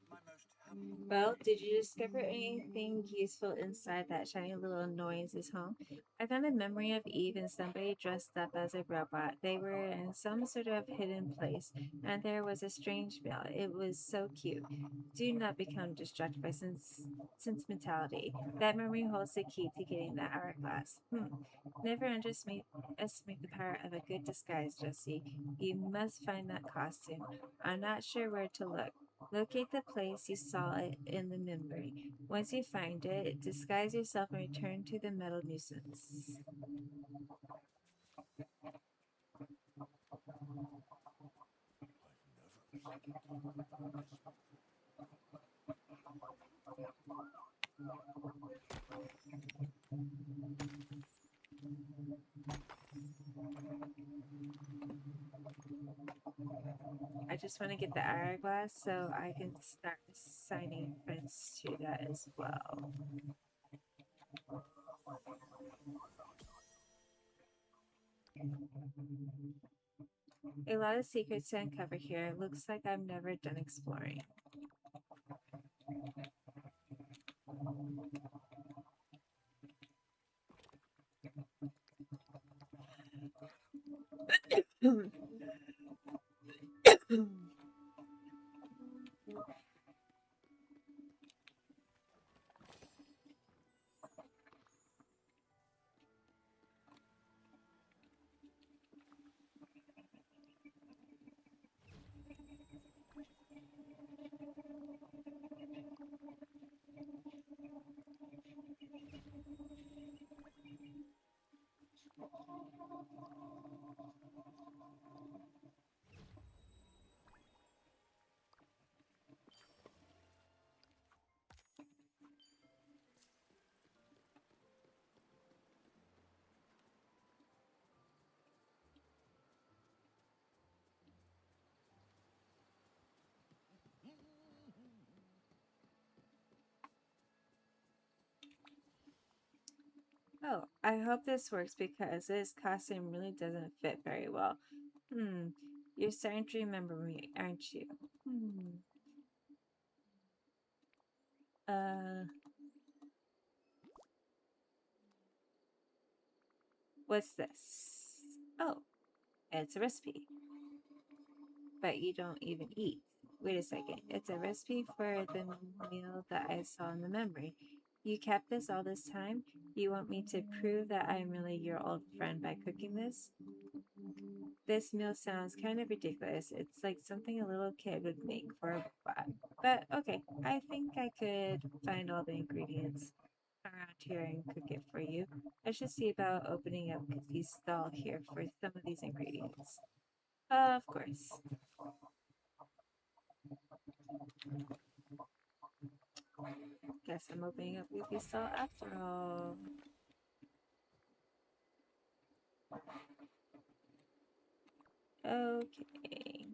[SPEAKER 5] My most humble.
[SPEAKER 1] Well, did you discover anything useful inside that shiny little annoyance's home? I found a memory of Eve and somebody dressed up as a robot. They were in some sort of hidden place, and there was a strange bell. It was so cute. Do not become distracted by sentimentality. That memory holds the key to getting that hourglass. Never underestimate the power of a good disguise, Jesse. You must find that costume. I'm not sure where to look. Locate the place you saw it in the memory. Once you find it, disguise yourself and return to the metal nuisance. I just want to get the hourglass so I can start assigning friends to that as well. A lot of secrets to uncover here. Looks like I've never done exploring. Oh, I hope this works because this costume really doesn't fit very well. Hmm, you're starting to remember me, aren't you? Hmm. Uh, what's this? Oh, it's a recipe. But you don't even eat. Wait a second. It's a recipe for the meal that I saw in the memory. You kept this all this time? You want me to prove that I'm really your old friend by cooking this? This meal sounds kind of ridiculous. It's like something a little kid would make for a bot. But okay, I think I could find all the ingredients around here and cook it for you. I should see about opening up Cookie's stall here for some of these ingredients. Of course. Guess I'm opening up Cookie's stall after all. Okay.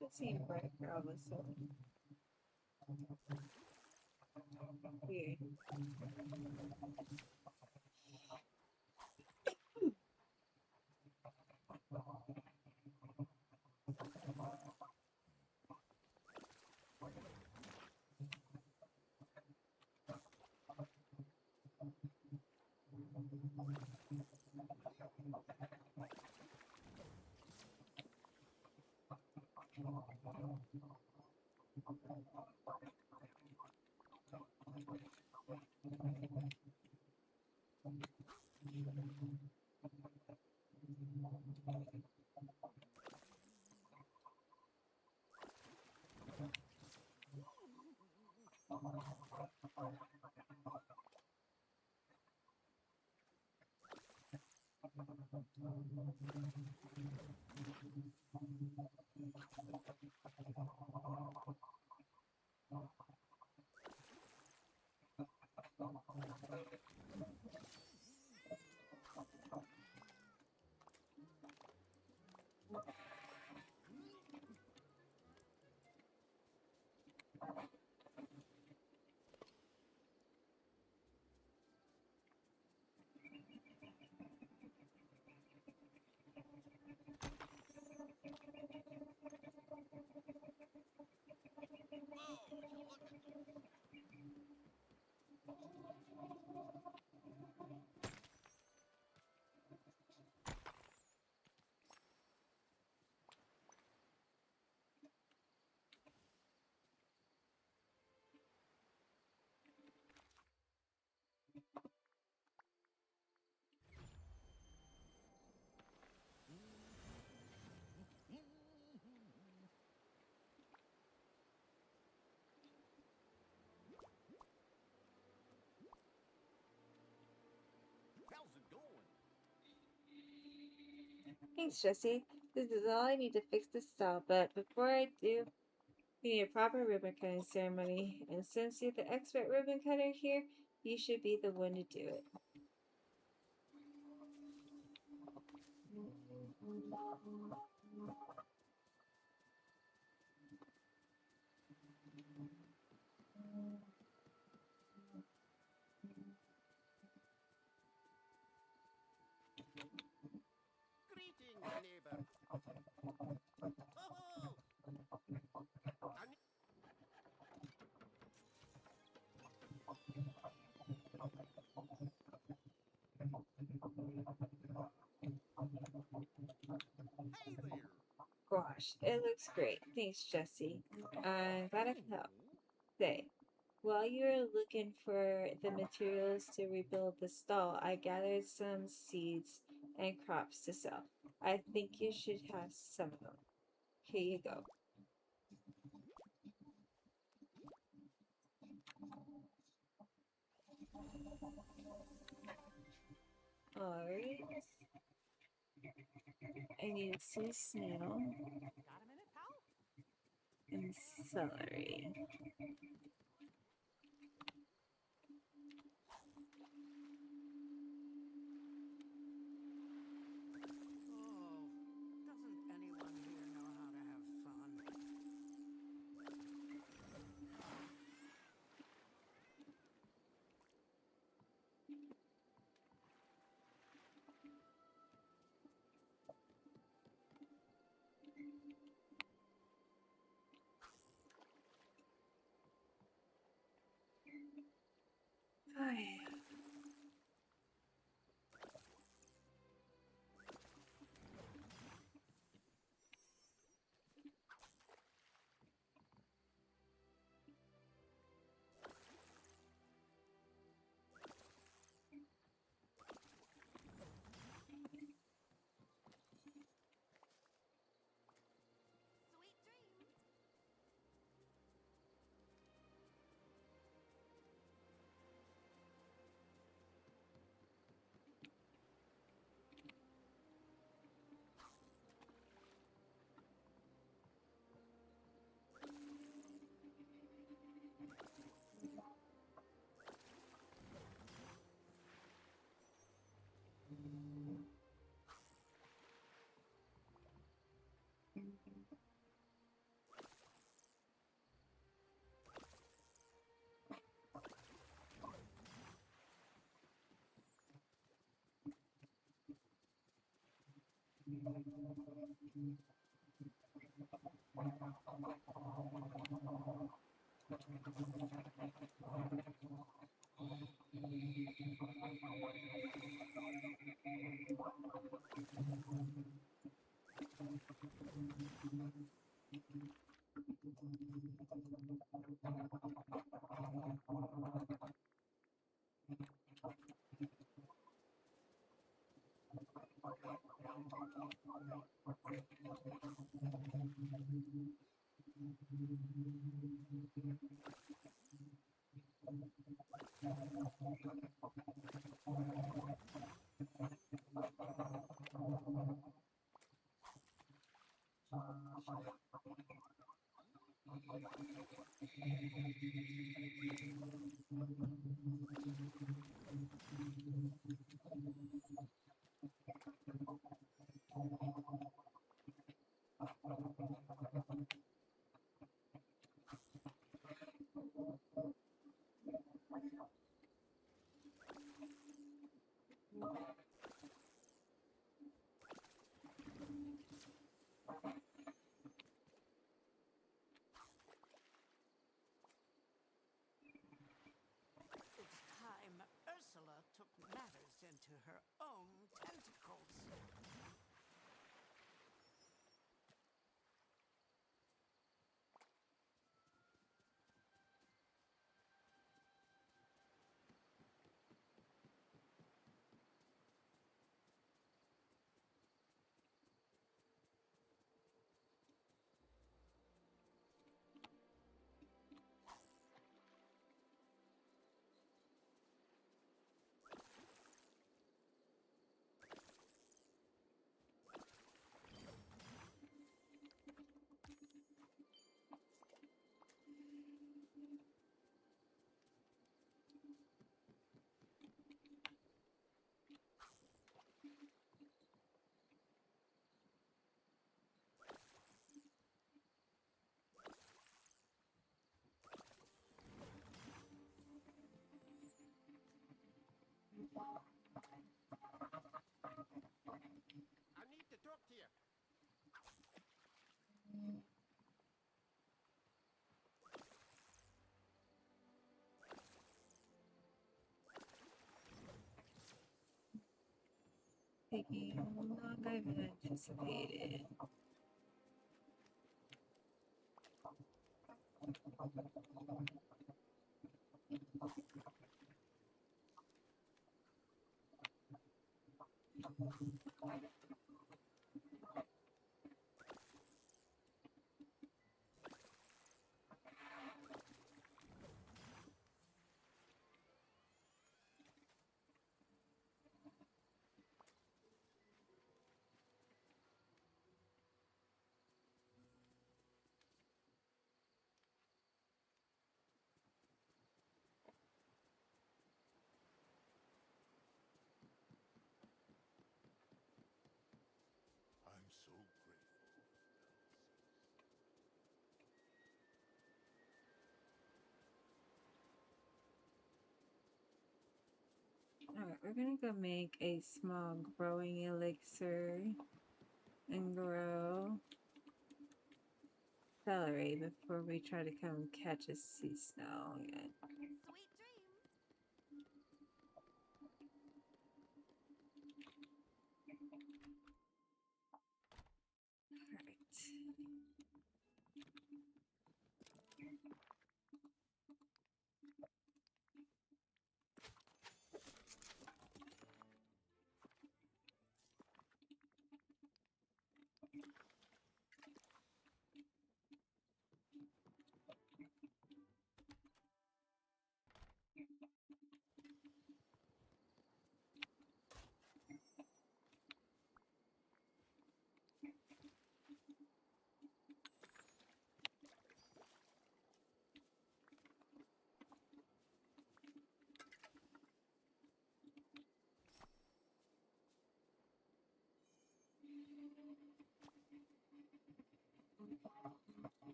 [SPEAKER 1] The same bright girl was so weird. Thanks, Jesse. This is all I need to fix the stall, but before I do, we need a proper ribbon cutting ceremony, and since you're the expert ribbon cutter here, you should be the one to do it.
[SPEAKER 2] Greetings, neighbor. Oh! And hey there.
[SPEAKER 1] Gosh, it looks great. Thanks, Jesse. I'm glad I could help. Say, while you were looking for the materials to rebuild the stall, I gathered some seeds and crops to sell. I think you should have some of them. Here you go. Alright. I need some snail
[SPEAKER 3] Got a minute, pal?
[SPEAKER 1] and celery.
[SPEAKER 2] Oh, doesn't anyone here know how to have fun?
[SPEAKER 1] Ay.
[SPEAKER 3] Sweet dreams.
[SPEAKER 2] It's time Ursula took matters into her own
[SPEAKER 1] taking longer than anticipated.
[SPEAKER 5] I'm so grateful,
[SPEAKER 1] Alright, we're gonna go make a small growing elixir and grow celery before we try to come catch a sea snow again.
[SPEAKER 3] Sweet dreams.
[SPEAKER 1] Alright.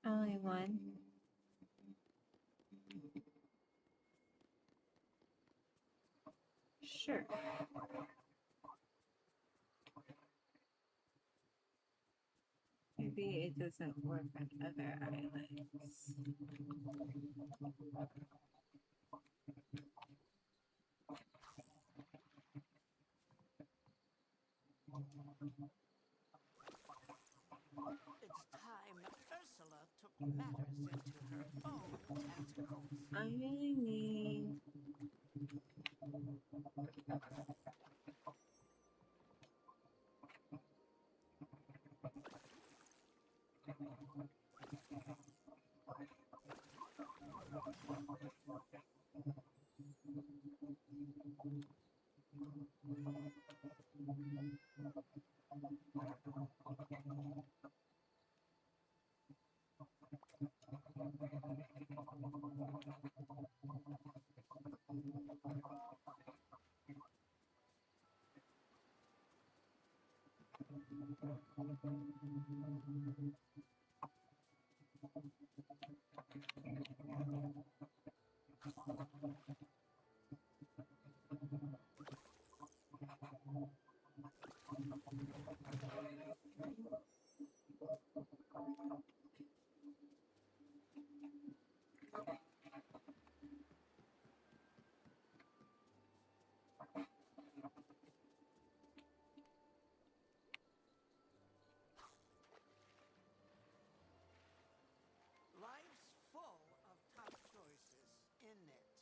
[SPEAKER 1] Only one. Sure. Maybe it doesn't work on other islands.
[SPEAKER 2] It's time Ursula took matters into her own tentacles.
[SPEAKER 1] I really need.
[SPEAKER 2] Life's full of tough choices, isn't it?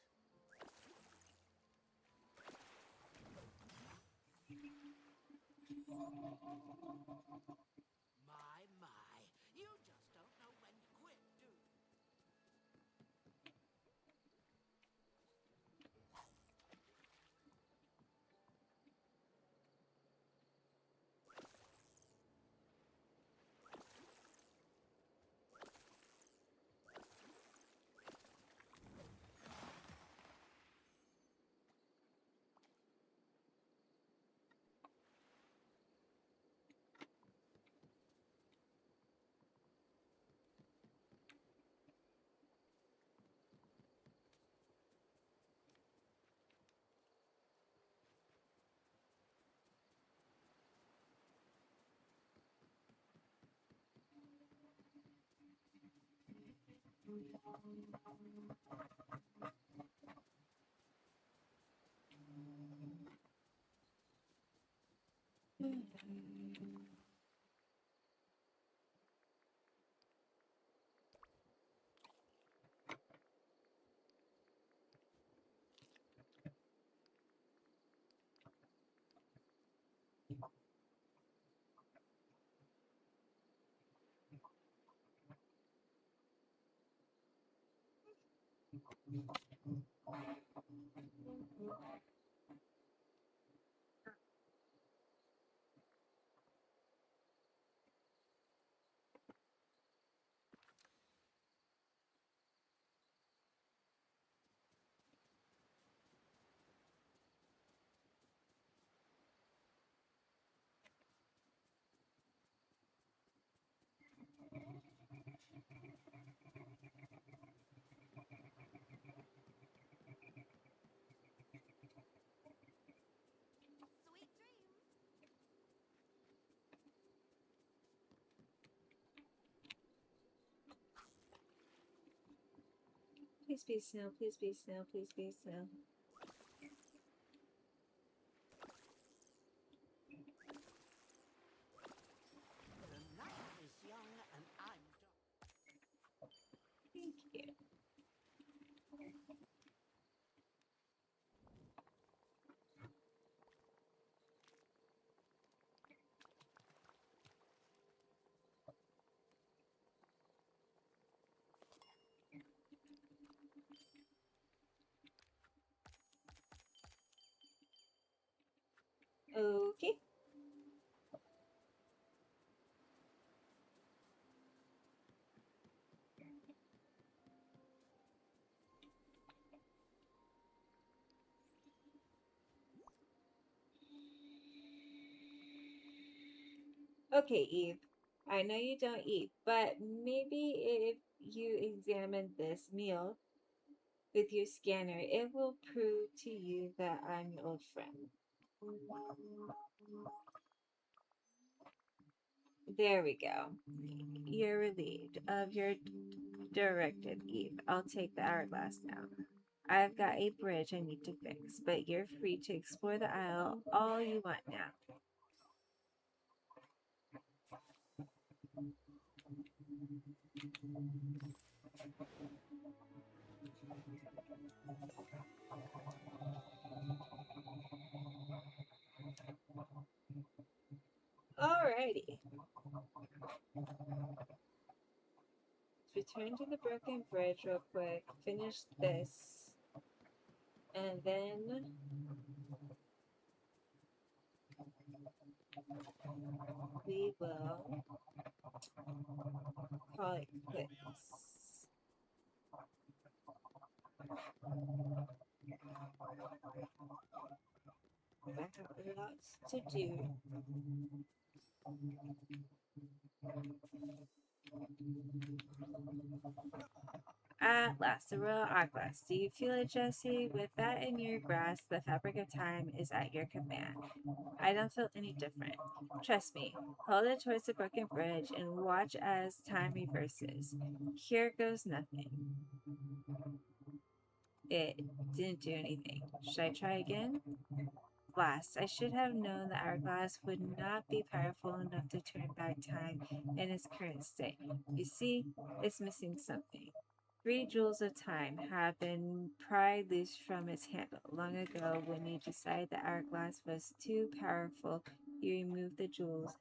[SPEAKER 2] My, you just don't know when to quit, do you?
[SPEAKER 3] Sweet dreams.
[SPEAKER 1] Please be snow, please be snow, please be snow.
[SPEAKER 2] The night is young and I'm dark.
[SPEAKER 1] Thank you. Okay. Okay, Eve. I know you don't eat, but maybe if you examine this meal with your scanner, it will prove to you that I'm your old friend. There we go. You're relieved of your directive, Eve. I'll take the hourglass now. I've got a bridge I need to fix, but you're free to explore the isle all you want now. Alrighty. Let's return to the broken bridge real quick, finish this, and then we will call it quits. I have lots to do. At last, the royal hourglass. Do you feel it, Jesse? With that in your grasp, the fabric of time is at your command. I don't feel any different. Trust me. Hold it towards the broken bridge and watch as time reverses. Here goes nothing. It didn't do anything. Should I try again? Blast. I should have known the hourglass would not be powerful enough to turn back time in its current state. You see, it's missing something. 3 joules of time have been pried loose from its handle. Long ago, when you decided the hourglass was too powerful, you removed the joules.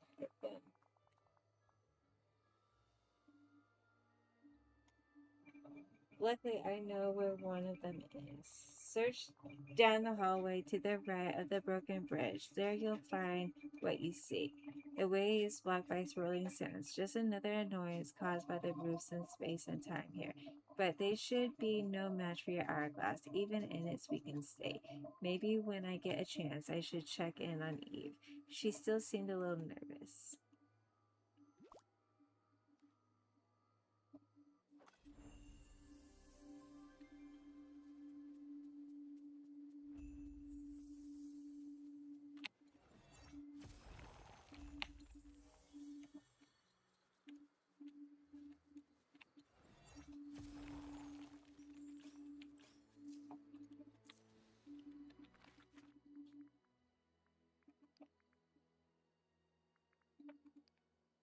[SPEAKER 1] Luckily, I know where one of them is. Search down the hallway to the right of the broken bridge. There you'll find what you see. The way is blocked by swirling sands, just another annoyance caused by the roofs and space and time here. But they should be no match for your hourglass, even in its weakened state. Maybe when I get a chance, I should check in on Eve. She still seemed a little nervous.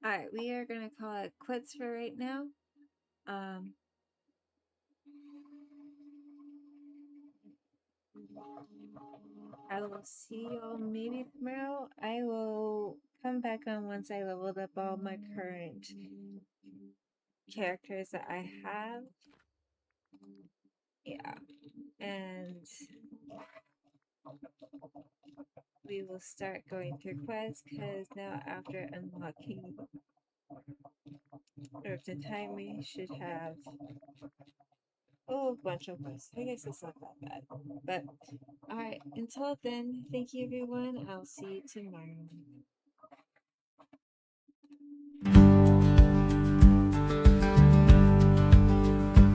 [SPEAKER 1] Alright, we are gonna call it quits for right now. I will see y'all maybe tomorrow. I will come back on once I leveled up all my current characters that I have. Yeah. And we will start going through quests because now after unlocking Earth to Time we should have a bunch of quests. I guess it's not that bad. But alright, until then, thank you everyone. I'll see you tomorrow.